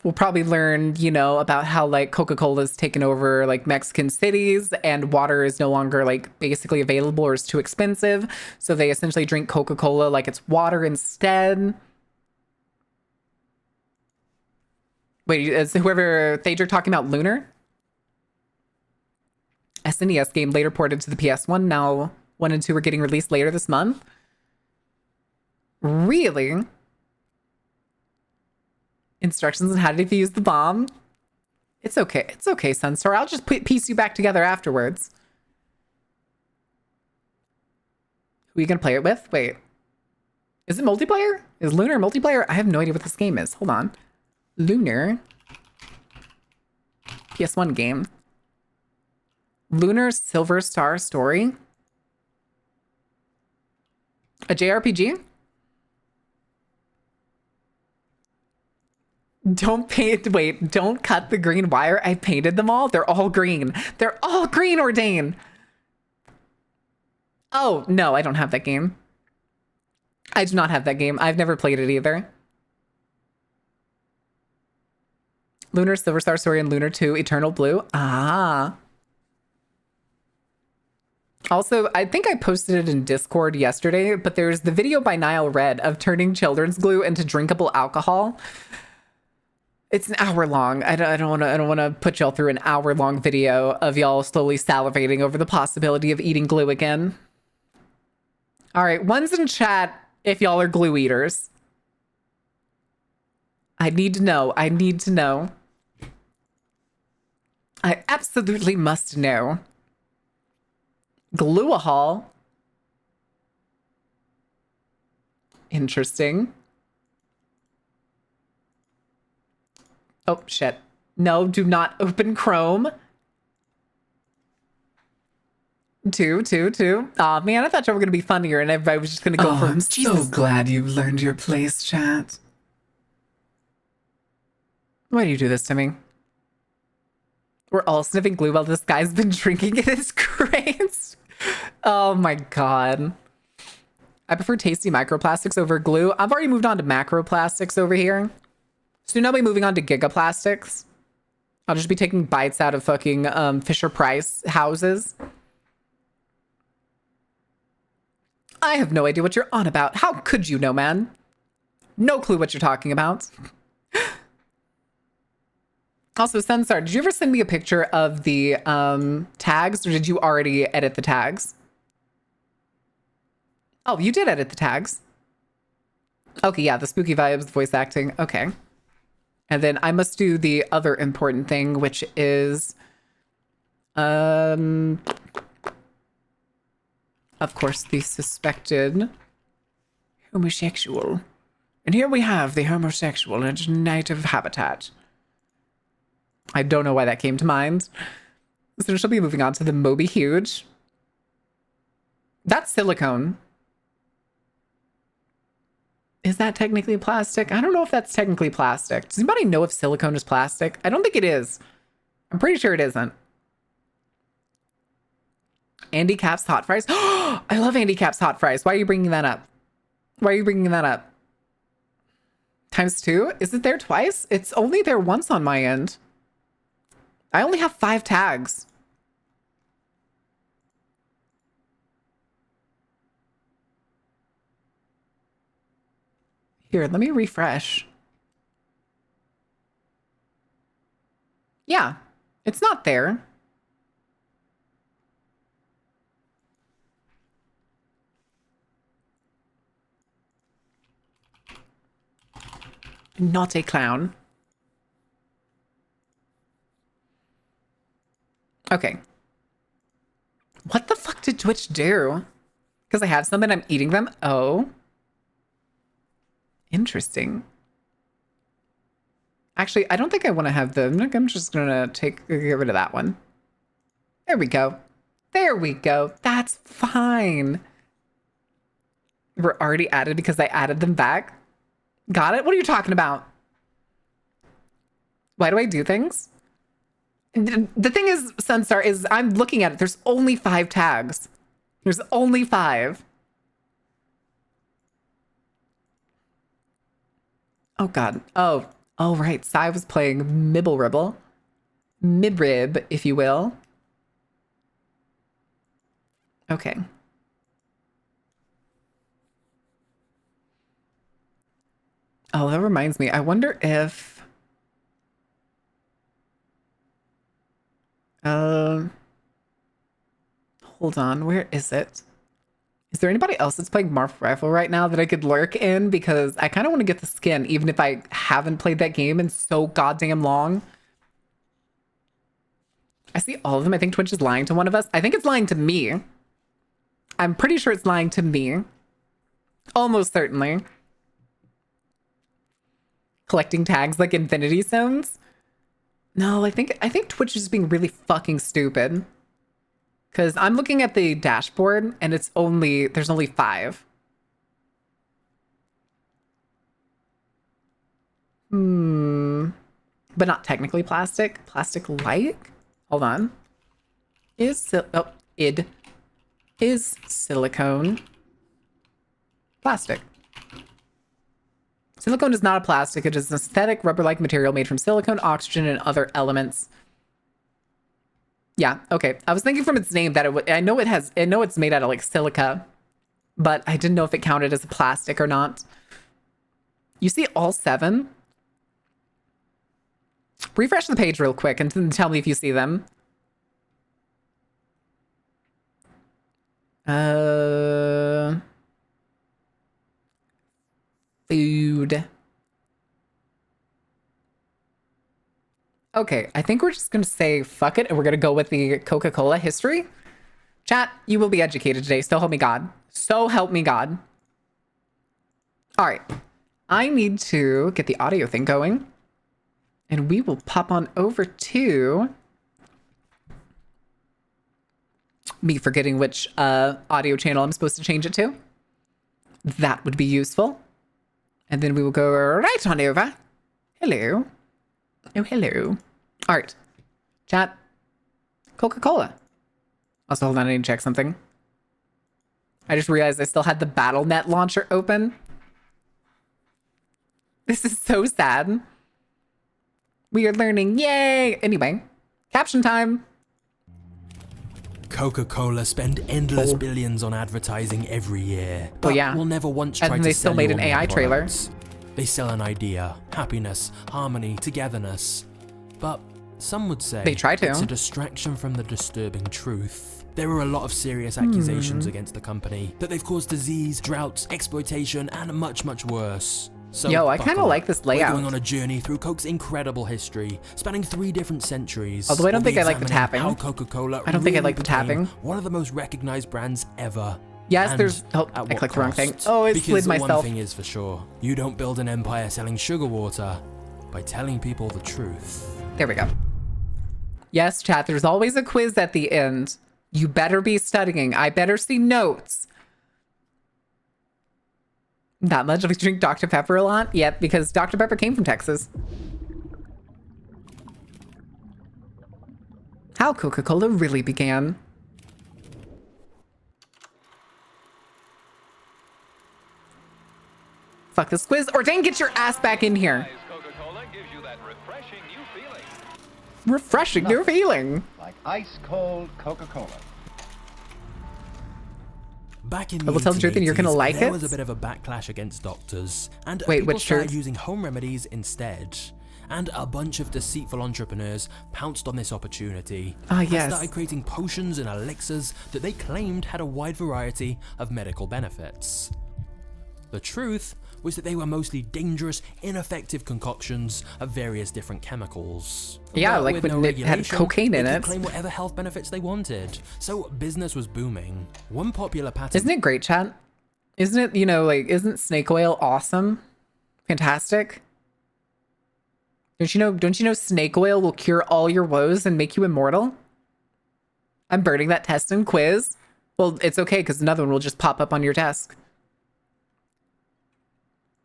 We'll probably learn, you know, about how like Coca-Cola's taken over like Mexican cities and water is no longer like basically available or is too expensive. So they essentially drink Coca-Cola like it's water instead. Wait, is whoever Thager talking about Lunar? SNES game later ported to the PS1. Now 1 and 2 are getting released later this month. Really? Instructions on how to defuse the bomb. It's okay. It's okay, Sunstar. I'll just piece you back together afterwards. Who are you going to play it with? Wait. Is it multiplayer? Is Lunar multiplayer? I have no idea what this game is. Hold on. Lunar. PS1 game. Lunar Silver Star Story. A JRPG? Don't paint, wait, don't cut the green wire. I painted them all. They're all green. They're all green, Ordain. Oh, no, I don't have that game. I do not have that game. I've never played it either. Lunar Silver Star Story and Lunar 2 Eternal Blue. Ah. Also, I think I posted it in Discord yesterday, but there's the video by Nile Red of turning children's glue into drinkable alcohol. It's an hour long. I don't want to put y'all through an hour long video of y'all slowly salivating over the possibility of eating glue again. All right, one's in chat if y'all are glue eaters. I need to know. I need to know. I absolutely must know. Gluahol. Interesting. Oh, shit. No, do not open Chrome. Two. Aw, man, I thought you were going to be funnier and everybody was just going to go for... I'm Jesus. so glad you've learned your place, chat. Why do you do this to me? We're all sniffing glue while this guy's been drinking in his crates. Oh my god. I prefer tasty microplastics over glue. I've already moved on to macroplastics over here. Soon I'll be moving on to gigaplastics. I'll just be taking bites out of fucking Fisher-Price houses. I have no idea what you're on about. How could you know, man? No clue what you're talking about. Also, Sensar, did you ever send me a picture of the tags, or did you already edit the tags? Oh, you did edit the tags. Okay, yeah, the spooky vibes, voice acting. Okay. And then I must do the other important thing, which is, of course, the suspected homosexual. And here we have the homosexual in its native habitat. I don't know why that came to mind. So she'll be moving on to the Moby Huge. That's silicone. Is that technically plastic? I don't know if that's technically plastic. Does anybody know if silicone is plastic? I don't think it is. I'm pretty sure it isn't. Andy Capp's hot fries. I love Andy Capp's hot fries. Why are you bringing that up? Why are you bringing that up? ×2? Is it there twice? It's only there once on my end. I only have 5 tags. Here, let me refresh. Yeah, it's not there. Not a clown. Okay. What the fuck did Twitch do? Because I have some and I'm eating them? Oh. Interesting. Actually, I don't think I want to have them. I'm just going to get rid of that one. There we go. There we go. That's fine. We're already added because I added them back. Got it? What are you talking about? Why do I do things? The thing is, Sunstar, is I'm looking at it. There's only 5 tags. There's only 5. Oh, God. Oh, right. Sai was playing Mibble Ribble. Mibrib, if you will. Okay. Oh, that reminds me. I wonder if... hold on. Where is it? Is there anybody else that's playing Marvel Rifle right now that I could lurk in? Because I kind of want to get the skin, even if I haven't played that game in so goddamn long. I see all of them. I think Twitch is lying to one of us. I think it's lying to me. I'm pretty sure it's lying to me. Almost certainly. Collecting tags like Infinity Stones? No, I think Twitch is being really fucking stupid. Because I'm looking at the dashboard and there's only 5. But not technically plastic. Plastic-like? Hold on. Is silicone plastic? Silicone is not a plastic. It is an synthetic rubber-like material made from silicone, oxygen, and other elements. Yeah, okay. I was thinking from its name that I know it's made out of like silica, but I didn't know if it counted as a plastic or not. You see all 7? Refresh the page real quick and then tell me if you see them. Food. Okay, I think we're just gonna say fuck it and we're gonna go with the Coca-Cola history. Chat, you will be educated today. So help me God. So help me God. All right. I need to get the audio thing going. And we will pop on over to me forgetting which audio channel I'm supposed to change it to. That would be useful. And then we will go right on over. Hello. Oh, hello. All right. Chat. Coca-Cola. Also, hold on. I need to check something. I just realized I still had the BattleNet launcher open. This is so sad. We are learning. Yay. Anyway, caption time. Coca-Cola spend endless billions on advertising every year, but yeah. will never once And try then to they still sell made you an on their AI trailer. products. They sell an idea, happiness, harmony, togetherness. But some would say They try to. it's a distraction from the disturbing truth. There are a lot of serious accusations against the company that they've caused disease, droughts, exploitation, and much, much worse. So Yo, I kind buckle of like up. this We're layout. going on a journey through Coke's incredible history, spanning 3 different centuries. Although I don't We'll be think I like the examining tapping. how Coca-Cola I don't think I really like the became tapping. one of the most recognized brands ever. Yes, And there's... Oh, at I what clicked the wrong thing. cost? Oh, I Because slid myself. one thing is for sure, you don't build an empire selling sugar water by telling people the truth. There we go. Yes, chat, there's always a quiz at the end. You better be studying. I better see notes. Not much. We drink Dr. Pepper a lot. Yep, because Dr. Pepper came from Texas. How Coca-Cola really began. Fuck this quiz. Ordain, get your ass back in here. Coca-Cola gives you that refreshing new feeling. Refreshing your feeling. Like ice cold Coca-Cola. Back in I the will tell the truth and you're gonna 1880s, like there it? was a bit of a backlash against doctors, and Wait, people which started truth? using home remedies instead. And a bunch of deceitful entrepreneurs pounced on this opportunity. Ah, and yes. started creating potions and elixirs that they claimed had a wide variety of medical benefits. The truth was that they were mostly dangerous, ineffective concoctions of various different chemicals. Yeah, But like with when no it had regulation, cocaine in they could it. claim whatever health benefits they wanted. So business was booming. One popular patent. Isn't it great, chat? Isn't it, isn't snake oil awesome? Fantastic? Don't you know snake oil will cure all your woes and make you immortal? I'm burning that test and quiz. Well, it's okay because another one will just pop up on your desk.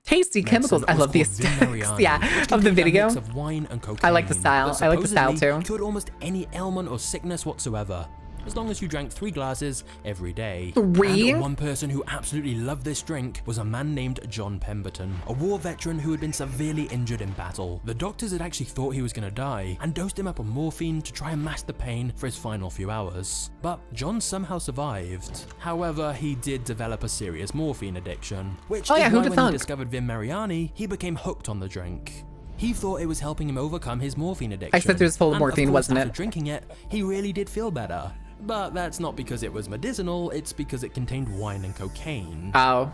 Tasty chemicals. medicine I love the was called aesthetics, Vin yeah, Mariani, which of the contained a video. mix of wine and I like the cocaine style. that I like the style supposedly too. cured almost any ailment or sickness whatsoever, as long as you drank 3 glasses every day. 3? And one person who absolutely loved this drink was a man named John Pemberton, a war veteran who had been severely injured in battle. The doctors had actually thought he was going to die and dosed him up on morphine to try and mask the pain for his final few hours. But John somehow survived. However, he did develop a serious morphine addiction, which Oh yeah, is who'd why have when he thunk? discovered Vin Mariani, he became hooked on the drink. He thought it was helping him overcome his morphine addiction. I said it was full of And morphine, course, wasn't after it? drinking it, he really did feel better. But that's not because it was medicinal, it's because it contained wine and cocaine. Oh.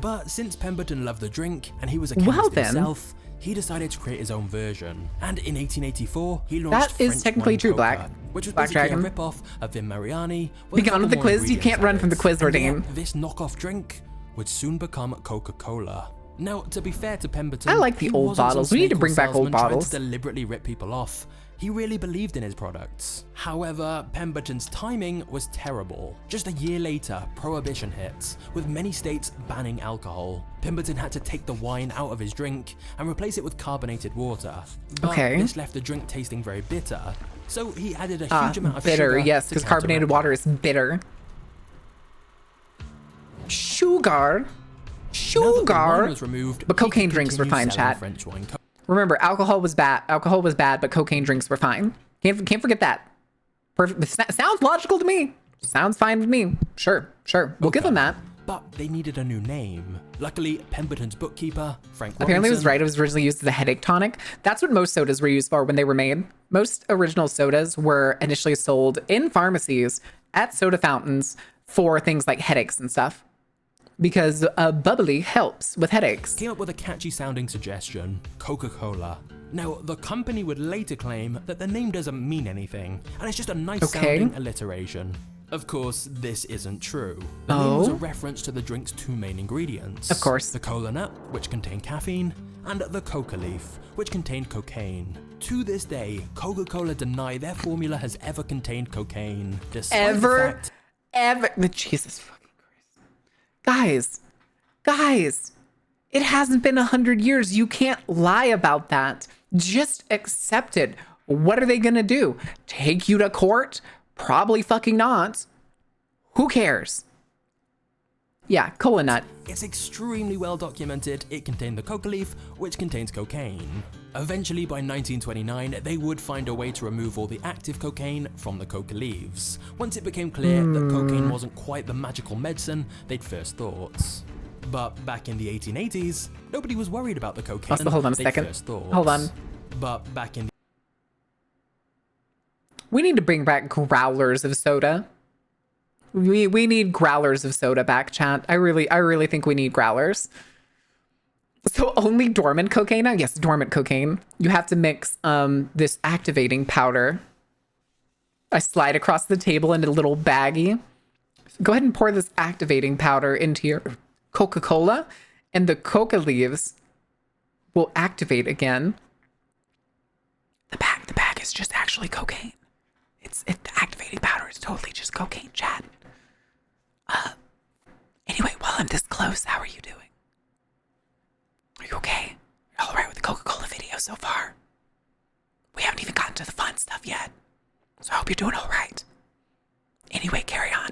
But since Pemberton loved the drink, and he was a chemist Well, then. himself, he decided to create his own version. And in 1884, he launched That is French technically Wine true, Coca, Black. which was Black basically Dragon. a rip-off of Vin Mariani. Be gone with the quiz, you can't run from the quiz, And Ordain. yet, this knockoff drink would soon become Coca-Cola. Now, to be fair to Pemberton, I like the he old wasn't some bottles. We need to snake bring back old salesman trying bottles. to deliberately rip people off. He really believed in his products. However, Pemberton's timing was terrible. Just a year later, Prohibition hit, with many states banning alcohol. Pemberton had to take the wine out of his drink and replace it with carbonated water. But Okay. this left the drink tasting very bitter, so he added a huge amount of Bitter, sugar yes, to because carbonated counteract water is bitter. Sugar. Now that the wine Sugar. was removed, But he could cocaine drinks were continue fine, selling chat. French wine. Remember, alcohol was bad. Alcohol was bad, but cocaine drinks were fine. Can't forget that. Perfect. Sounds logical to me. Sounds fine with me. Sure. We'll give them that. but they needed a new name. Luckily, Pemberton's bookkeeper, Frank Apparently, it was Robinson, right. It was originally used as a headache tonic. That's what most sodas were used for when they were made. Most original sodas were initially sold in pharmacies at soda fountains for things like headaches and stuff. Because bubbly helps with headaches. came up with a catchy sounding suggestion, Coca-Cola. Now, the company would later claim that the name doesn't mean anything, and it's just a nice sounding alliteration. Of course, this isn't true. The name was a reference to the drink's two main ingredients. Of course. The cola nut, which contained caffeine, and the coca leaf, which contained cocaine. To this day, Coca-Cola deny their formula has ever contained cocaine. Despite the fact Jesus fucking Christ. Guys, it hasn't been 100 years. You can't lie about that. Just accept it. What are they gonna do? Take you to court? Probably fucking not. Who cares? Yeah, cola nut. It's extremely well documented. It contained the coca leaf, which contains cocaine. Eventually, by 1929, they would find a way to remove all the active cocaine from the coca leaves, once it became clear that cocaine wasn't quite the magical medicine they'd first thought. But back in the 1880s, nobody was worried about the cocaine. Also, hold on a they'd second. first thought. Hold on. But back in We need to bring back growlers of soda. We need growlers of soda back, chat. I really think we need growlers. So only dormant cocaine now? Yes, dormant cocaine. You have to mix this activating powder. I slide across the table in a little baggie. Go ahead and pour this activating powder into your Coca-Cola, and the coca leaves will activate again. The bag is just actually cocaine. The activating powder is totally just cocaine, chat. Anyway, while I'm this close, how are you doing? Are you okay? You're all right with the Coca-Cola video so far? We haven't even gotten to the fun stuff yet. So I hope you're doing all right. Anyway, carry on.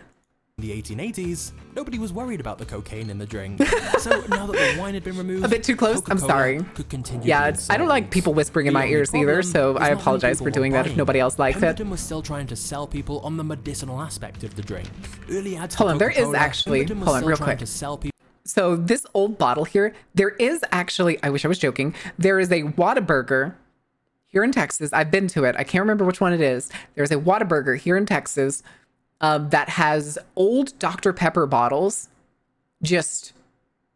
the 1880s, nobody was worried about the cocaine in the drink. So now that the wine had been removed, A bit too close? I'm Coca-Cola sorry. could continue Yeah, being I don't like sold. people whispering in The my only ears either, problem so is I not many apologize for people doing were that if buying nobody it. else likes it. Pemberton was still trying to sell people on the medicinal aspect of the drink. Early ads for Hold on, there is Coca-Cola, actually- Pemberton was hold on, still real trying quick. to sell people So this old bottle here, there is actually, I wish I was joking, there is a Whataburger here in Texas. I've been to it. I can't remember which one it is. There's a Whataburger here in Texas that has old Dr. Pepper bottles just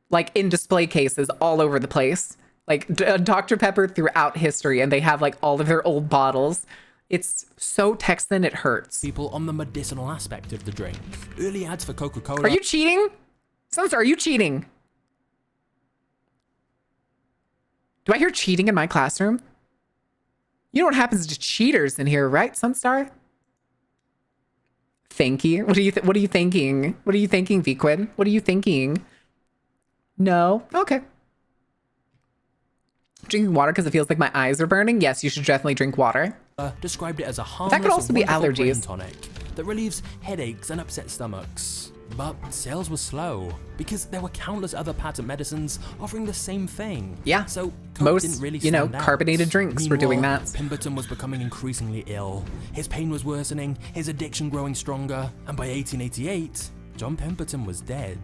like in display cases all over the place. Like Dr. Pepper throughout history, and they have like all of their old bottles. It's so Texan, it hurts. people on the medicinal aspect of the drink. Early ads for Coca-Cola. Are you cheating? Sunster, are you cheating? Do I hear cheating in my classroom? You know what happens to cheaters in here, right, Sunstar? Thank you. What are you thinking? What are you thinking, VQuid? What are you thinking? No? Okay. Drinking water because it feels like my eyes are burning? Yes, you should definitely drink water. Described it as a harmless could also be wonderful brain allergies. tonic that relieves headaches and upset stomachs. But sales were slow because there were countless other patent medicines offering the same thing. Yeah. So Coke Most, didn't really you know, stand out. carbonated drinks were doing Meanwhile, that. Pemberton was becoming increasingly ill. His pain was worsening, his addiction growing stronger, and by 1888, John Pemberton was dead.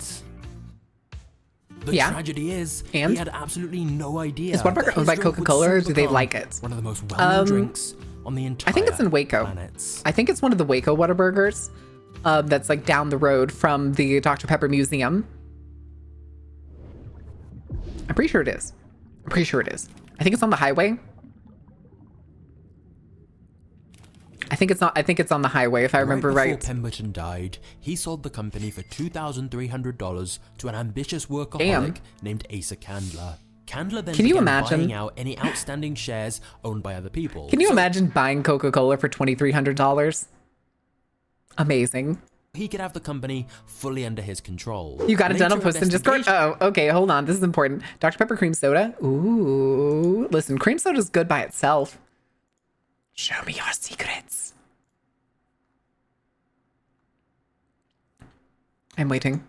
The Yeah. tragedy is, And? he had absolutely no idea. Is Whataburger that owned by his drink would Coca-Cola, or soon do they become like it? One of the most well-known drinks on the entire I think it's in Waco. planet. I think it's one of the Waco Whataburgers that's like down the road from the Dr. Pepper Museum. I'm pretty sure it is. I think it's on the highway. I think it's on the highway if I remember Before right. Pemberton died, he sold the company for $2,300 to an ambitious workaholic Damn. named Asa Candler. Candler then Can you began imagine? buying out any outstanding shares owned by other people. Can you So imagine buying Coca-Cola for $2,300? Amazing. he could have the company fully under his control. You got a Later dental post in Discord? investigation- Oh, okay, hold on. This is important. Dr. Pepper cream soda. Ooh. Listen, cream soda is good by itself. Show me your secrets. I'm waiting.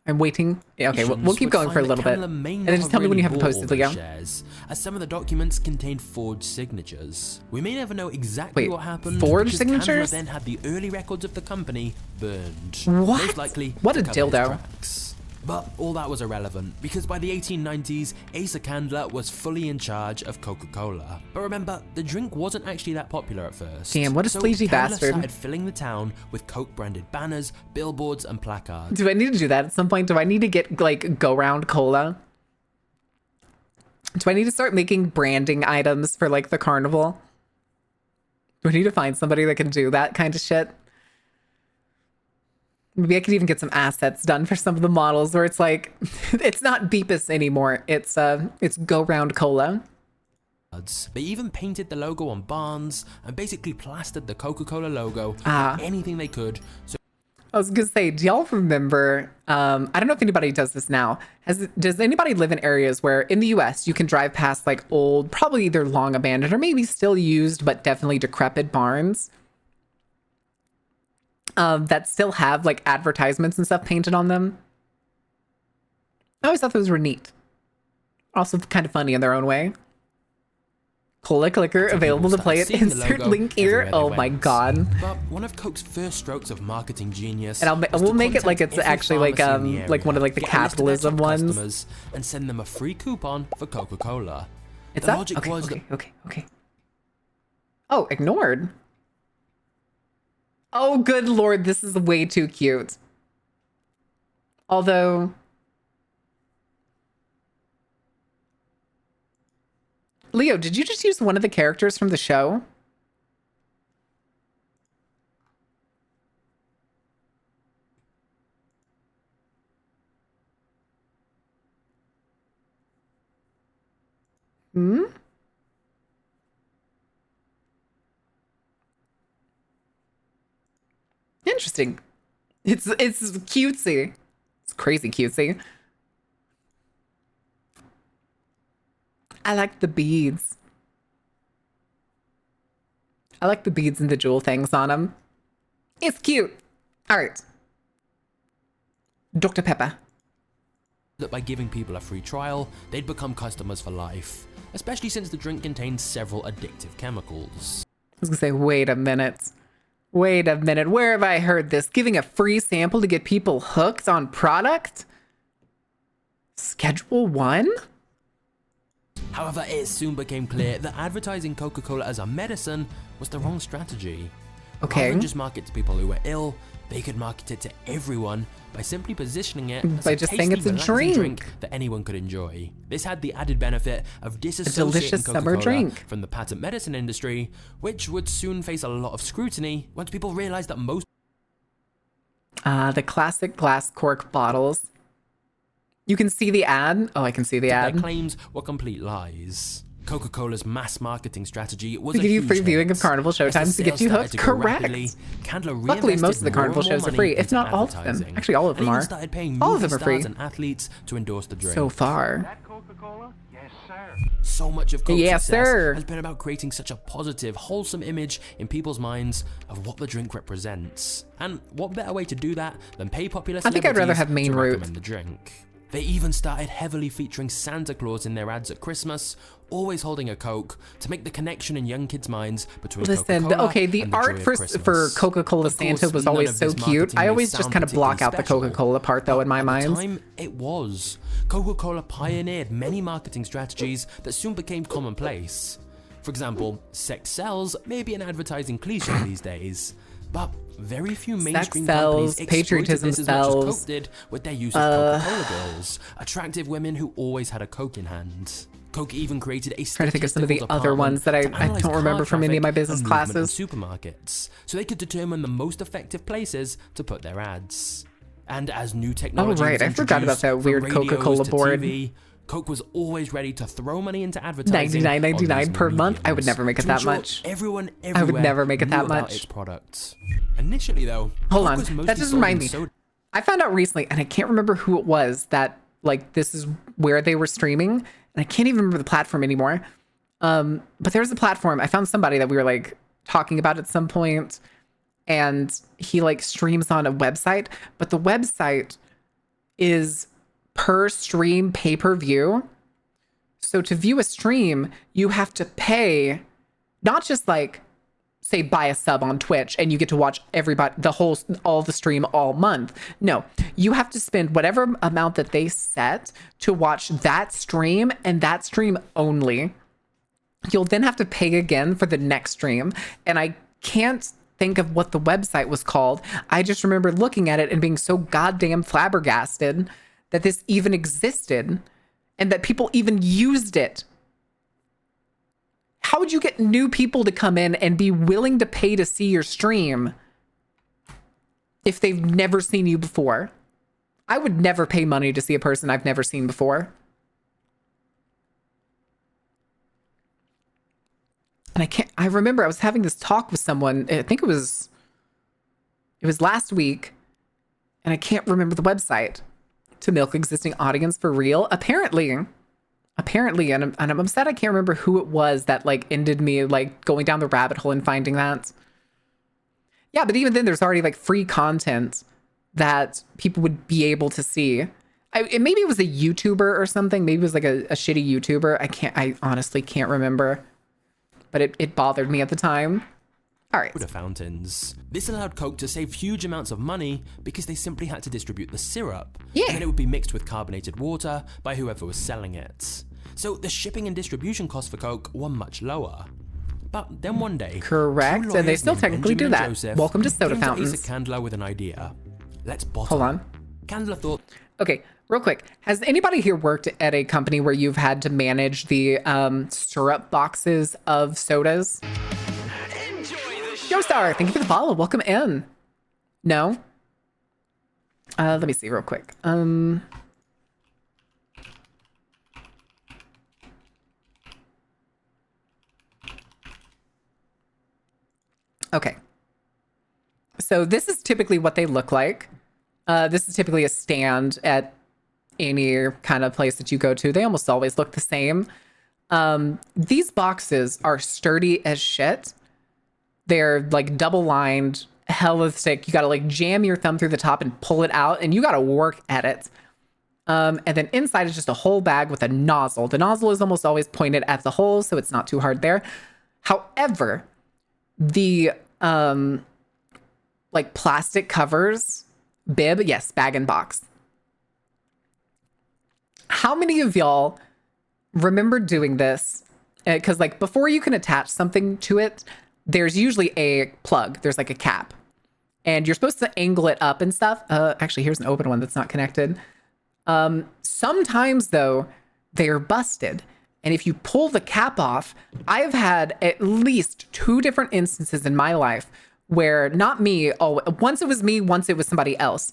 I'm waiting. Yeah, okay, we'll keep going for a little bit. And then just tell me when you have it posted, Leo. Shares, as some of the documents contained forged signatures. We may never know exactly Wait, what happened. forged because Candler signatures? then had the early records of the company burned. What? Most likely What to a cover his dildo. tracks. But all that was irrelevant, because by the 1890s, Asa Candler was fully in charge of Coca-Cola. But remember, the drink wasn't actually that popular at first. Damn, what a so sleazy Candler bastard. started filling the town with Coke-branded banners, billboards, and placards. Do I need to do that at some point? Do I need to get like go round cola? Do I need to start making branding items for like the carnival? Do I need to find somebody that can do that kind of shit? Maybe I could even get some assets done for some of the models where it's like, it's not Beepus anymore. It's go round cola. They even painted the logo on barns and basically plastered the Coca-Cola logo Ah. on anything they could. So I was gonna say, do y'all remember? I don't know if anybody does this now. Does anybody live in areas where in the U.S. you can drive past like old, probably either long abandoned or maybe still used but definitely decrepit barns that still have like advertisements and stuff painted on them? I always thought those were neat. Also kind of funny in their own way. Cola Clicker available to play it. Seeing the Insert logo link here. everywhere they Oh my went. god. But one of Coke's first strokes of marketing genius, And was we'll to make it like contact it's every actually like pharmacy in the like one of area, like the get a list of their capitalism top ones. customers, and send them a free coupon for Coca-Cola. It's The up? logic Okay, was okay, okay. Oh, ignored. Oh, good lord, this is way too cute. Although, Leo, did you just use one of the characters from the show? Hmm? Interesting. It's cutesy. It's crazy cutesy. I like the beads. I like the beads and the jewel things on them. It's cute. All right. Dr. Pepper. that by giving people a free trial, they'd become customers for life, especially since the drink contained several addictive chemicals. I was gonna say, wait a minute. Wait a minute. Where have I heard this? Giving a free sample to get people hooked on product? Schedule 1? However, it soon became clear that advertising Coca-Cola as a medicine was the wrong strategy. Rather Okay. than just market to people who were ill, they could market it to everyone by simply positioning it as By a just tasty, saying it's a relaxing drink. that anyone could enjoy. This had the added benefit of disassociating delicious summer Coca-Cola drink. from the patent medicine industry, which would soon face a lot of scrutiny once people realized that most The classic glass cork bottles. You can see the ad. Oh, I can see the their ad. claims were complete lies. Coca-Cola's mass marketing strategy was To a give you huge free viewing hit. of Carnival As the showtimes to get sales you started hooked. to go Correct. rapidly, Candler Luckily, most of the reinvested Carnival more and more shows are money free, if into not all of them. advertising. Actually, all of them They even are. started paying All of movie them are free. stars and athletes to endorse the drink. So far. That Coca-Cola? Yes, sir. So much of Coke's Yes, success sir. has been about creating such a positive, wholesome image in people's minds of what the drink represents. And what better way to do that than pay popular I think I'd rather celebrities have main to route. recommend the drink. They even started heavily featuring Santa Claus in their ads at Christmas, always holding a Coke, to make the connection in young kids' minds between Listen, Coca-Cola okay, the and the art joy of for Christmas. Coca-Cola Of course, Santa was none always of so this cute. marketing I may always just sound kind of block particularly out the special, Coca-Cola part, though, in my at mind. the time, it was. Coca-Cola pioneered many marketing strategies that soon became commonplace. For example, sex sells may be an advertising cliche these days, but very few mainstream sells, companies exploited patriotism this as much as sells. Coke did with their use of Coca-Cola girls, attractive women who always had a Coke in hand. Coke even created a Trying to think of some of the statistical other ones that I department to analyze don't remember car from any of my traffic business and movement in classes. supermarkets, so they could determine the most effective places to put their ads. And as new technology right, was I forgot about introduced, that from weird radios Coca-Cola to board. TV, Coke was always ready to throw money into advertising. $99.99 on these per month? I would mediums never make it to that ensure much. Everyone I would everywhere never make it knew that about much. its product. Initially, though, Hold Coke on, was mostly that just sold remind in me. soda I found out recently, and I can't remember who it was that, like, this is where they were streaming, and I can't even remember the platform anymore. But there's a platform. I found somebody that we were, like, talking about at some point, and he, like, streams on a website, but the website is per stream pay-per-view. So to view a stream, you have to pay, not just like, say, buy a sub on Twitch and you get to watch all the stream all month. No, you have to spend whatever amount that they set to watch that stream and that stream only. You'll then have to pay again for the next stream. And I can't think of what the website was called. I just remember looking at it and being so goddamn flabbergasted that this even existed and that people even used it. How would you get new people to come in and be willing to pay to see your stream if they've never seen you before? I would never pay money to see a person I've never seen before. And I remember I was having this talk with someone, I think it was last week, and I can't remember the website. To milk existing audience for real? Apparently, and I'm upset I can't remember who it was that like ended me like going down the rabbit hole and finding that. Yeah, but even then there's already like free content that people would be able to see. Maybe it was a YouTuber or something. Maybe it was like a shitty YouTuber. I honestly can't remember. But it bothered me at the time. All right. Soda fountains. This allowed Coke to save huge amounts of money because they simply had to distribute the syrup. Yeah. And then it would be mixed with carbonated water by whoever was selling it. So the shipping and distribution costs for Coke were much lower. But then one day, correct, and they still technically do that. Welcome to soda fountains. Asa Candler with an idea. Let's bottle. Hold on. Candler thought. Okay, real quick. Has anybody here worked at a company where you've had to manage the syrup boxes of sodas? Yo, Star, thank you for the follow. Welcome in. No? Let me see real quick. Okay. So this is typically what they look like. This is typically a stand at any kind of place that you go to. They almost always look the same. These boxes are sturdy as shit. They're like double lined, hella thick. You got to like jam your thumb through the top and pull it out, and you got to work at it. And then inside is just a whole bag with a nozzle. The nozzle is almost always pointed at the hole, so it's not too hard there. However, the like plastic covers, bib, yes, bag and box. How many of y'all remember doing this? Because like before you can attach something to it, there's usually a plug. There's like a cap. And you're supposed to angle it up and stuff. Actually, here's an open one that's not connected. Sometimes, though, they're busted. And if you pull the cap off, I've had at least 2 different instances in my life where, not me, once it was me, once it was somebody else,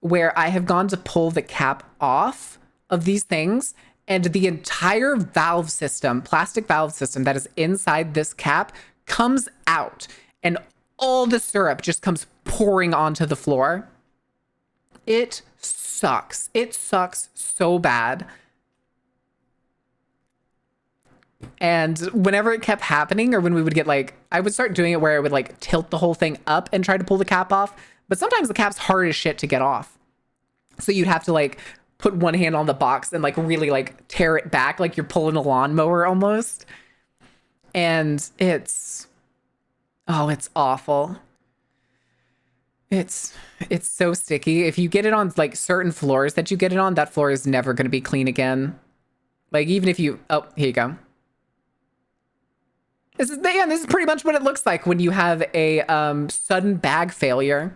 where I have gone to pull the cap off of these things, and the entire valve system, plastic valve system that is inside this cap comes out, and all the syrup just comes pouring onto the floor. It sucks. It sucks so bad. And whenever it kept happening, or when we would get like, I would start doing it where I would like tilt the whole thing up and try to pull the cap off. But sometimes the cap's hard as shit to get off. So you'd have to like put one hand on the box and like really like tear it back like you're pulling a lawnmower almost. And it's awful. It's so sticky. If you get it on like certain floors that you get it on, that floor is never going to be clean again. Like even if you, oh, here you go. This is pretty much what it looks like when you have a sudden bag failure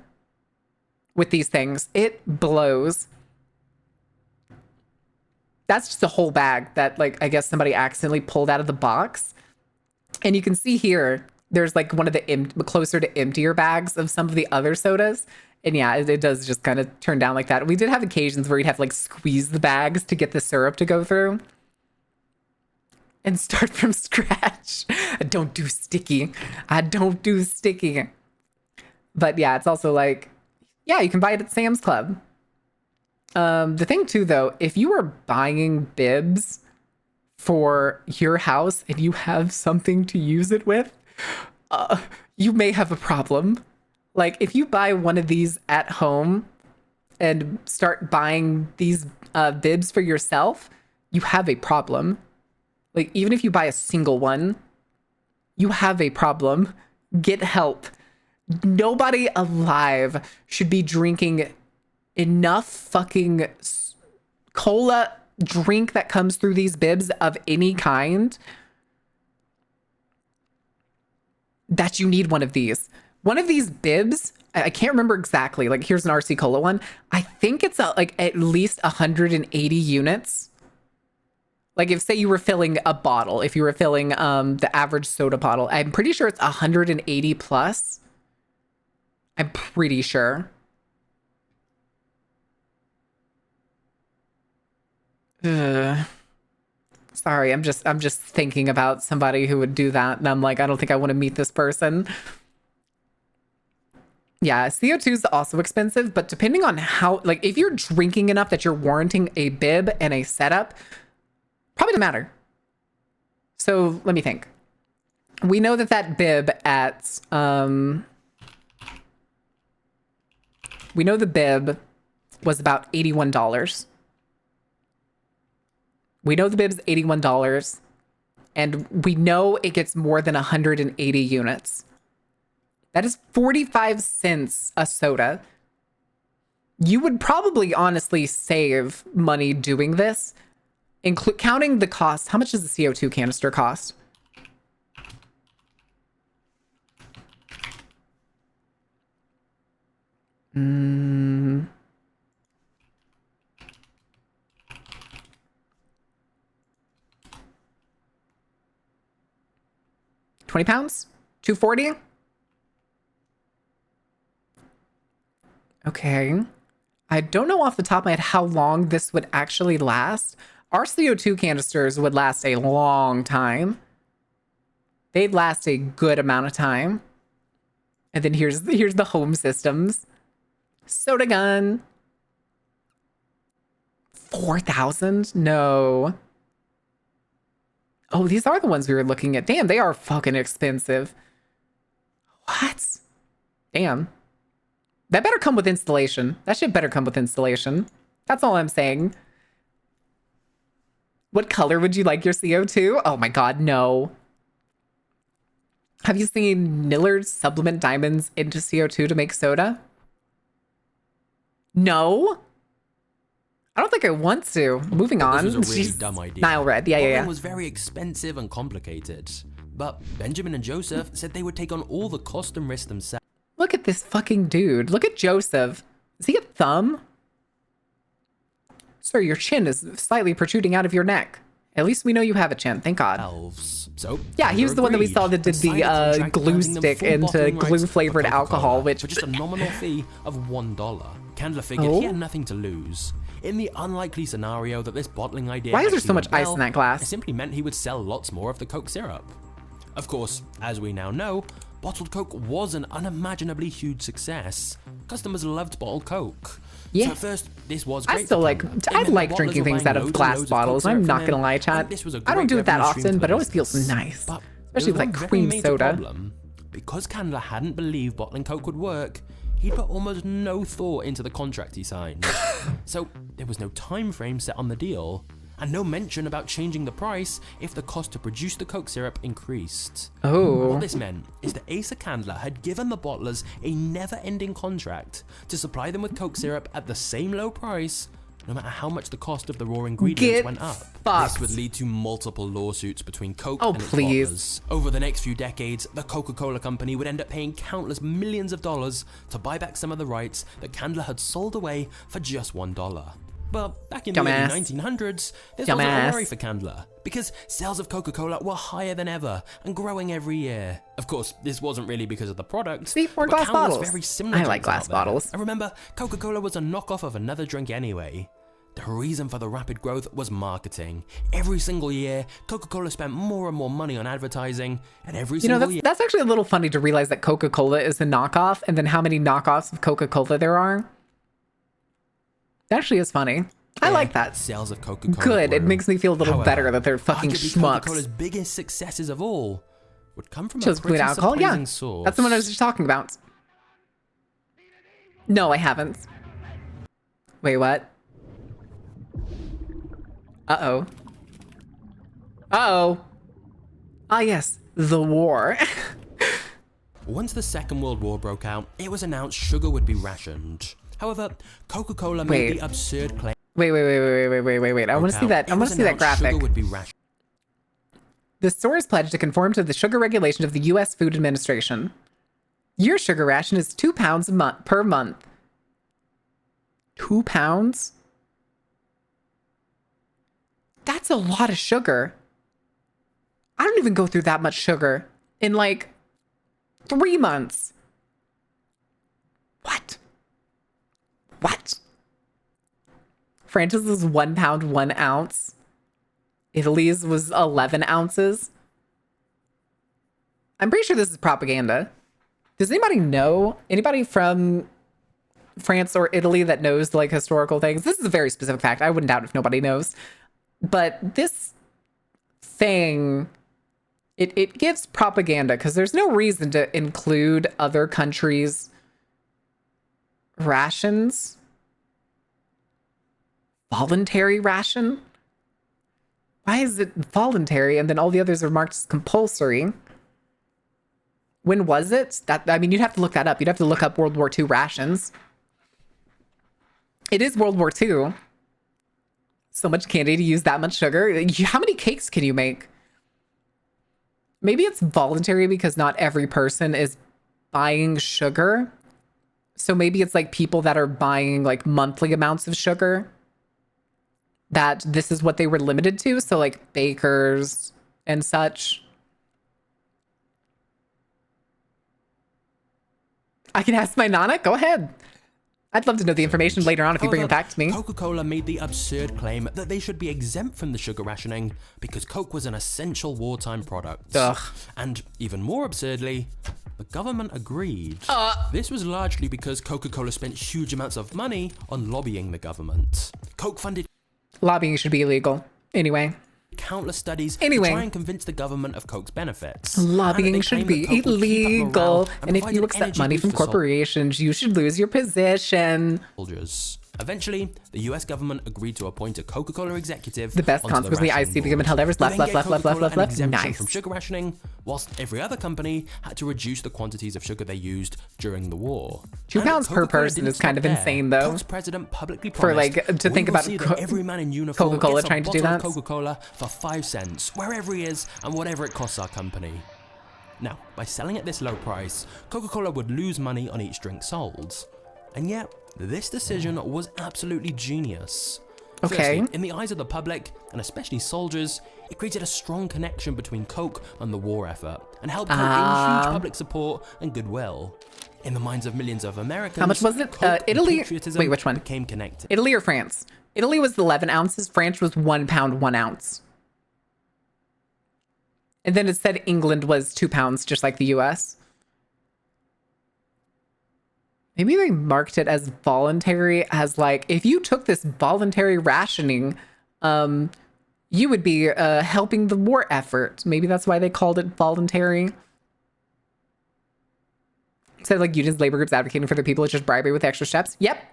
with these things. It blows. That's just a whole bag that like I guess somebody accidentally pulled out of the box. And you can see here, there's like one of the closer to emptier bags of some of the other sodas. And yeah, it does just kind of turn down like that. We did have occasions where you'd have to like squeeze the bags to get the syrup to go through. And start from scratch. I don't do sticky. But yeah, it's also like, yeah, you can buy it at Sam's Club. The thing too, though, if you are buying bibs for your house and you have something to use it with, you may have a problem. Like if you buy one of these at home and start buying these bibs for yourself, you have a problem. Like, even if you buy a single one, you have a problem. Get help. Nobody alive should be drinking enough fucking cola drink that comes through these bibs of any kind that you need one of these. One of these bibs, I can't remember exactly. Like, here's an RC Cola one. I think it's like at least 180 units. Like, if say you were filling a bottle, if you were filling the average soda bottle, I'm pretty sure it's 180 plus. I'm pretty sure. Sorry, I'm just thinking about somebody who would do that, and I'm like, I don't think I want to meet this person. Yeah, CO2 is also expensive, but depending on how, like, if you're drinking enough that you're warranting a bib and a setup, probably doesn't matter. So let me think. We know that bib at we know the bib was about $81. We know the bib's $81, and we know it gets more than 180 units. That is 45 cents a soda. You would probably honestly save money doing this, counting the cost. How much does the CO2 canister cost? £20? $2.40? Okay. I don't know off the top of my head how long this would actually last. Our CO2 canisters would last a long time. They'd last a good amount of time. And then here's the home systems. Soda gun. 4,000? No. Oh, these are the ones we were looking at. Damn, they are fucking expensive. What? Damn. That better come with installation. That shit better come with installation. That's all I'm saying. What color would you like your CO2? Oh my God, no. Have you seen Nillard supplement diamonds into CO2 to make soda? No. I don't think I want to. Moving on. This was a really dumb idea. Nile Red. Yeah. Bottling was very expensive and complicated. But Benjamin and Joseph said they would take on all the cost and risk themselves. Look at this fucking dude. Look at Joseph. Is he a thumb? Sir, your chin is slightly protruding out of your neck. At least we know you have a chin. Thank God. So yeah, he was the one that we saw that did the glue stick into glue-flavored alcohol, which... for just a nominal fee of $1. Candler figured he had nothing to lose. In the unlikely scenario that this bottling idea... Why is there so much ice in that glass? It simply meant he would sell lots more of the Coke syrup. Of course, as we now know, bottled Coke was an unimaginably huge success. Customers loved bottled Coke. Yeah. So at first, this was great. I still like... I like drinking things out of glass bottles. I'm not gonna lie, chat. I don't do it that often, but it always feels nice. Especially with like cream soda. Because Candler hadn't believed bottling Coke would work, he'd put almost no thought into the contract he signed. So there was no time frame set on the deal, and no mention about changing the price if the cost to produce the Coke syrup increased. Oh. What this meant is that Asa Candler had given the bottlers a never-ending contract to supply them with Coke syrup at the same low price, no matter how much the cost of the raw ingredients went up. Fucked. This would lead to multiple lawsuits between Coke and its please. bottlers. Over the next few decades, the Coca-Cola company would end up paying countless millions of dollars to buy back some of the rights that Candler had sold away for just $1. But back in the early 1900s, this wasn't a worry for Candler, because sales of Coca-Cola were higher than ever and growing every year. Of course, this wasn't really because of the product. See, more but glass countless bottles. Very similar I like drinks glass out there. bottles. And remember, Coca-Cola was a knockoff of another drink anyway. The reason for the rapid growth was marketing. Every single year, Coca-Cola spent more and more money on advertising, and every single year... That's actually a little funny to realize that Coca-Cola is a knockoff, and then how many knockoffs of Coca-Cola there are. It actually is funny. I like that. Sales of Coca-Cola Good. grew. It makes me feel a little However, better that they're fucking arguably schmucks. Coca-Cola's biggest successes of all would come from Just a pretty clean alcohol? Yeah. surprising source. That's the one I was just talking about. No, I haven't. Wait, what? Uh-oh. Uh-oh. Ah, yes. The war. Once the Second World War broke out, it was announced sugar would be rationed. However, Coca-Cola made Wait. the absurd claim. Wait. I want to see that. I want to see that graphic. Sugar would be rationed. The stores pledged to conform to the sugar regulations of the U.S. Food Administration. Your sugar ration is 2 pounds per month. 2 pounds? That's a lot of sugar. I don't even go through that much sugar in like 3 months. What? France's was 1 pound, 1 ounce. Italy's was 11 ounces. I'm pretty sure this is propaganda. Does anybody know? Anybody from France or Italy that knows like historical things? This is a very specific fact. I wouldn't doubt if nobody knows. But this thing, it gives propaganda because there's no reason to include other countries' rations. Voluntary ration? Why is it voluntary and then all the others are marked as compulsory? When was it? I mean, you'd have to look that up. You'd have to look up World War II rations. It is World War II. So much candy to use that much sugar. How many cakes can you make? Maybe it's voluntary because not every person is buying sugar. So maybe it's like people that are buying like monthly amounts of sugar, that this is what they were limited to. So like bakers and such. I can ask my Nana. Go ahead. I'd love to know the information later on if you bring it back to me. Coca-Cola made the absurd claim that they should be exempt from the sugar rationing because Coke was an essential wartime product. Ugh. And even more absurdly, the government agreed. This was largely because Coca-Cola spent huge amounts of money on lobbying the government. Coke funded Lobbying should be illegal. Anyway. countless studies Anyway. to try and convince the government of Coke's benefits. Lobbying should be illegal. And if you accept money from corporations, corporations, you should lose your position. soldiers. Eventually, the US government agreed to appoint a Coca-Cola executive. The best onto consequence of the rationing IC becoming board. held ever They left, then left, gave left, left, Coca-Cola left, an left. exemption Nice. from sugar rationing, whilst every other company had to reduce the quantities of sugar they used during the war. 2 And pounds per Coca-Cola person didn't is kind stop of there. insane, though. Coke's president publicly For, promised, like, to "We think will about see that every man in uniform Coca-Cola gets a trying to do bottle of that. Coca-Cola for 5 cents, wherever he is and whatever it costs our company." Now, by selling at this low price, Coca-Cola would lose money on each drink sold. And yet, this decision was absolutely genius. Okay. Firstly, in the eyes of the public, and especially soldiers, it created a strong connection between Coke and the war effort, and helped Coke gain huge public support and goodwill. In the minds of millions of Americans, How much was it? Coke and Italy? patriotism Wait, which one? became connected. Italy or France? Italy was 11 ounces. France was 1 pound, 1 ounce. And then it said England was 2 pounds, just like the US. Maybe they marked it as voluntary, as like, if you took this voluntary rationing, you would be helping the war effort. Maybe that's why they called it voluntary. Instead of like unions, labor groups advocating for the people, it's just bribery with extra steps. Yep.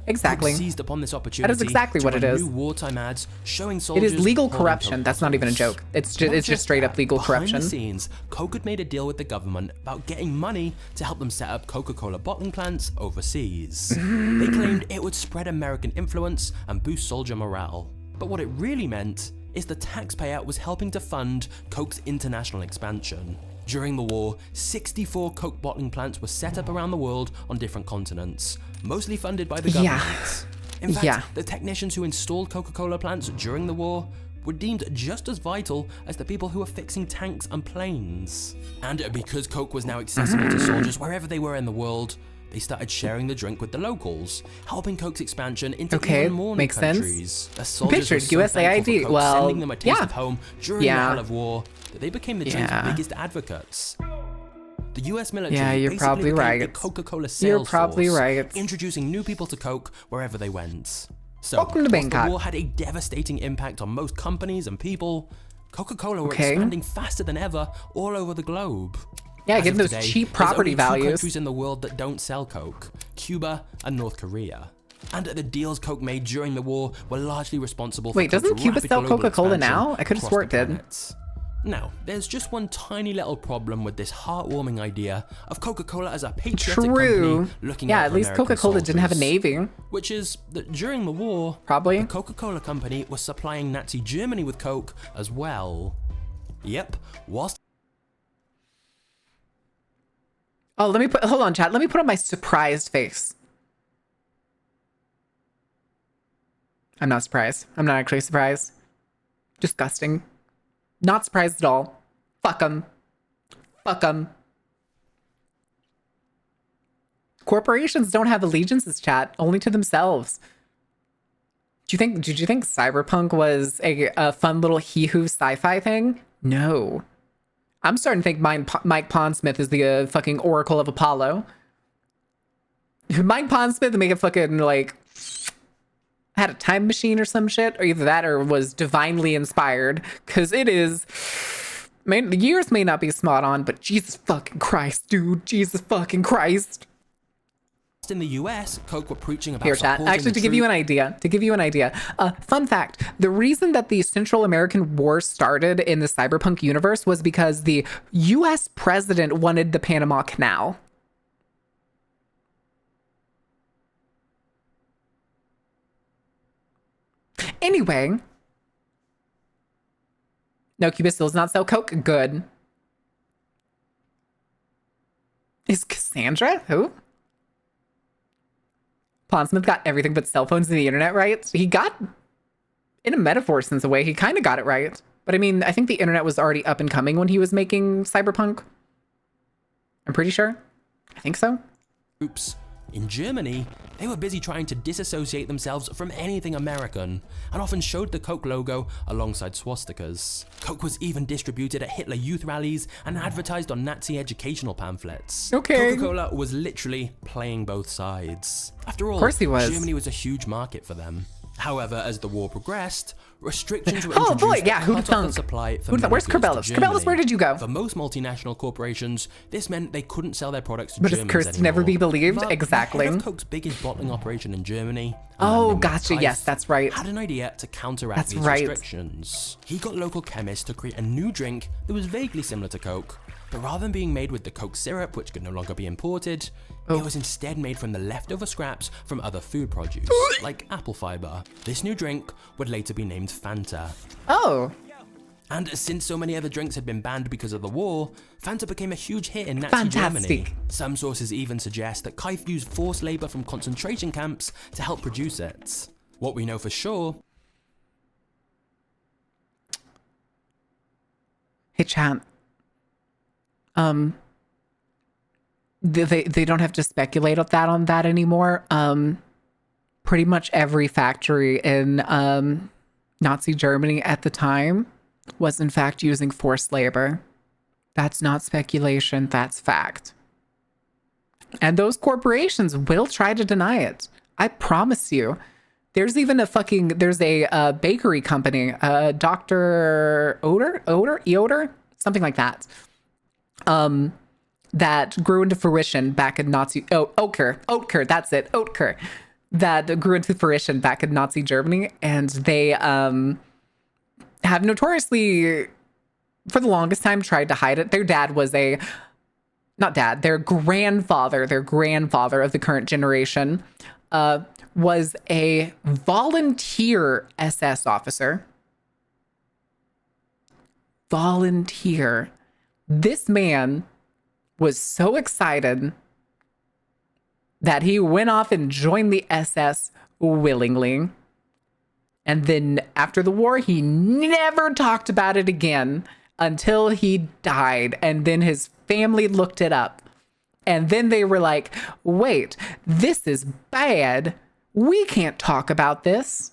Exactly. Coke seized upon this opportunity exactly to what it run is. new wartime ads showing It soldiers is legal holding corruption. Coke That's not even a bottles. joke. It's Not just straight up that, legal behind corruption. the scenes, Coke had made a deal with the government about getting money to help them set up Coca-Cola bottling plants overseas. They claimed it would spread American influence and boost soldier morale. But what it really meant is the taxpayer was helping to fund Coke's international expansion. During the war, 64 Coke bottling plants were set up around the world on different continents, mostly funded by the Yeah. government. In fact, Yeah. the technicians who installed Coca-Cola plants during the war were deemed just as vital as the people who were fixing tanks and planes. And because Coke was now accessible to soldiers wherever they were in the world, they started sharing the drink with the locals, helping Coke's expansion into Okay, even more makes new sense. countries. The soldiers Pictured were so thankful USAID. for Coke Well, sending them a taste yeah. of home during Yeah. the hell of war that they became the drink's Yeah. biggest advocates. The US military Yeah, you're basically probably became right. a Coca-Cola sales You're probably force, right. introducing new people to Coke wherever they went. So, Welcome to whilst Bangkok. the war had a devastating impact on most companies and people, Coca-Cola were Okay. expanding faster than ever all over the globe. Yeah, As give of those today, cheap there's property only two values. countries in the world that don't sell Coke: Cuba and North Korea. and the deals Coke made during the war were largely responsible for Wait, Coke's doesn't Cuba rapid sell global Coca-Cola expansion now? I could have across swore the it did. planets. Now, there's just one tiny little problem with this heartwarming idea of Coca-Cola as a patriotic True. company looking Yeah, out at for least American Coca-Cola didn't have a soldiers. navy. Which is that during the war, Probably. the Coca-Cola company was supplying Nazi Germany with Coke as well. Yep, whilst Oh, hold on, chat. Let me put on my surprised face. I'm not surprised. I'm not actually surprised. Disgusting. Not surprised at all. Fuck them. Fuck them. Corporations don't have allegiances, chat, only to themselves. Did you think Cyberpunk was a fun little hee-hoo sci-fi thing? No. I'm starting to think Mike Pondsmith is the fucking Oracle of Apollo. Mike Pondsmith make a fucking, like, had a time machine or some shit, or either that or was divinely inspired, because it is, man, the years may not be spot on, but Jesus fucking Christ, dude. Jesus fucking Christ. in the US, Coke were preaching about Here, chat. supporting Actually, the to give you an idea, fun fact, the reason that the Central American War started in the cyberpunk universe was because the US president wanted the Panama Canal. Anyway. No, Cuba still does not sell Coke. Good. Is Cassandra? Who? Pondsmith got everything but cell phones and the internet right. He got, in a metaphor sense, a way, he kind of got it right. But I mean, I think the internet was already up and coming when he was making Cyberpunk. I'm pretty sure. I think so. Oops. In Germany, they were busy trying to disassociate themselves from anything American, and often showed the Coke logo alongside swastikas. Coke was even distributed at Hitler youth rallies and advertised on Nazi educational pamphlets. Okay. Coca-Cola was literally playing both sides. After all, Of course he was. Germany was a huge market for them. However, as the war progressed, restrictions were Oh, introduced boy, yeah, to who'd cut off the thunk? supply for Who'd thunk? Where's many goods to Corbelis? Corbelis, Germany. where did you go? For most multinational corporations, this meant they couldn't sell their products to But is Germans cursed to never anymore. be believed? But Exactly. The head of Coke's biggest bottling operation in Germany, a Oh, man named gotcha. Theis, Yes, that's right. had an idea to counteract That's these right. restrictions. He got local chemists to create a new drink that was vaguely similar to Coke, but rather than being made with the Coke syrup, which could no longer be imported, Oh. it was instead made from the leftover scraps from other food produce, like apple fiber. This new drink would later be named Fanta. Oh, And since so many other drinks had been banned because of the war, Fanta became a huge hit in Nazi Germany. Fantastic. Some sources even suggest that Kaif used forced labor from concentration camps to help produce it. What we know for sure, hey, chat. They don't have to speculate on that anymore. Pretty much every factory in Nazi Germany at the time was in fact using forced labor. That's not speculation, that's fact. And those corporations will try to deny it. I promise you. There's even there's a bakery company, Dr. Yoder, something like that. That grew into fruition back in Oetker, that's it, Oetker. That grew into fruition back in Nazi Germany, and they have notoriously, for the longest time, tried to hide it. Their dad was their grandfather of the current generation, was a volunteer SS officer. Volunteer. This man was so excited that he went off and joined the SS willingly. And then after the war, he never talked about it again until he died. And then his family looked it up. And then they were like, wait, this is bad. We can't talk about this.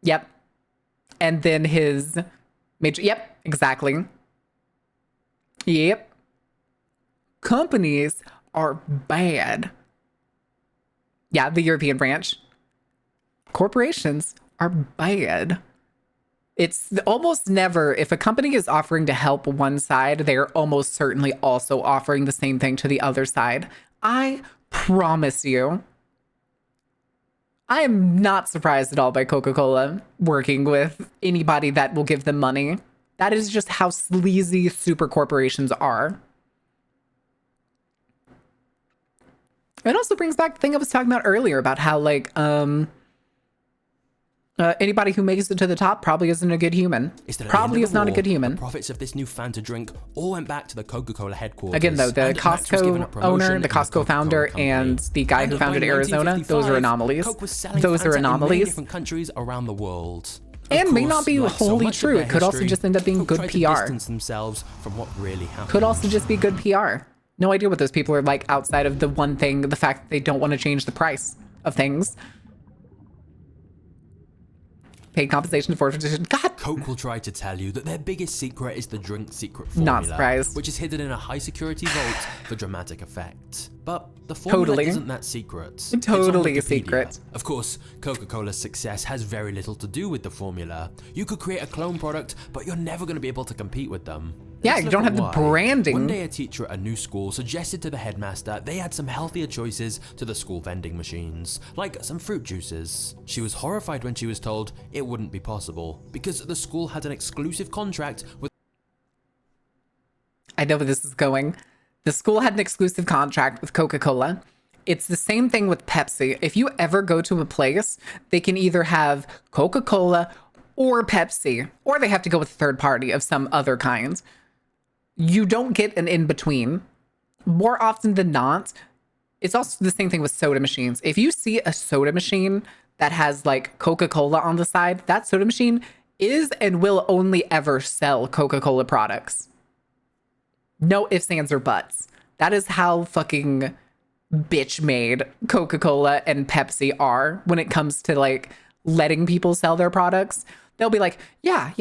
Yep. And then his major, yep, exactly. Yep. Companies are bad. Yeah, the European branch. Corporations are bad. It's almost never, if a company is offering to help one side, they're almost certainly also offering the same thing to the other side. I promise you, I am not surprised at all by Coca-Cola working with anybody that will give them money. That is just how sleazy super corporations are. It also brings back the thing I was talking about earlier about how, like, anybody who makes it to the top probably isn't a good human. Probably is not a good human. The profits of this new Fanta drink all went back to the Coca-Cola headquarters. Again, though, the and Max was given a Costco promotion owner, in the Costco Coca-Cola founder, company. and the guy who And by founded Arizona, those are 1955, anomalies. Coke was selling Those are Fanta in many anomalies. different countries around the world. And Of may not course, be like so wholly much of true. their It could also history, just end up being Coke good tried to PR. distance themselves from what really happened. Could also just be good PR. No idea what those people are like outside of the one thing, the fact that they don't want to change the price of things. Paid compensation for God. Coke will try to tell you that their biggest secret is the drink secret Not formula, surprised. which is hidden in a high security vault for dramatic effect. But the formula Totally. isn't that secret. It's on Totally a Wikipedia. secret. Of course, Coca-Cola's success has very little to do with the formula. You could create a clone product, but you're never going to be able to compete with them. Yeah, Let's you look don't at have the why. branding. One day a teacher at a new school suggested to the headmaster they add some healthier choices to the school vending machines, like some fruit juices. She was horrified when she was told it wouldn't be possible, because the school had an exclusive contract with I know where this is going. The school had an exclusive contract with Coca-Cola. It's the same thing with Pepsi. If you ever go to a place, they can either have Coca-Cola or Pepsi, or they have to go with a third party of some other kind. You don't get an in-between. More often than not, it's also the same thing with soda machines. If you see a soda machine that has like Coca-Cola on the side, that soda machine is and will only ever sell Coca-Cola products. No ifs, ands, or buts. That is how fucking bitch made Coca-Cola and Pepsi are when it comes to like letting people sell their products. They'll be like, yeah.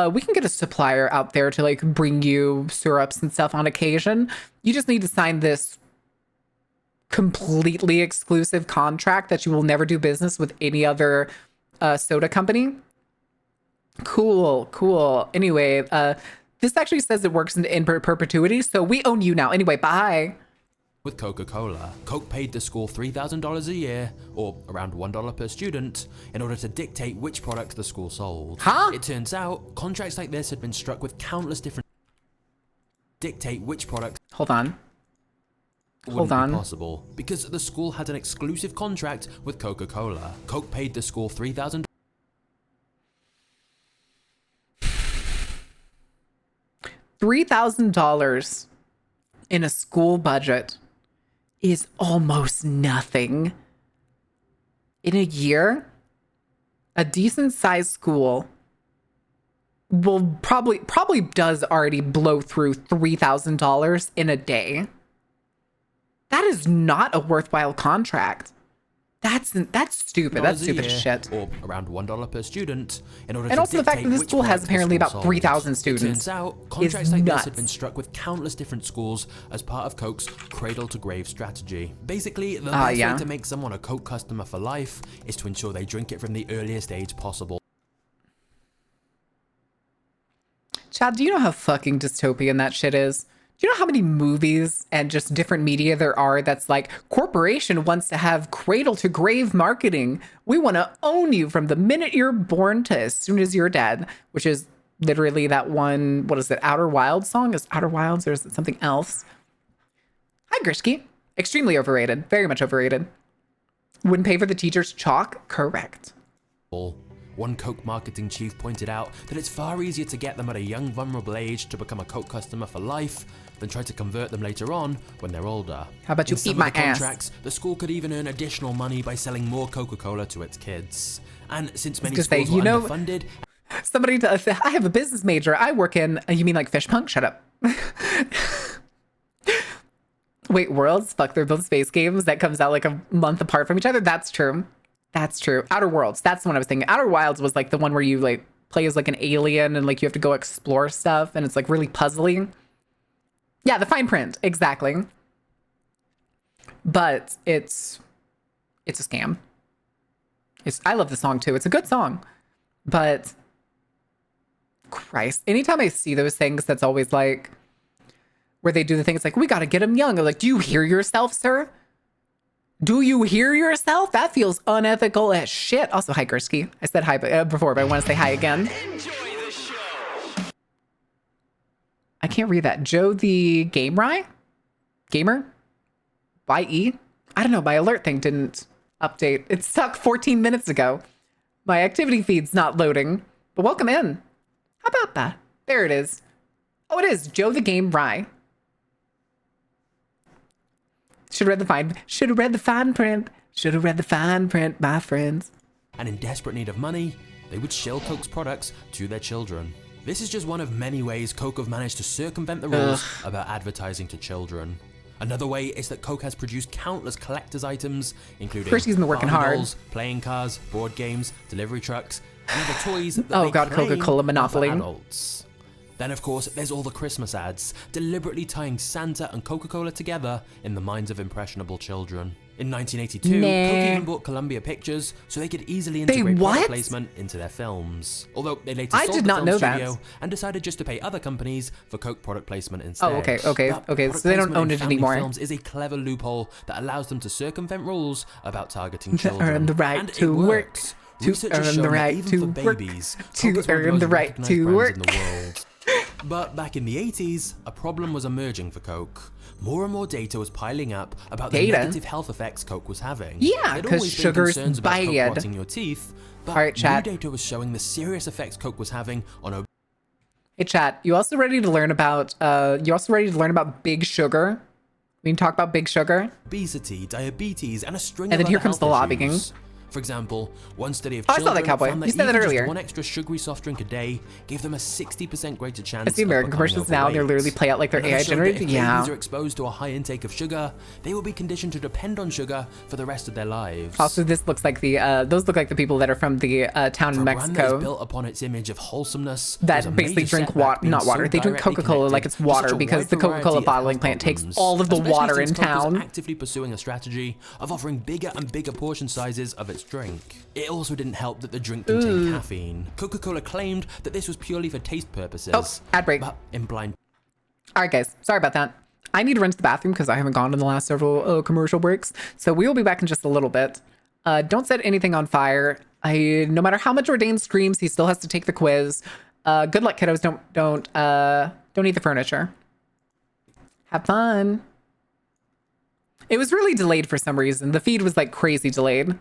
We can get a supplier out there to like bring you syrups and stuff on occasion. You just need to sign this completely exclusive contract that you will never do business with any other soda company. Cool. Anyway, this actually says it works in perpetuity, so we own you now. Anyway, bye. with Coca-Cola. Coke paid the school $3,000 a year, or around $1 per student, in order to dictate which products the school sold. Huh? It turns out, contracts like this had been struck with countless different dictate which products Hold on. wouldn't on. be possible, because the school had an exclusive contract with Coca-Cola. Coke paid the school $3,000 $3,000 in a school budget is almost nothing. In a year, a decent sized school will probably does already blow through $3,000 in a day. That is not a worthwhile contract. That's stupid. That's a stupid as year, shit. or around $1 per student, in order And to also the fact dictate that this which school has products the apparently school about sold. 3,000 It students turns out, is contracts like this had nuts. been struck with countless different schools as part of Coke's cradle-to-grave strategy. Basically, the best yeah. way to make someone a Coke customer for life is to ensure they drink it from the earliest age possible. Chad, do you know how fucking dystopian that shit is? Do you know how many movies and just different media there are that's like, corporation wants to have cradle to grave marketing. We want to own you from the minute you're born to as soon as you're dead, which is literally that one, what is it, Outer Wilds song? Is it Outer Wilds or is it something else? Hi, Grishki. Extremely overrated. Very much overrated. Wouldn't pay for the teacher's chalk? Correct. One Coke marketing chief pointed out that it's far easier to get them at a young, vulnerable age to become a Coke customer for life than try to convert them later on when they're older. How about you In some eat of my the ass? contracts, the school could even earn additional money by selling more Coca-Cola to its kids. And since many gonna say, schools were you know- underfunded, Somebody does. I have a business major. I work in. You mean like fish punk? Shut up. Wait, Worlds? Fuck, they're both space games that comes out like a month apart from each other. That's true. That's true. Outer Worlds. That's the one I was thinking. Outer Wilds was like the one where you like play as like an alien and like you have to go explore stuff and it's like really puzzling. Yeah, the fine print. Exactly. But it's a scam. I love the song too. It's a good song. But Christ, anytime I see those things, that's always like, where they do the thing. It's like, we got to get him young. I'm like, do you hear yourself, sir? Do you hear yourself? That feels unethical as shit. Also, hi, Gursky. I said hi before, but I want to say hi again. I can't read that. Joe the Gamer? By E? I don't know. My alert thing didn't update. It stuck 14 minutes ago. My activity feed's not loading. But welcome in. How about that? There it is. Oh, it is. Joe the Game Rye. Should have read the fine print. Should have read the fine print, my friends. And in desperate need of money, they would shill Coke's products to their children. This is just one of many ways Coke have managed to circumvent the rules about advertising to children. Another way is that Coke has produced countless collector's items, including Hershey's been working Barbie hard. dolls, playing cars, board games, delivery trucks, and other toys that Oh they God, claim Coca-Cola are for monopoly. adults. Then, of course, there's all the Christmas ads, deliberately tying Santa and Coca-Cola together in the minds of impressionable children. In 1982, Coke even bought Columbia Pictures so they could easily integrate what? product placement into their films. Although they later I sold did the not film know studio that. and decided just to pay other companies for Coke product placement instead. Oh, okay. But So product they don't placement own in it family anymore. Films is a clever loophole that allows them to circumvent rules about targeting To children. earn the right And it to work. works. To Research has earn shown the that right even to for work. babies, To Coke is one of the earn most the right recognized to brands work. in the world. But back in the 80s, a problem was emerging for Coke. More and more data was piling up about the Data? negative health effects Coke was having. Yeah, There'd 'cause always been sugar's concerns about Coke bad. rotting your teeth, but All right, chat. new data was showing the serious effects Coke was having on Hey chat, you also ready to learn about big sugar? We can talk about big sugar. obesity, diabetes, and a string And of then here other comes health the lobbying. issues. For example, one study of Oh, I saw children that, Cowboy. found that You said that even earlier. just one extra sugary soft drink a day gave them a 60% greater chance I see of American becoming commercials now. They overweight. literally play out like they're Another AI showed that generated. if Yeah. babies are exposed to a high intake of sugar, they will be conditioned to depend on sugar for the rest of their lives. Also, this looks like those look like the people that are from the town For in a brand that is Mexico built upon its image of wholesomeness, that there's a basically major drink setback being not water. so They drink directly Coca-Cola like connected it's to water such a because wide the Coca-Cola variety of bottling health plant takes problems, all of the especially water in since Coke is town. actively pursuing a strategy of offering bigger and bigger portion sizes of its drink. It also didn't help that the drink contained caffeine. Coca-Cola claimed that this was purely for taste purposes. Oh, ad break. But in blind All right, guys. Sorry about that. I need to run to the bathroom because I haven't gone in the last several commercial breaks. So we will be back in just a little bit. Don't set anything on fire. No matter how much Ordain screams, he still has to take the quiz. Good luck, kiddos. Don't eat the furniture. Have fun. It was really delayed for some reason. The feed was like crazy delayed.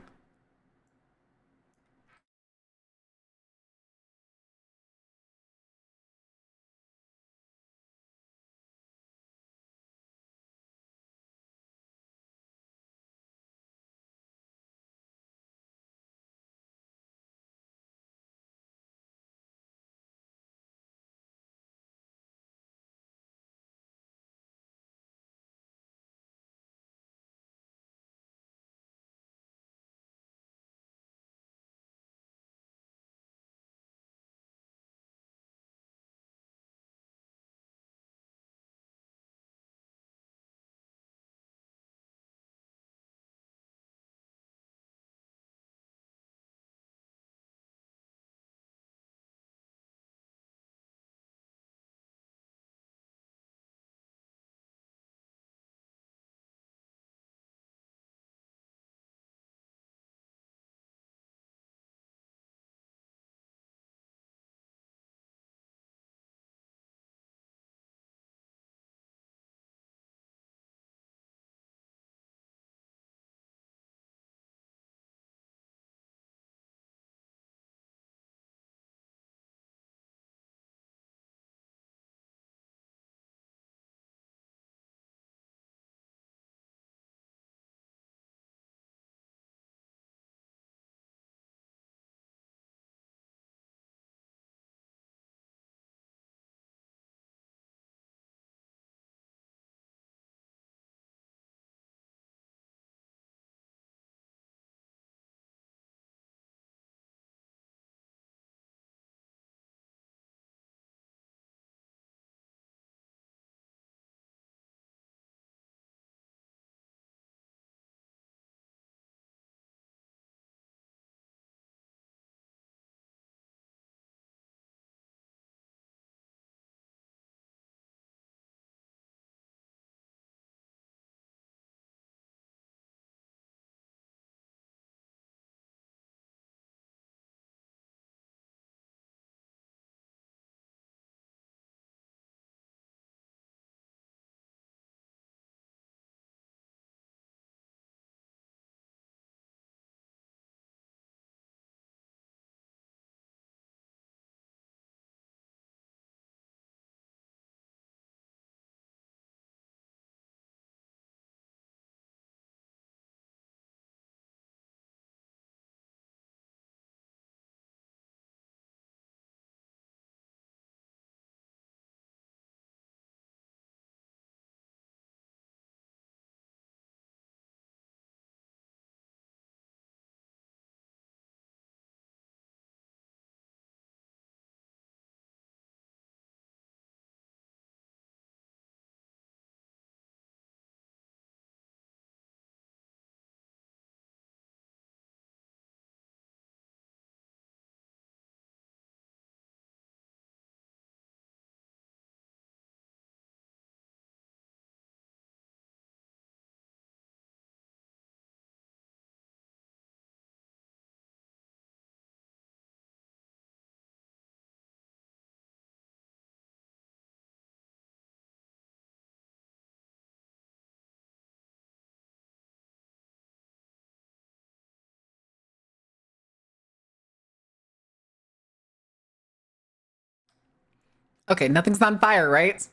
Okay, nothing's on fire, right?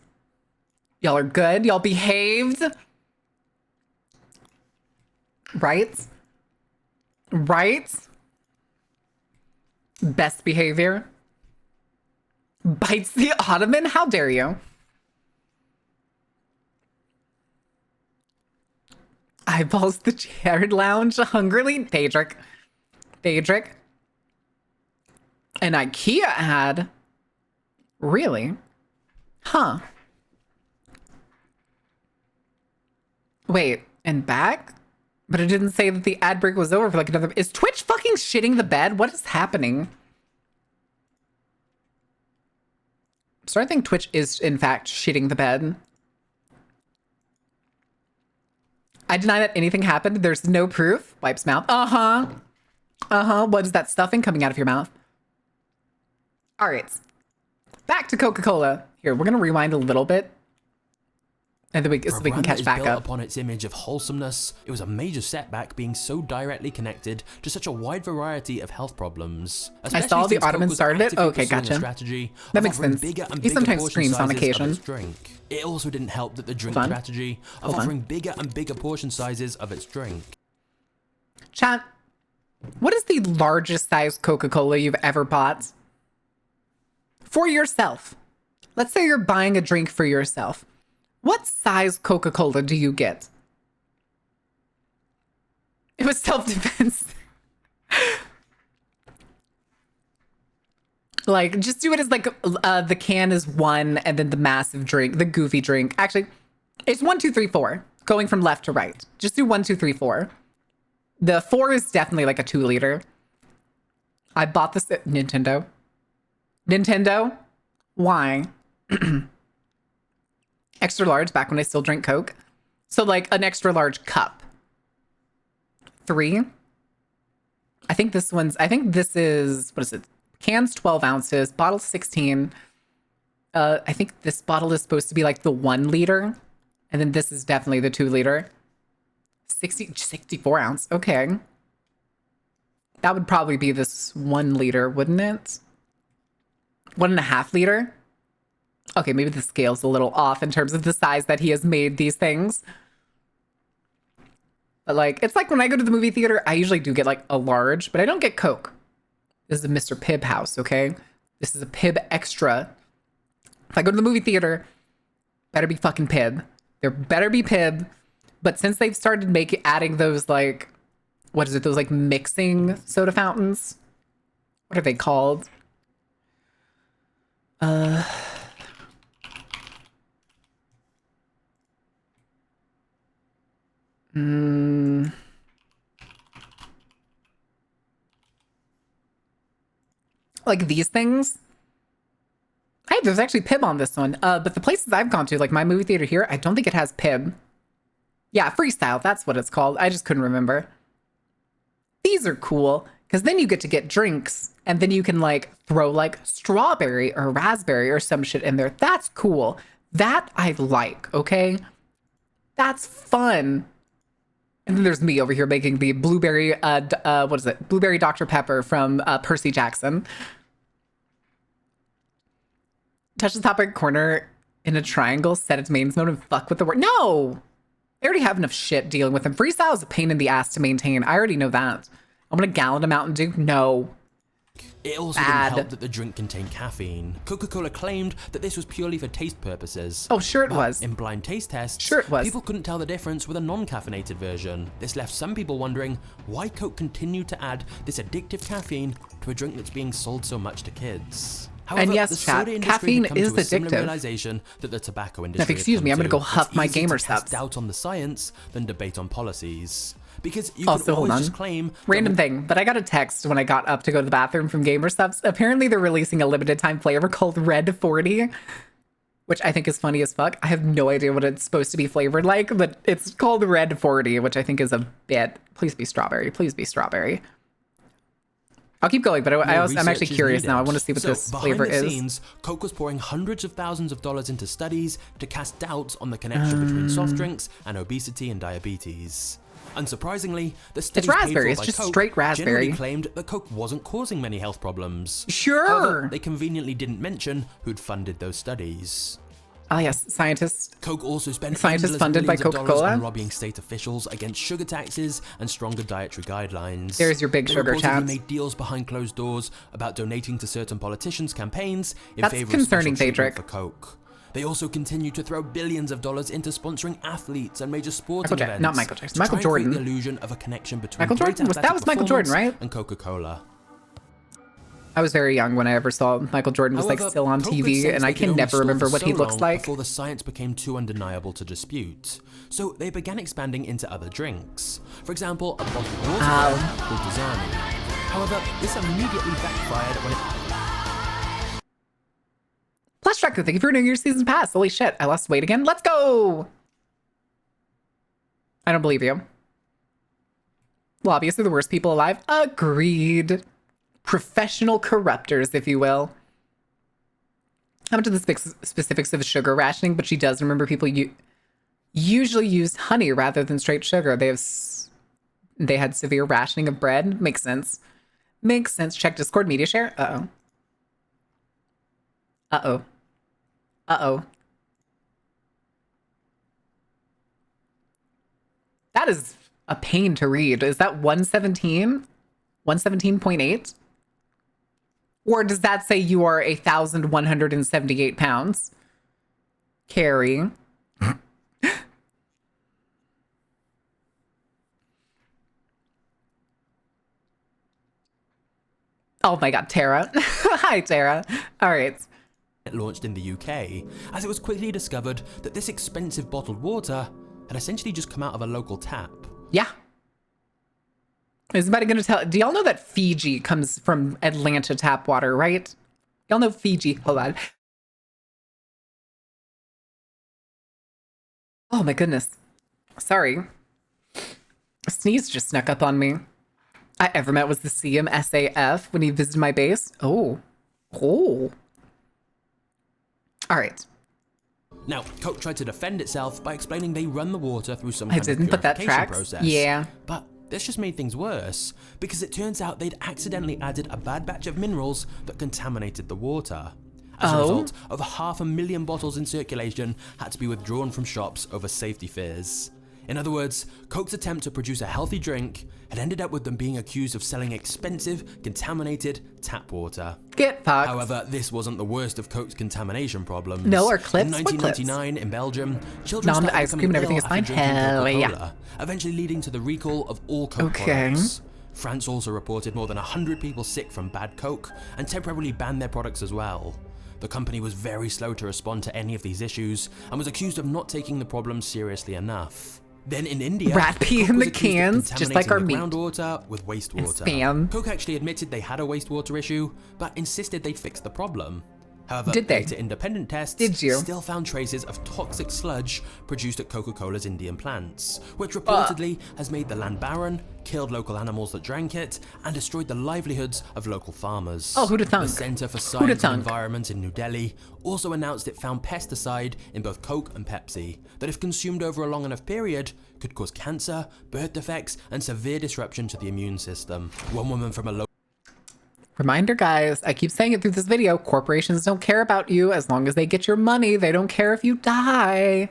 Y'all are good. Y'all behaved. Right? Right? Best behavior. Bites the ottoman? How dare you? Eyeballs the Jared Lounge hungrily. Daedric. An IKEA ad? Really? Huh. Wait, and back? But it didn't say that the ad break was over for like another. Is Twitch fucking shitting the bed? What is happening? So I think Twitch is in fact shitting the bed. I deny that anything happened. There's no proof. Wipes mouth. What is that stuffing coming out of your mouth? All right. Back to Coca-Cola. Here, we're going to rewind a little bit. And then so we can catch back up. Upon its image of wholesomeness, it was a major setback being so directly connected to such a wide variety of health problems. I saw the Ottoman started it. Okay, gotcha. That makes sense. He sometimes screams on occasion. Drink. It also didn't help that the drink strategy of offering bigger and bigger portion sizes of its drink. Chat, what is the largest size Coca-Cola you've ever bought? For yourself. Let's say you're buying a drink for yourself. What size Coca-Cola do you get? It was self-defense. Like, just do it as like the can is 1 and then the massive drink, the goofy drink. Actually, it's 1, 2, 3, 4, going from left to right. Just do 1, 2, 3, 4. The 4 is definitely like a 2 liter. I bought this at Nintendo. Nintendo? Why? Extra large, back when I still drank Coke. So like an extra large cup. 3. I think this is, what is it? Cans 12 ounces, bottle 16. I think this bottle is supposed to be like the 1 liter. And then this is definitely the 2 liter. 64 ounce. Okay. That would probably be this 1 liter, wouldn't it? 1.5 liter. Okay, maybe the scale's a little off in terms of the size that he has made these things. But like, it's like when I go to the movie theater, I usually do get like a large, but I don't get Coke. This is a Mr. Pibb house, okay? This is a Pibb extra. If I go to the movie theater, better be fucking Pibb. There better be Pibb. But since they've started adding those like, what is it? Those like mixing soda fountains. What are they called? Like these things. Hey, there's actually Pibb on this one. But the places I've gone to, like my movie theater here, I don't think it has Pibb. Yeah, Freestyle, that's what it's called. I just couldn't remember. These are cool, because then you get to get drinks, and then you can like throw like strawberry or raspberry or some shit in there. That's cool. That I like, okay? That's fun. And then there's me over here making the blueberry, what is it? Blueberry Dr. Pepper from Percy Jackson. Touch the top right corner in a triangle, set its mains mode, and fuck with the word. No! I already have enough shit dealing with him. Freestyle is a pain in the ass to maintain. I already know that. I'm gonna gallon of Mountain Dew? No. It also didn't help that the drink contained caffeine. Coca-Cola claimed that this was purely for taste purposes. Oh, sure it was. In blind taste tests, sure it was. People couldn't tell the difference with a non-caffeinated version. This left some people wondering why Coke continued to add this addictive caffeine to a drink that's being sold so much to kids. However, and yes, chat, caffeine is addictive. Realization that the tobacco industry now, excuse me, I'm going to go huff my gamer subs. Doubt on the science than debate on policies. Because you also, hold on. Claim random thing, but I got a text when I got up to go to the bathroom from Gamer Subs. Apparently, they're releasing a limited time flavor called Red 40, which I think is funny as fuck. I have no idea what it's supposed to be flavored like, but it's called Red 40, which I think is a bit. Please be strawberry. Please be strawberry. I'll keep going, but I'm actually curious now. I want to see what this flavor is. Scenes, Coke was pouring hundreds of thousands of dollars into studies to cast doubts on the connection between soft drinks and obesity and diabetes. Unsurprisingly, the studies raspberry. paid It's for by just Coke straight raspberry. generally claimed that Coke wasn't causing many health problems. Sure. However, they conveniently didn't mention who'd funded those studies. Ah, yes, scientists. Coke also spent Scientists endless funded by millions of dollars Coca-Cola? on lobbying state officials against sugar taxes and stronger dietary guidelines. There's your big They sugar reportedly tax. made deals behind closed doors about donating to certain politicians' campaigns in That's favor concerning, of special treatment Daedric. for Coke. They also continued to throw billions of dollars into sponsoring athletes and major sporting events. Not Michael Jackson, to Michael try and create Jordan. the illusion of a connection between Michael great Jordan? That athletic was Michael Jordan, performance right? and Coca-Cola. I was very young when I ever saw Michael Jordan was However, like still on Coke had TV, sensed and I they could can only never store remember them what he so looks long like. before the science became too undeniable to dispute. So they began expanding into other drinks. For example, a bottled water brand called Dasani. However, this immediately backfired when it Plus Tracker, thank you for renewing your season pass. Holy shit, I lost weight again. Let's go! I don't believe you. Lobbyists are the worst people alive. Agreed. Professional corruptors, if you will. How much of the specifics of sugar rationing, but she does remember people usually use honey rather than straight sugar. They had severe rationing of bread. Makes sense. Makes sense. Check Discord media share. Uh-oh. Uh-oh. Uh-oh. That is a pain to read. Is that 117? 117.8? Or does that say you are 1,178 pounds? Carrie. Oh my god, Tara. Hi, Tara. All right. launched in the UK, as it was quickly discovered that this expensive bottled water had essentially just come out of a local tap. Yeah. Is anybody going to tell? Do y'all know that Fiji comes from Atlanta tap water, right? Y'all know Fiji. Hold on. Oh my goodness. Sorry. A sneeze just snuck up on me. I ever met was the CMSAF when he visited my base. Oh. Oh. All right. Now, Coke tried to defend itself by explaining they run the water through some I kind of didn't, but that purification tracks. process. Yeah. But this just made things worse, because it turns out they'd accidentally added a bad batch of minerals that contaminated the water. As a result, over 500,000 bottles in circulation had to be withdrawn from shops over safety fears. In other words, Coke's attempt to produce a healthy drink had ended up with them being accused of selling expensive, contaminated tap water. Get fucked. However, this wasn't the worst of Coke's contamination problems. No, or clips? In What clips? 1999, in Belgium, children Nom de started ice becoming cream and everything ill is fine. after drinking Hell yeah. Coca-Cola, eventually leading to the recall of all Coke Okay. products. France also reported more than 100 people sick from bad Coke and temporarily banned their products as well. The company was very slow to respond to any of these issues and was accused of not taking the problem seriously enough. Then in India, Rat pee Coke in was the accused of cans, just like our contaminating meat. the groundwater with wastewater. spam. Coke actually admitted they had a wastewater issue, but insisted they'd fix the problem. However, Did they? later independent tests Did you? still found traces of toxic sludge produced at Coca-Cola's Indian plants, which reportedly has made the land barren, killed local animals that drank it, and destroyed the livelihoods of local farmers. Oh, who'da thunk? The Center for Who'da Science and thunk? Environment in New Delhi also announced it found pesticide in both Coke and Pepsi that, if consumed over a long enough period, could cause cancer, birth defects, and severe disruption to the immune system. One woman from a local Reminder, guys, I keep saying it through this video. Corporations don't care about you as long as they get your money. They don't care if you die.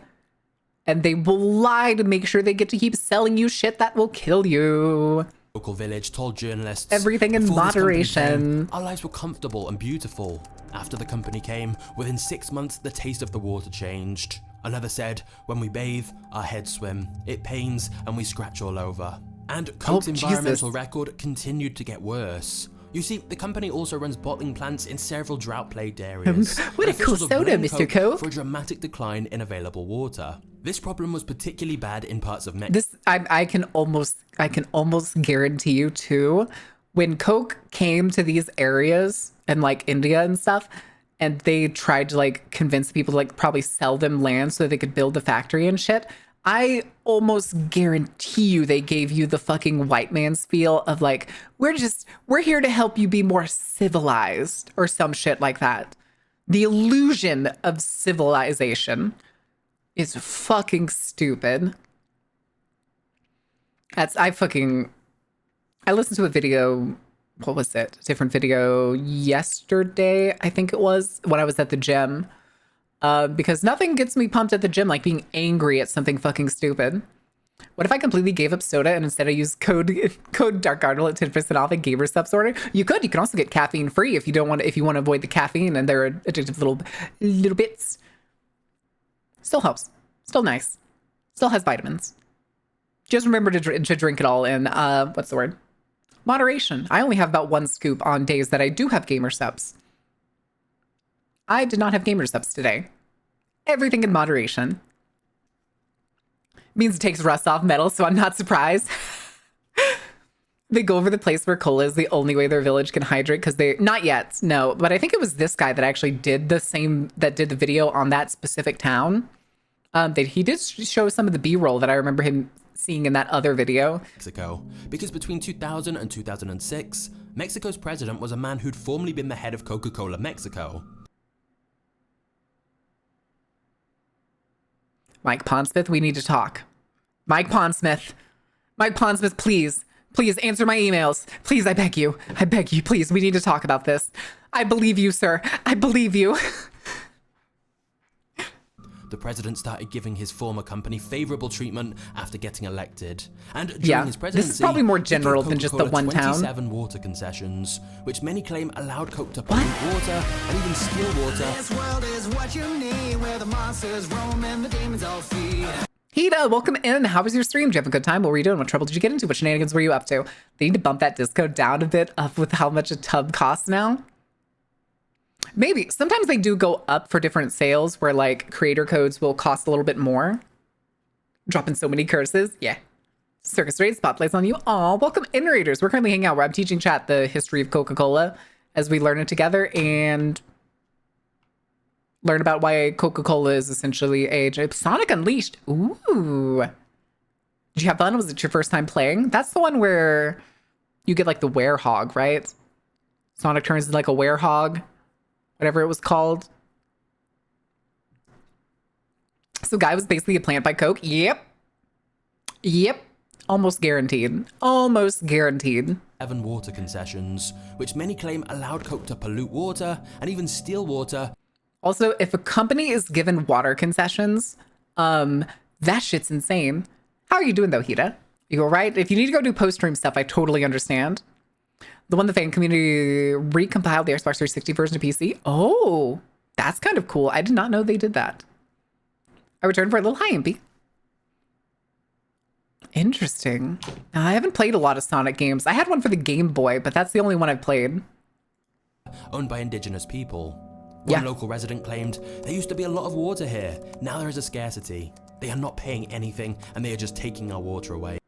And they will lie to make sure they get to keep selling you shit that will kill you. village told journalists, Everything in "Before this company moderation." came, our lives were comfortable and beautiful. After the company came, within 6 months, the taste of the water changed. Another said, when we bathe, our heads swim. It pains and we scratch all over. And Coke's Jesus. environmental record continued to get worse. You see, the company also runs bottling plants in several drought-plagued areas. What a And cool officials have soda, blamed Mr. Coke. for a dramatic decline in available water. This problem was particularly bad in parts of Mexico. This I can almost guarantee you too, when Coke came to these areas and like India and stuff, and they tried to like convince people to like probably sell them land so they could build the factory and shit, I almost guarantee you they gave you the fucking white man spiel of like, we're here to help you be more civilized or some shit like that. The illusion of civilization is fucking stupid. I listened to a video, what was it? A different video yesterday, I think it was, when I was at the gym. Because nothing gets me pumped at the gym like being angry at something fucking stupid. What if I completely gave up soda and instead I used code Dark Cardinal at 10% off at Gamer Subs order? You can also get caffeine free if you want to avoid the caffeine and their addictive little bits. Still helps. Still nice. Still has vitamins. Just remember to drink it all in what's the word? Moderation. I only have about 1 scoop on days that I do have Gamer Subs. I did not have Gamer Subs today. Everything in moderation. Means it takes rust off metal, so I'm not surprised. They go over the place where cola is the only way their village can hydrate because they... Not yet, no. But I think it was this guy that actually did the video on that specific town. He did show some of the B-roll that I remember him seeing in that other video. Mexico, because between 2000 and 2006, Mexico's president was a man who'd formerly been the head of Coca-Cola Mexico. Mike Pondsmith, we need to talk. Mike Pondsmith, please answer my emails. Please, I beg you, please, we need to talk about this. I believe you, sir. I believe you. The president started giving his former company favorable treatment after getting elected. And during his presidency, this is probably more he gave general than just the Coca-Cola one town. 27 water concessions, which many claim allowed Coke to pollute water and even steal water. This world is what you need, where the monsters roam and the demons all feed. Hida, welcome in. How was your stream? Did you have a good time? What were you doing? What trouble did you get into? What shenanigans were you up to? They need to bump that disco down a bit up with how much a tub costs now. Maybe. Sometimes they do go up for different sales where like creator codes will cost a little bit more. Dropping so many curses. Yeah. Circus Raid, spotlights on you. Aw, welcome in, Raiders. We're currently hanging out where I'm teaching chat the history of Coca-Cola as we learn it together and learn about why Coca-Cola is essentially a Sonic Unleashed. Ooh. Did you have fun? Was it your first time playing? That's the one where you get like the werehog, right? Sonic turns into like a werehog. Whatever it was called. So guy was basically a plant by Coke. Yep. Almost guaranteed. 7 water concessions, which many claim allowed Coke to pollute water and even steal water. Also, if a company is given water concessions, that shit's insane. How are you doing though, Hida? You all right? If you need to go do post-stream stuff, I totally understand. The one the fan community recompiled the Xbox 360 version to PC. Oh, that's kind of cool. I did not know they did that. I returned for a little hi, Impy. Interesting. Now, I haven't played a lot of Sonic games. I had one for the Game Boy, but that's the only one I've played. Owned by indigenous people. One local resident claimed, there used to be a lot of water here. Now there is a scarcity. They are not paying anything and they are just taking our water away.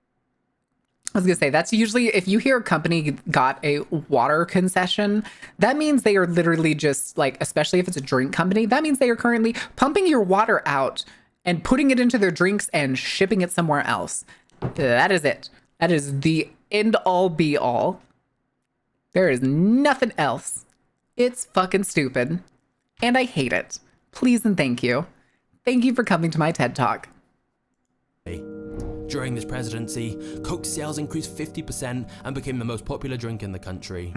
I was gonna say, that's usually, if you hear a company got a water concession, that means they are literally just like, especially if it's a drink company, that means they are currently pumping your water out and putting it into their drinks and shipping it somewhere else. That is it. That is the end all be all. There is nothing else. It's fucking stupid. And I hate it. Please and thank you. Thank you for coming to my TED Talk. During this presidency, Coke sales increased 50% and became the most popular drink in the country.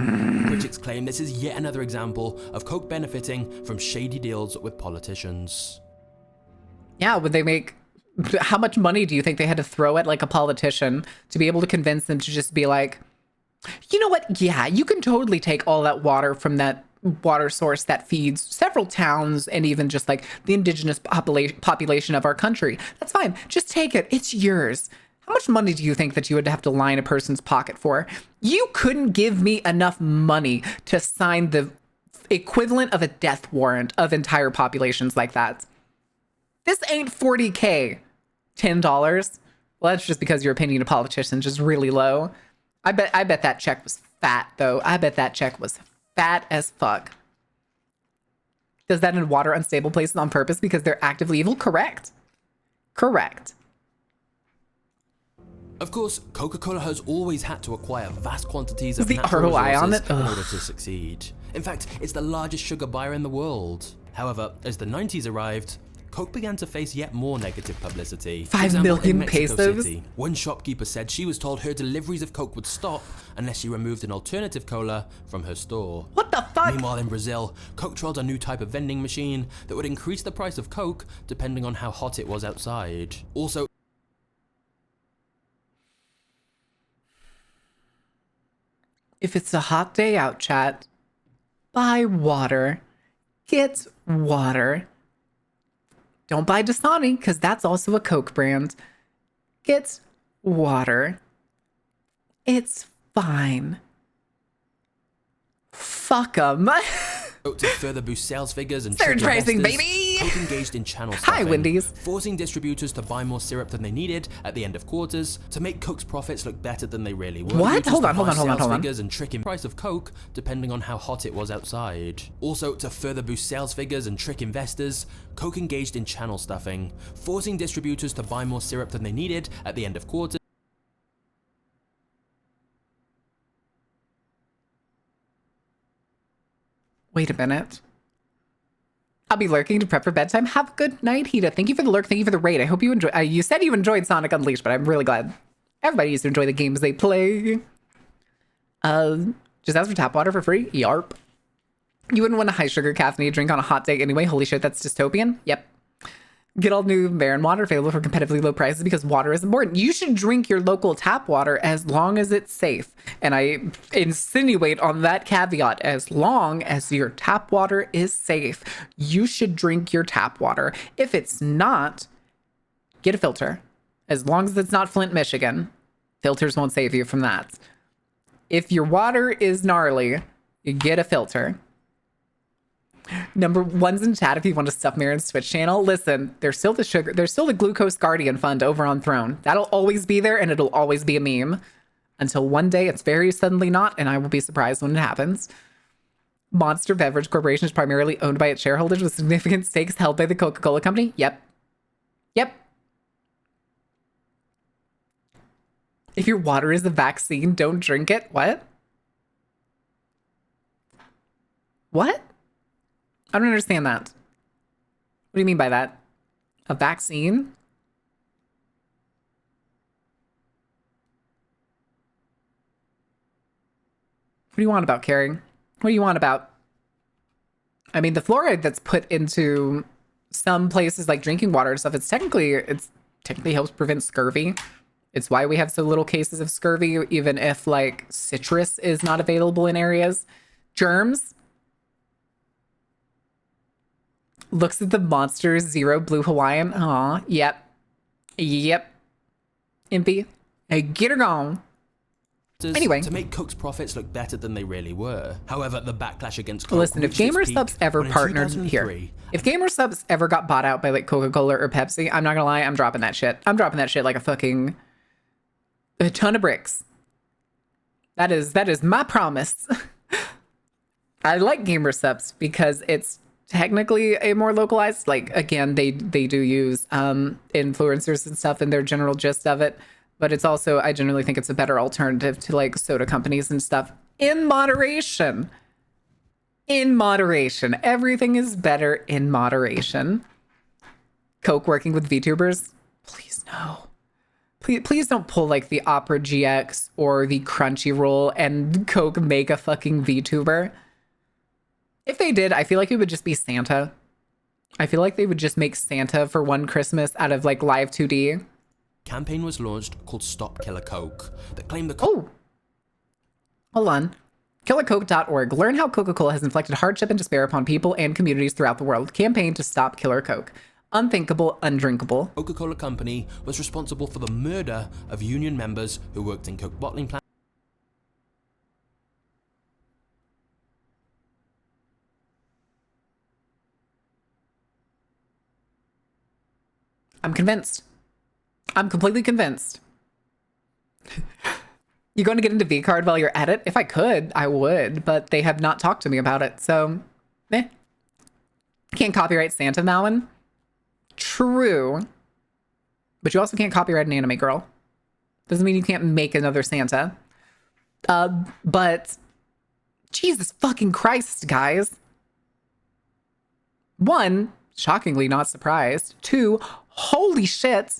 Critics claim this is yet another example of Coke benefiting from shady deals with politicians. Yeah, would they make... How much money do you think they had to throw at like a politician to be able to convince them to just be like, you know what? Yeah, you can totally take all that water from that water source that feeds several towns and even just like the indigenous population of our country. That's fine. Just take it. It's yours. How much money do you think that you would have to line a person's pocket for? You couldn't give me enough money to sign the equivalent of a death warrant of entire populations like that. This ain't 40K. $10. Well, that's just because your opinion of politicians is really low. I bet that check was fat though. I bet that check was fat as fuck. Does that in water unstable places on purpose because they're actively evil? Correct. Of course, Coca-Cola has always had to acquire vast quantities of the natural ROI on resources it? in Ugh. order to succeed. In fact, it's the largest sugar buyer in the world. However, as the 90s arrived, Coke began to face yet more negative publicity. For 5 example, in million Mexico pesos? City, one shopkeeper said she was told her deliveries of Coke would stop unless she removed an alternative cola from her store. What the fuck? Meanwhile, in Brazil, Coke trialed a new type of vending machine that would increase the price of Coke depending on how hot it was outside. Also, If it's a hot day out, chat, buy water. Get water. Don't buy Dasani, because that's also a Coke brand. Get water. It's fine. Fuck 'em. to further boost sales figures and Surge trick pricing, investors, baby! Coke engaged in channel Hi, stuffing, Wendy's. forcing distributors to buy more syrup than they needed at the end of quarters to make Coke's profits look better than they really were. What? Distributors Hold to on, hold buy on, hold on, sales hold on. figures and trick in price of Coke depending on how hot it was outside. Also, to further boost sales figures and trick investors, Coke engaged in channel stuffing, forcing distributors to buy more syrup than they needed at the end of quarters. Wait a minute. I'll be lurking to prep for bedtime. Have a good night, Hita. Thank you for the lurk. Thank you for the raid. I hope you enjoy. You said you enjoyed Sonic Unleashed, but I'm really glad. Everybody used to enjoy the games they play. Just ask for tap water for free. Yarp. You wouldn't want a high sugar caffeinated drink on a hot day anyway. Holy shit, that's dystopian. Yep. Get all new Baron water available for competitively low prices because water is important. You should drink your local tap water as long as it's safe. And I insinuate on that caveat, as long as your tap water is safe, you should drink your tap water. If it's not, get a filter. As long as it's not Flint, Michigan, filters won't save you from that. If your water is gnarly, you get a filter. Number one's in chat if you want to stuff Marin's Twitch channel. Listen, there's still the Glucose Guardian Fund over on Throne. That'll always be there and it'll always be a meme. Until one day it's very suddenly not, and I will be surprised when it happens. Monster Beverage Corporation is primarily owned by its shareholders with significant stakes held by the Coca-Cola Company. Yep. If your water is a vaccine, don't drink it. What? I don't understand that. What do you mean by that? A vaccine? What do you want about, Carrie? What do you want about? I mean, the fluoride that's put into some places like drinking water and stuff, it's technically helps prevent scurvy. It's why we have so little cases of scurvy, even if like citrus is not available in areas. Germs. Looks at the Monsters Zero Blue Hawaiian. Aw, yep. Impy. Hey, get her gone. Anyway. To make Coke's profits look better than they really were. However, the backlash against Coke Listen, if reached its Gamer peak Subs ever when in partnered 2003, here, if Gamer Subs ever got bought out by like Coca-Cola or Pepsi, I'm not gonna lie, I'm dropping that shit. I'm dropping that shit like a ton of bricks. That is my promise. I like Gamer Subs because it's technically a more localized, like, again, they do use influencers and stuff in their general gist of it, but it's also, I generally think it's a better alternative to like soda companies and stuff in moderation. Everything is better in moderation. Coke working with VTubers? Please no. Please don't pull like the Opera GX or the Crunchyroll and Coke make a fucking VTuber. If they did, I feel like it would just be Santa. I feel like they would just make Santa for one Christmas out of like Live 2D. Campaign was launched called Stop Killer Coke that claimed the Oh, hold on. KillerCoke.org. Learn how Coca-Cola has inflicted hardship and despair upon people and communities throughout the world. Campaign to stop Killer Coke. Unthinkable, undrinkable. Coca-Cola Company was responsible for the murder of union members who worked in Coke bottling plants. I'm convinced. I'm completely convinced. You going to get into V-Card while you're at it? If I could, I would, but they have not talked to me about it, so Can't copyright Santa, Malin. True. But you also can't copyright an anime girl. Doesn't mean you can't make another Santa. But Jesus fucking Christ, guys. One, shockingly not surprised. 2, holy shit.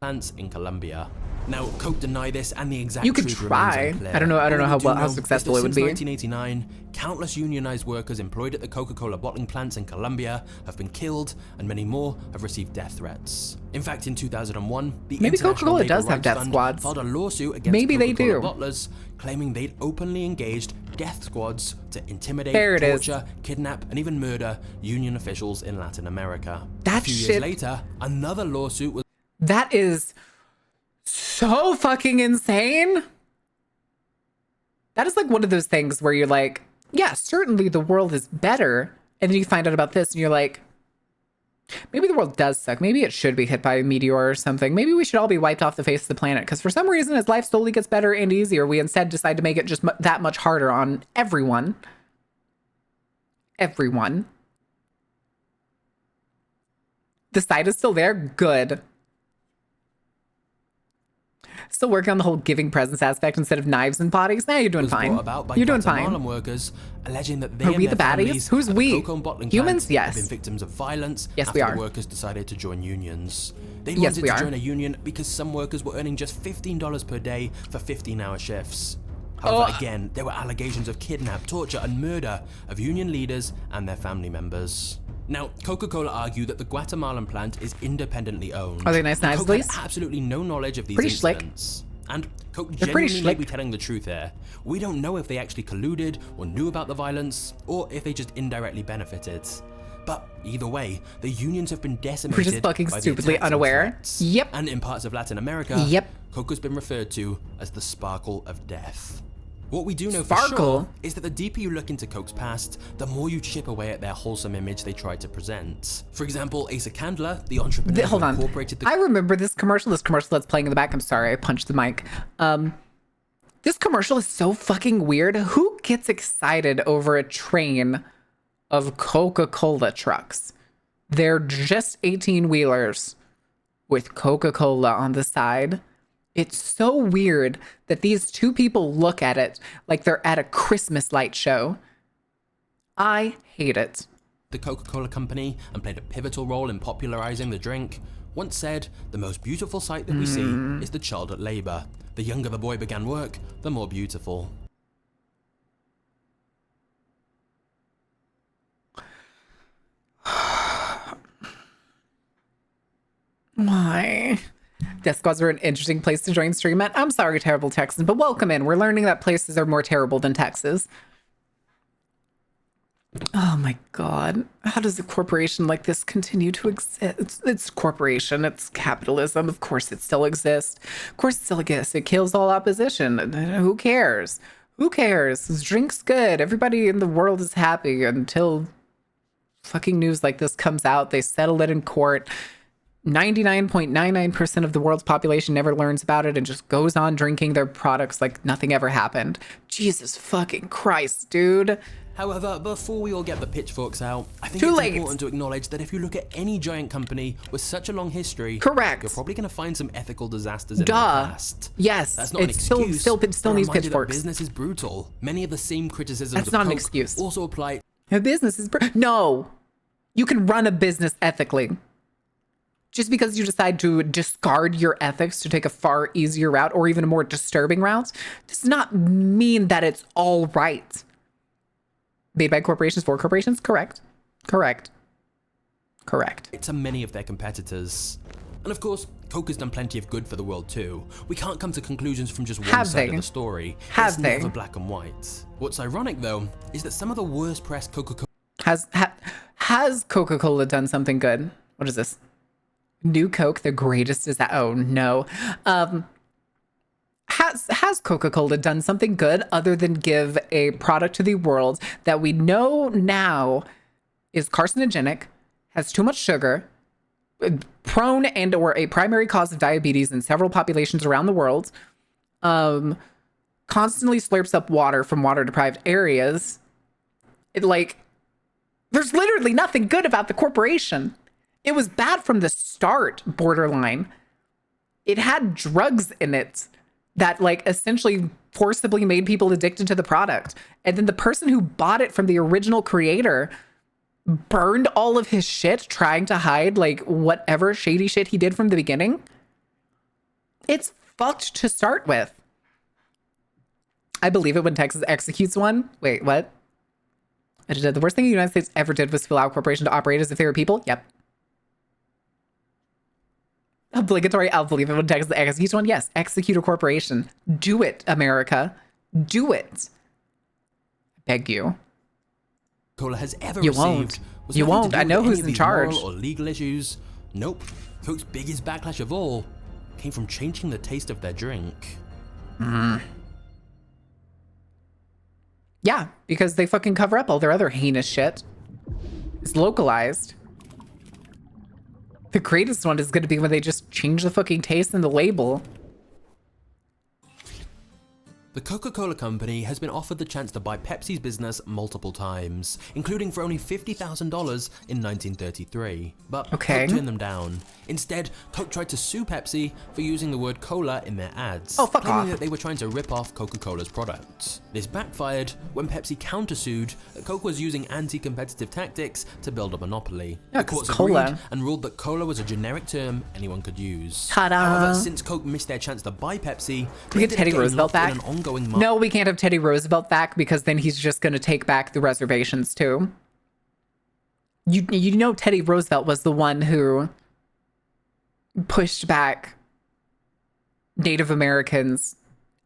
Plants in Colombia. Now, Coke denied this, and the exact You could truth try. remains unclear. I don't know All we how do well- know how is successful that it would since be. 1989, countless unionized workers employed at the Coca-Cola bottling plants in Colombia have been killed, and many more have received death threats. In fact, in 2001, the Maybe International Coca-Cola Labour does have Rights death Fund squads. filed a lawsuit against Maybe they Coca-Cola do. bottlers, claiming they'd openly engaged death squads to intimidate, There it is. torture, kidnap, and even murder union officials in Latin America. That a few shit- years later, another lawsuit was That is so fucking insane. That is like one of those things where you're like, yeah, certainly the world is better. And then you find out about this and you're like, maybe the world does suck. Maybe it should be hit by a meteor or something. Maybe we should all be wiped off the face of the planet. Because for some reason, as life slowly gets better and easier, we instead decide to make it just that much harder on everyone. Everyone. The site is still there. Good. Still working on the whole giving presents aspect instead of knives and bodies. Now you're doing was fine. brought about by You're doing Guatemalan fine. workers alleging that they Are and we their the baddies? families Who's at the we? cocoa and bottling Humans? plant Yes. have been victims of violence Yes, after we the are. workers decided to join unions. They Yes, wanted we to are. join a union because some workers were earning just $15 per day for 15-hour shifts. However, again, there were allegations of kidnap, torture, and murder of union leaders and their family members. Now, Coca-Cola argue that the Guatemalan plant is independently owned. Are they nice and knives, Coke please? had absolutely no knowledge of these Pretty slick. incidents. And Coke They're pretty genuinely may be slick. telling the truth here. We don't know if they actually colluded or knew about the violence, or if they just indirectly benefited. But either way, the unions have been decimated fucking by the stupidly attacks and unaware. threats. Yep. And in parts of Latin America, Yep. Coke has been referred to as the sparkle of death. What we do know for Sparkle? sure is that the deeper you look into Coke's past, the more you chip away at their wholesome image they tried to present. For example, Asa Candler, the entrepreneur Hold who on. incorporated the I remember this commercial that's playing in the back. I'm sorry, I punched the mic. This commercial is so fucking weird. Who gets excited over a train of Coca-Cola trucks? They're just 18-wheelers with Coca-Cola on the side. It's so weird that these two people look at it like they're at a Christmas light show. I hate it. the Coca-Cola Company and played a pivotal role in popularizing the drink, once said, "The most beautiful sight that we see is the child at labor. The younger the boy began work, the more beautiful." Why? Death squads are an interesting place to join stream at. I'm sorry, terrible Texans, but welcome in. We're learning that places are more terrible than Texas. Oh my God. How does a corporation like this continue to exist? It's corporation, it's capitalism. Of course it still exists. Of course it still exists. It kills all opposition. Who cares? Who cares? This drink's good. Everybody in the world is happy until fucking news like this comes out. They settle it in court. 99.99% of the world's population never learns about it and just goes on drinking their products like nothing ever happened. Jesus fucking Christ, dude. However, before we all get the pitchforks out, I think Too it's late. important to acknowledge that if you look at any giant company with such a long history, Correct. you're probably going to find some ethical disasters in the Duh. past. Yes, That's not an it's still excuse. still but a needs reminder that pitchforks. business is brutal. Many of the same criticisms That's of not an Coke excuse. also apply. A business is no. You can run a business ethically. Just because you decide to discard your ethics to take a far easier route or even a more disturbing route does not mean that it's all right. Made by corporations for corporations? Correct. Correct. Correct. To many of their competitors. And of course, Coke has done plenty of good for the world too. We can't come to conclusions from just one Have side they? of the story. Have it's they? never black and white. What's ironic though, is that some of the worst pressed Coca-Cola Has Coca-Cola done something good? What is this? New Coke, the greatest is that? Oh no. Has Coca-Cola done something good other than give a product to the world that we know now is carcinogenic, has too much sugar, prone and or a primary cause of diabetes in several populations around the world, constantly slurps up water from water deprived areas? There's literally nothing good about the corporation. It was bad from the start, borderline. It had drugs in it that essentially forcibly made people addicted to the product. And then the person who bought it from the original creator burned all of his shit trying to hide like whatever shady shit he did from the beginning. It's fucked to start with. I believe it when Texas executes one. Wait, what? The worst thing the United States ever did was allow a corporation to operate as if they were people? Yep. Obligatory, I'll believe it when Texas executes one. Yes, execute a corporation. Do it, America. Do it. I beg you. Coca-Cola has ever You received won't. was You nothing to won't. do I with know any who's of in these charge. moral or legal issues. Nope. Coke's biggest backlash of all came from changing the taste of their drink. Yeah, because they fucking cover up all their other heinous shit. It's localized. The greatest one is going to be when they just change the fucking taste and the label. The Coca-Cola Company has been offered the chance to buy Pepsi's business multiple times, including for only $50,000 in 1933. But Okay. Coke turned them down. Instead, Coke tried to sue Pepsi for using the word cola in their ads, Oh, fuck claiming off. that they were trying to rip off Coca-Cola's products. This backfired when Pepsi countersued that Coke was using anti-competitive tactics to build a monopoly. Yeah, The 'cause courts cola. agreed and ruled that cola was a generic term anyone could use. Ta-da. However, since Coke missed their chance to buy Pepsi, Can we get Teddy Roosevelt back? No, we can't have Teddy Roosevelt back because then he's just going to take back the reservations too. You know Teddy Roosevelt was the one who pushed back Native Americans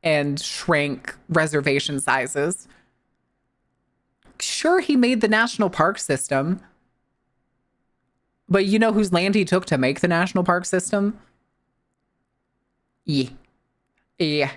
and shrank reservation sizes. Sure, he made the national park system, but you know whose land he took to make the national park system? Yeah. Yeah.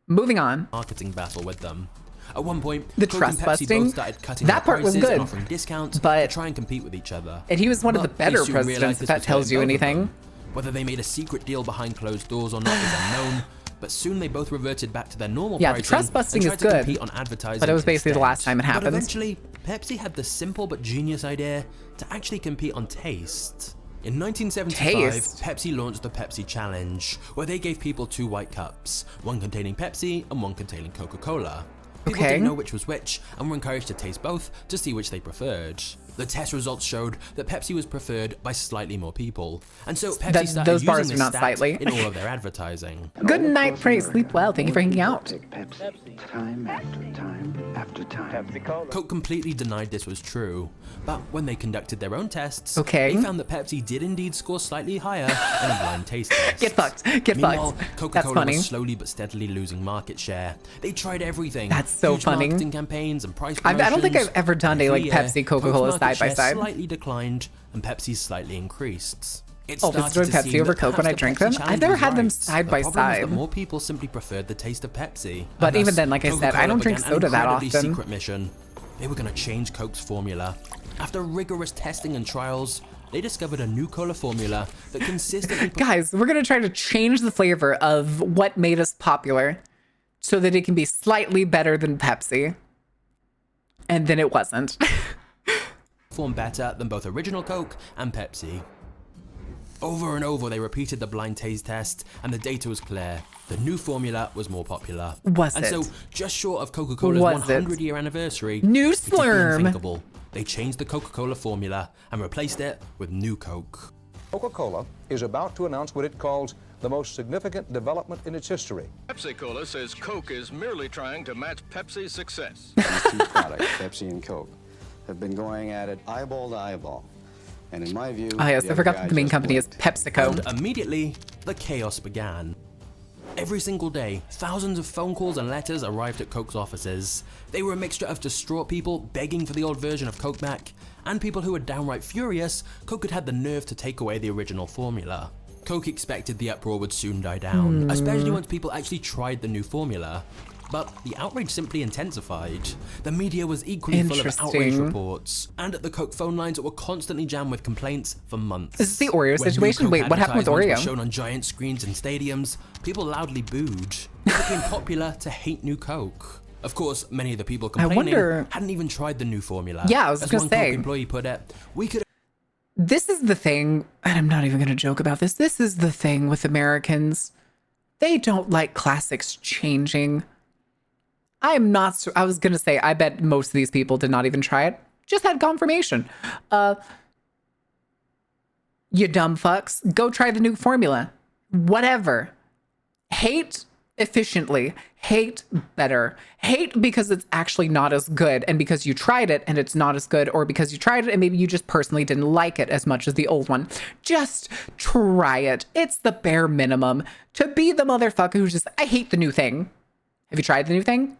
Moving on. Marketing battle with them. At one point, The Coke and trust Pepsi busting, both started cutting that their part was prices and good, offering discounts but- to try and compete with each other. And he was one of the But they better soon realized presidents, this if that was tells you hurting both of anything. them. Whether they made a secret deal behind closed doors or not is unknown, but soon they both reverted back to their normal Yeah, the pricing trust busting and is tried to good, compete on advertising but it was basically the instead. last time it happened. But eventually, Pepsi had the simple but genius idea to actually compete on taste. In 1975, Taste? Pepsi launched the Pepsi Challenge, where they gave people 2 white cups, one containing Pepsi and one containing Coca-Cola. People Okay. didn't know which was which and were encouraged to taste both to see which they preferred. The test results showed that Pepsi was preferred by slightly more people, and so Pepsi started those using bars this are not stat slightly. in all of their advertising. Good night, pray, sleep well. Thank you for hanging out. Pepsi, time after time after time. Pepsi Cola. Coke completely denied this was true, but when they conducted their own tests, Okay. they found that Pepsi did indeed score slightly higher in a blind taste test. Get fucked. Get Meanwhile, fucked. That's Coca-Cola funny. was slowly but steadily losing market share. They tried everything. That's so Huge funny. marketing campaigns and price I don't think promotions. I've ever done a, Every like, year, Pepsi, Coca-Cola Coke's market side by share side. Slightly declined and Pepsi slightly increased. It Oh, started enjoyed to Pepsi seem over that Coke when perhaps I the drink Pepsi them? I've challenge never was had them right. side The by problem was that side. more people simply preferred the taste of Pepsi. But And even thus, then, like I said, I Coca-Cola don't drink began an soda that incredibly often. secret mission. They were going to change Coke's formula. After rigorous testing and trials, they discovered a new cola formula that consistently Guys, we're going to try to change the flavor of what made us popular so that it can be slightly better than Pepsi. And then it wasn't. performed better than both original Coke and Pepsi. Over and over, they repeated the blind taste test, and the data was clear. The new formula was more popular. Was and it? so, just short of Coca-Cola's Was it? 100-year anniversary, New it did the Slurm. unthinkable. They changed the Coca-Cola formula and replaced it with New Coke. Coca-Cola is about to announce what it calls the most significant development in its history. Pepsi Cola says Coke is merely trying to match Pepsi's success. These two products, Pepsi and Coke, have been going at it eyeball to eyeball. And in my view, Oh, yes, I forgot that the main company is And PepsiCo. immediately, the chaos began. Every single day, thousands of phone calls and letters arrived at Coke's offices. They were a mixture of distraught people begging for the old version of Coke back, and people who were downright furious Coke had had the nerve to take away the original formula. Coke expected the uproar would soon die down, especially once people actually tried the new formula. But the outrage simply intensified. The media was equally full of outrage Interesting. reports, and at the Coke phone lines were constantly jammed with complaints for months. Is this the Oreo When new situation? Coke Wait, what happened with advertisements Oreo? were shown on giant screens in stadiums, people loudly booed. It became popular to hate new Coke. Of course, many of the people complaining wonder- hadn't even tried the new formula. Yeah, I was As gonna one say. Coke employee put it, we could This is the thing, and I'm not even going to joke about this. This is the thing with Americans. They don't like classics changing. I am not, I was going to say, I bet most of these people did not even try it. Just had confirmation. You dumb fucks. Go try the new formula. Whatever. Hate efficiently. Hate better. Hate because it's actually not as good, and because you tried it and it's not as good, or because you tried it and maybe you just personally didn't like it as much as the old one. Just try it. It's the bare minimum to be the motherfucker who's just, I hate the new thing. Have you tried the new thing?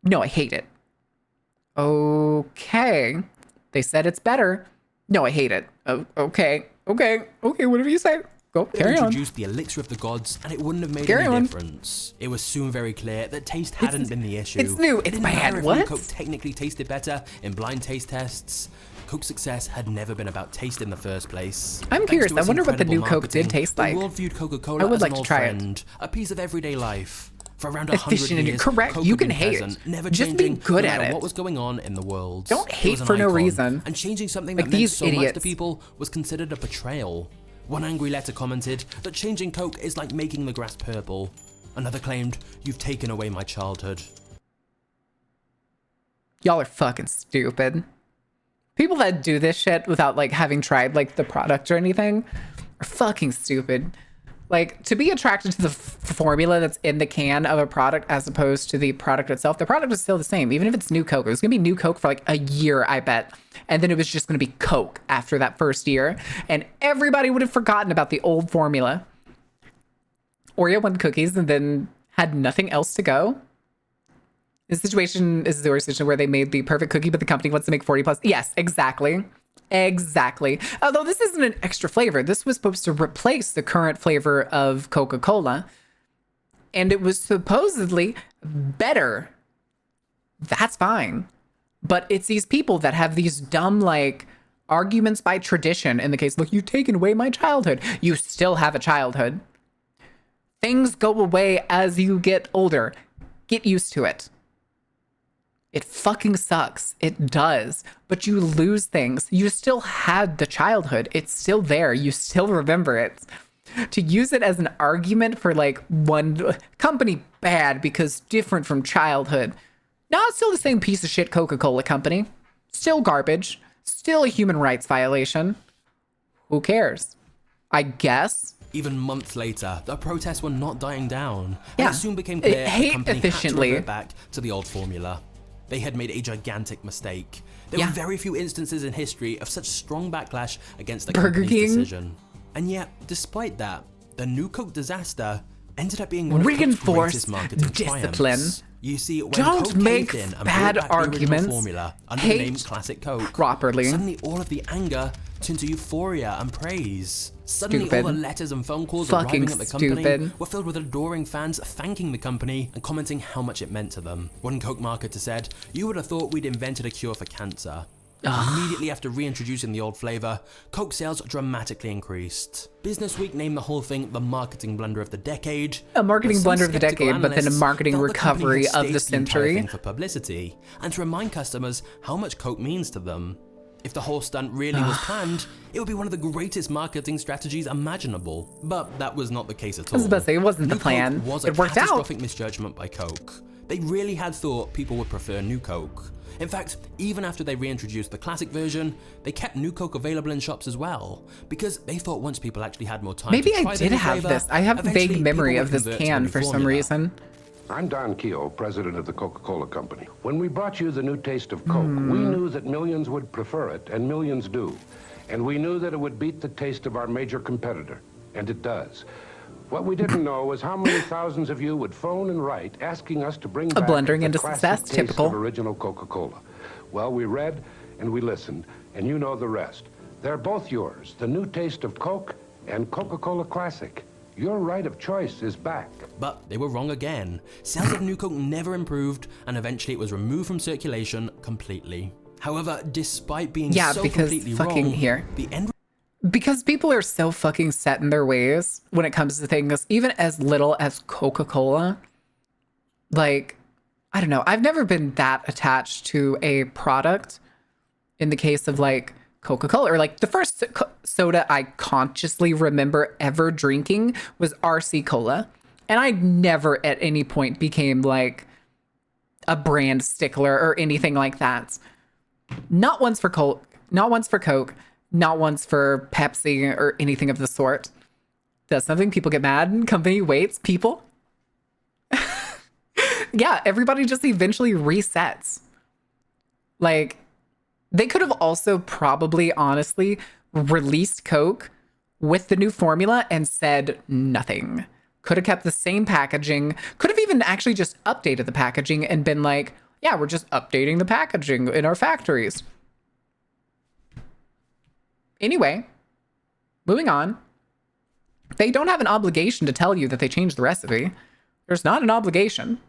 No, I hate it. Okay. They said it's better. No, I hate it. Oh, okay. Whatever you say. Go, carry on. Introduced the elixir of the gods, and it wouldn't have made any difference. It was soon very clear that taste hadn't been the issue. It's new. It's bad. What? Coke technically tasted better in blind taste tests. Coke's success had never been about taste in the first place. I'm curious. I wonder what the new Coke did taste like. The world viewed Coca-Cola as an old friend, a piece of everyday life. For around 100 years, correct. Coke You can had been hate present, it. never Just changing, be good no at matter it. what was going on in the world. Don't It hate was an for no icon, reason. And changing something Like that meant these so much to idiots. people was considered a betrayal. One angry letter commented that changing Coke is like making the grass purple. Another claimed, "You've taken away my childhood." Y'all are fucking stupid. People that do this shit without like having tried like the product or anything are fucking stupid. Like, to be attracted to the formula that's in the can of a product as opposed to the product itself, the product is still the same. Even if it's new Coke, it was gonna be new Coke for like a year, I bet. And then it was just gonna be Coke after that first year. And everybody would have forgotten about the old formula. Oreo won cookies and then had nothing else to go. This situation is the situation where they made the perfect cookie, but the company wants to make 40 plus. Yes, exactly. Exactly. Although this isn't an extra flavor. This was supposed to replace the current flavor of Coca-Cola. And it was supposedly better. That's fine. But it's these people that have these dumb, like, arguments by tradition. In the case, look, you've taken away my childhood. You still have a childhood. Things go away as you get older. Get used to it. It fucking sucks. It does. But you lose things. You still had the childhood. It's still there. You still remember it. To use it as an argument for like one company bad because different from childhood. No, it's still the same piece of shit Coca-Cola company. Still garbage. Still a human rights violation. Who cares? I guess. Even months later, the protests were not dying down. Yeah. And it soon became clear Hate the company efficiently. had to revert back to the old formula. They had made a gigantic mistake. There were very few instances in history of such strong backlash against the Burger company's King. decision. And yet, despite that, the new Coke disaster ended up being one of Coke's Reinforce greatest marketing discipline. triumphs. You see, when Don't Coke make caved in and bad brought back the original arguments. formula under the name Hate Classic Coke, properly. suddenly all of the anger turned to euphoria and praise. Suddenly all Stupid. the letters and phone calls Fucking arriving at the company stupid. were filled with adoring fans thanking the company and commenting how much it meant to them. One Coke marketer said, "You would have thought we'd invented a cure for cancer." Immediately after reintroducing the old flavor, Coke sales dramatically increased. Business Week named the whole thing the marketing blunder of the decade. A marketing But some blunder of the skeptical decade, but then a analysts marketing felt the company recovery had of the staged entire century. thing for publicity and to remind customers how much Coke means to them. If the whole stunt really was planned, it would be one of the greatest marketing strategies imaginable. But that was not the case at all. I was about to say, it wasn't the New Coke plan. was It a worked out. catastrophic misjudgment by Coke. They really had thought people would prefer New Coke. In fact, even after they reintroduced the classic version, they kept New Coke available in shops as well, because they thought once people actually had more time Maybe to I try the did new have flavor, this. I have a eventually vague memory people of would this convert to the can new for some formula. reason. I'm Don Keogh, president of the Coca-Cola Company. When we brought you the new taste of Coke, we knew that millions would prefer it, and millions do. And we knew that it would beat the taste of our major competitor, and it does. What we didn't know was how many thousands of you would phone and write asking us to bring back blundering the into classic success, taste typical. of original Coca-Cola. Well, we read and we listened, and you know the rest. They're both yours, the new taste of Coke and Coca-Cola Classic. Your right of choice is back. But they were wrong again. Sales of New Coke never improved, and eventually it was removed from circulation completely. However, despite being so because completely fucking wrong, here. the end Because people are so fucking set in their ways when it comes to things, even as little as Coca-Cola. Like, I don't know. I've never been that attached to a product in the case of like Coca-Cola, or like the first soda I consciously remember ever drinking was RC Cola. And I never at any point became like a brand stickler or anything like that. Not once for Coke, not once for Coke, not once for Pepsi or anything of the sort. Does something, people get mad, company waits, people. Yeah, everybody just eventually resets. Like, they could have also probably honestly released Coke with the new formula and said nothing. Could have kept the same packaging. Could have even actually just updated the packaging and been like, yeah, we're just updating the packaging in our factories. Anyway, moving on. They don't have an obligation to tell you that they changed the recipe. There's not an obligation.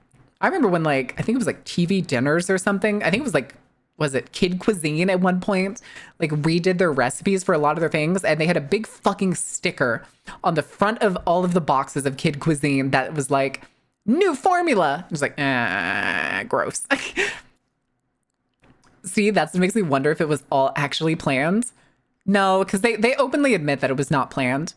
I remember when, like, I think it was like TV dinners or something. I think it was like, was it Kid Cuisine at one point? Like, redid their recipes for a lot of their things. And they had a big fucking sticker on the front of all of the boxes of Kid Cuisine that was like, new formula. It was like, gross. See, that's what makes me wonder if it was all actually planned. No, because they openly admit that it was not planned.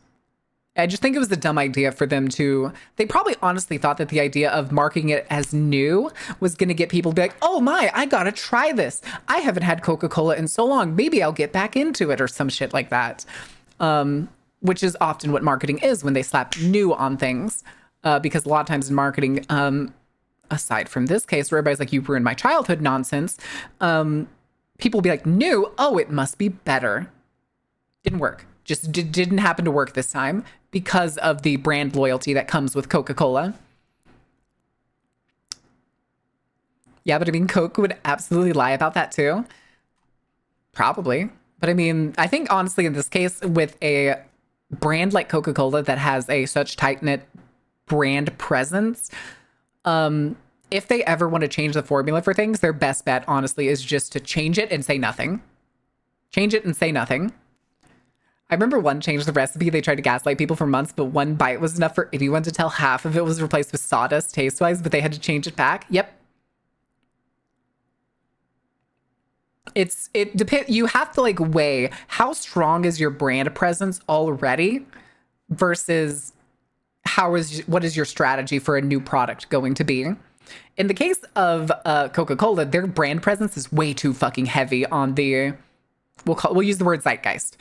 I just think it was a dumb idea for them to... They probably honestly thought that the idea of marking it as new was going to get people to be like, oh my, I gotta try this. I haven't had Coca-Cola in so long. Maybe I'll get back into it or some shit like that. Which is often what marketing is when they slap new on things. Because a lot of times in marketing, aside from this case where everybody's like, you ruined my childhood nonsense, people will be like, new? Oh, it must be better. Didn't work. Just didn't happen to work this time because of the brand loyalty that comes with Coca-Cola. Yeah, but I mean, Coke would absolutely lie about that too. Probably. But I mean, I think honestly in this case, with a brand like Coca-Cola that has a such tight-knit brand presence, if they ever want to change the formula for things, their best bet honestly is just to change it and say nothing. Change it and say nothing. I remember one changed the recipe. They tried to gaslight people for months, but one bite was enough for anyone to tell half of it was replaced with sawdust taste-wise, but they had to change it back. Yep. It depends. You have to like weigh how strong is your brand presence already versus what is your strategy for a new product going to be. In the case of Coca-Cola, their brand presence is way too fucking heavy on the, we'll use the word zeitgeist.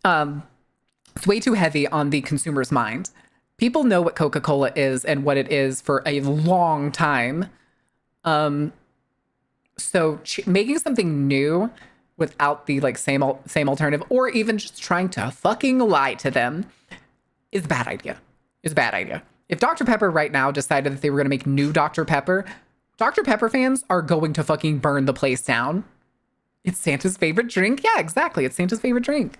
It's way too heavy on the consumer's mind. People know what Coca-Cola is and what it is for a long time. So making something new without the like same alternative, or even just trying to fucking lie to them, is a bad idea. It's a bad idea. If Dr. Pepper right now decided that they were going to make new Dr. Pepper fans are going to fucking burn the place down. It's Santa's favorite drink. Yeah, exactly. It's Santa's favorite drink.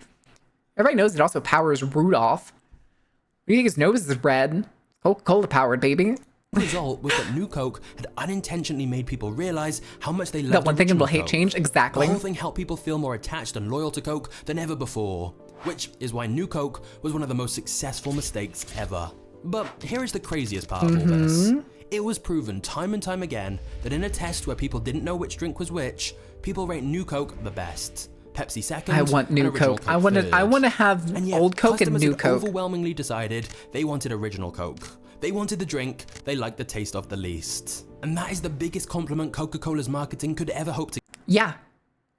Everybody knows it also powers Rudolph. What do you think his nose is red? Coca-Cola powered, baby. The result was that New Coke had unintentionally made people realize how much they loved that one thing will hate Coke. change, exactly. The whole thing helped people feel more attached and loyal to Coke than ever before, which is why New Coke was one of the most successful mistakes ever. But here is the craziest part of all this. It was proven time and time again that in a test where people didn't know which drink was which, people rate New Coke the best. Pepsi second. I want New Coke. I want to have old Coke and New Coke. Overwhelmingly decided they wanted original Coke. They wanted the drink they liked the taste of the least. And that is the biggest compliment Coca-Cola's marketing could ever hope to. Yeah.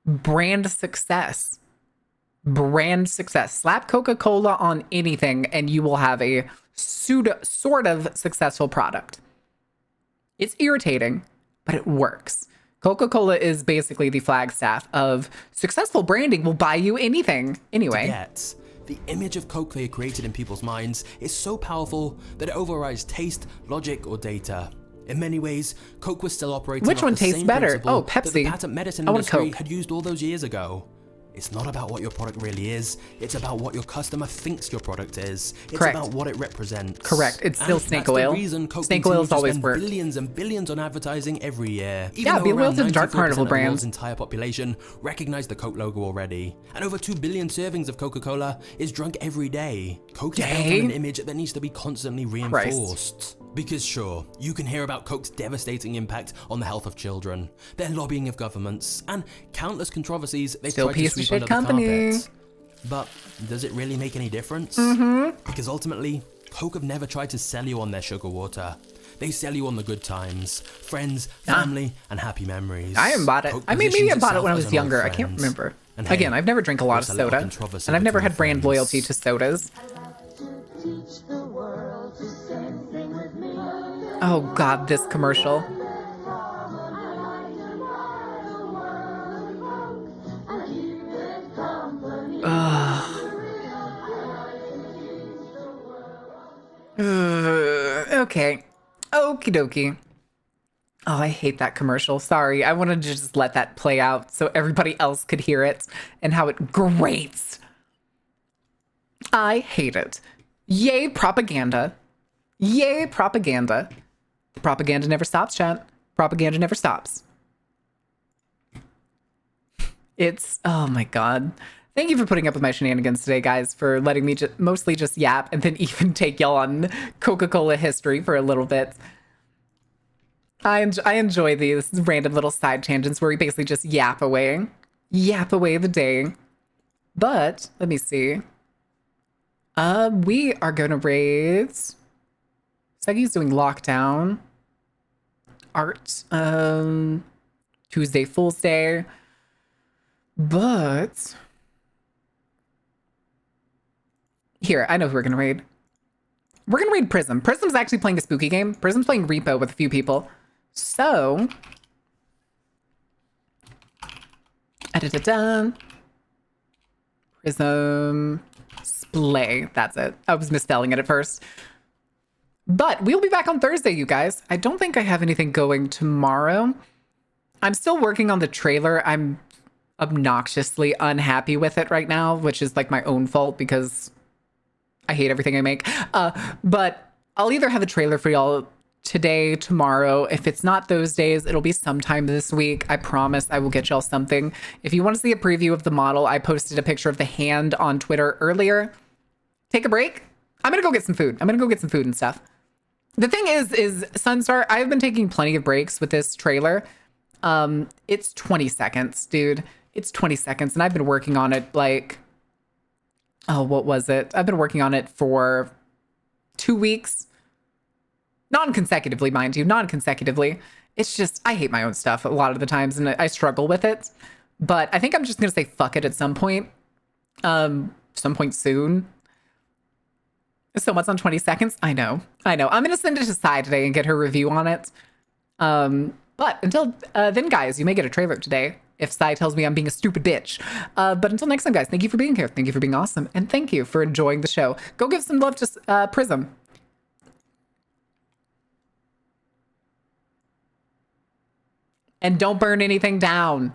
Brand success. Brand success. Slap Coca-Cola on anything and you will have a sort of successful product. It's irritating, but it works. Coca-Cola is basically the flagstaff of successful branding will buy you anything. Anyway. Yet, the image of Coke they created in people's minds is so powerful that it overrides taste, logic, or data. In many ways, Coke was still operating Which off one the tastes same better? principle Oh, that the Pepsi. patent medicine I want industry Coke. had used all those years ago. It's not about what your product really is. It's about what your customer thinks your product is. It's Correct. about what it represents. Correct. It's still And snake that's oil. The reason Coke Snake oil continues has to always spend worked. billions and billions on advertising every year. Even Yeah, though be loyal around to the Dark 94% Carnival of the world's brands. entire population recognize the Coke logo already. And over 2 billion servings of Coca-Cola is drunk every day. Coke is built on an image that needs to be constantly reinforced. Because sure, you can hear about Coke's devastating impact on the health of children, their lobbying of governments, and countless controversies they Still try to piece of sweep shit under company. the carpet. But does it really make any difference? Because ultimately, Coke have never tried to sell you on their sugar water. They sell you on the good times, friends, family, and happy memories. I haven't bought it. Coke I mean, maybe I positions bought it itself when I as was an old younger. I can't friend. remember. And hey, Again, I've never drank a lot of there's a little soda, controversy and I've never between had brand friends. loyalty to sodas. Oh God, this commercial. Okay. Okie dokie. Oh, I hate that commercial. Sorry. I wanted to just let that play out so everybody else could hear it and how it grates. I hate it. Yay, propaganda. Yay, propaganda. Propaganda never stops, chat. Propaganda never stops. It's, oh my God. Thank you for putting up with my shenanigans today, guys, for letting me mostly just yap and then even take y'all on Coca-Cola history for a little bit. I enjoy these random little side tangents where we basically just yap away the day. But let me see. We are gonna raid. Seggy's doing lockdown. Art. Tuesday Fool's Day. But here, I know who we're gonna raid. We're gonna raid Prism. Prism's actually playing a spooky game. Prism's playing Repo with a few people. So, Prism Splay. That's it. I was misspelling it at first. But we'll be back on Thursday, you guys. I don't think I have anything going tomorrow. I'm still working on the trailer. I'm obnoxiously unhappy with it right now, which is like my own fault because I hate everything I make. But I'll either have a trailer for y'all today, tomorrow. If it's not those days, it'll be sometime this week. I promise I will get y'all something. If you want to see a preview of the model, I posted a picture of the hand on Twitter earlier. Take a break. I'm going to go get some food. I'm going to go get some food and stuff. The thing is Sunstar, I've been taking plenty of breaks with this trailer. It's 20 seconds, dude. It's 20 seconds. And I've been working on it like, oh, what was it? I've been working on it for 2 weeks. Non-consecutively, mind you, non-consecutively. It's just, I hate my own stuff a lot of the times and I struggle with it. But I think I'm just going to say fuck it at some point soon. So what's on 20 seconds? I know. I'm going to send it to Sai today and get her review on it. But until then, guys, you may get a trailer today if Sai tells me I'm being a stupid bitch. But until next time, guys, thank you for being here. Thank you for being awesome. And thank you for enjoying the show. Go give some love to Prism. And don't burn anything down.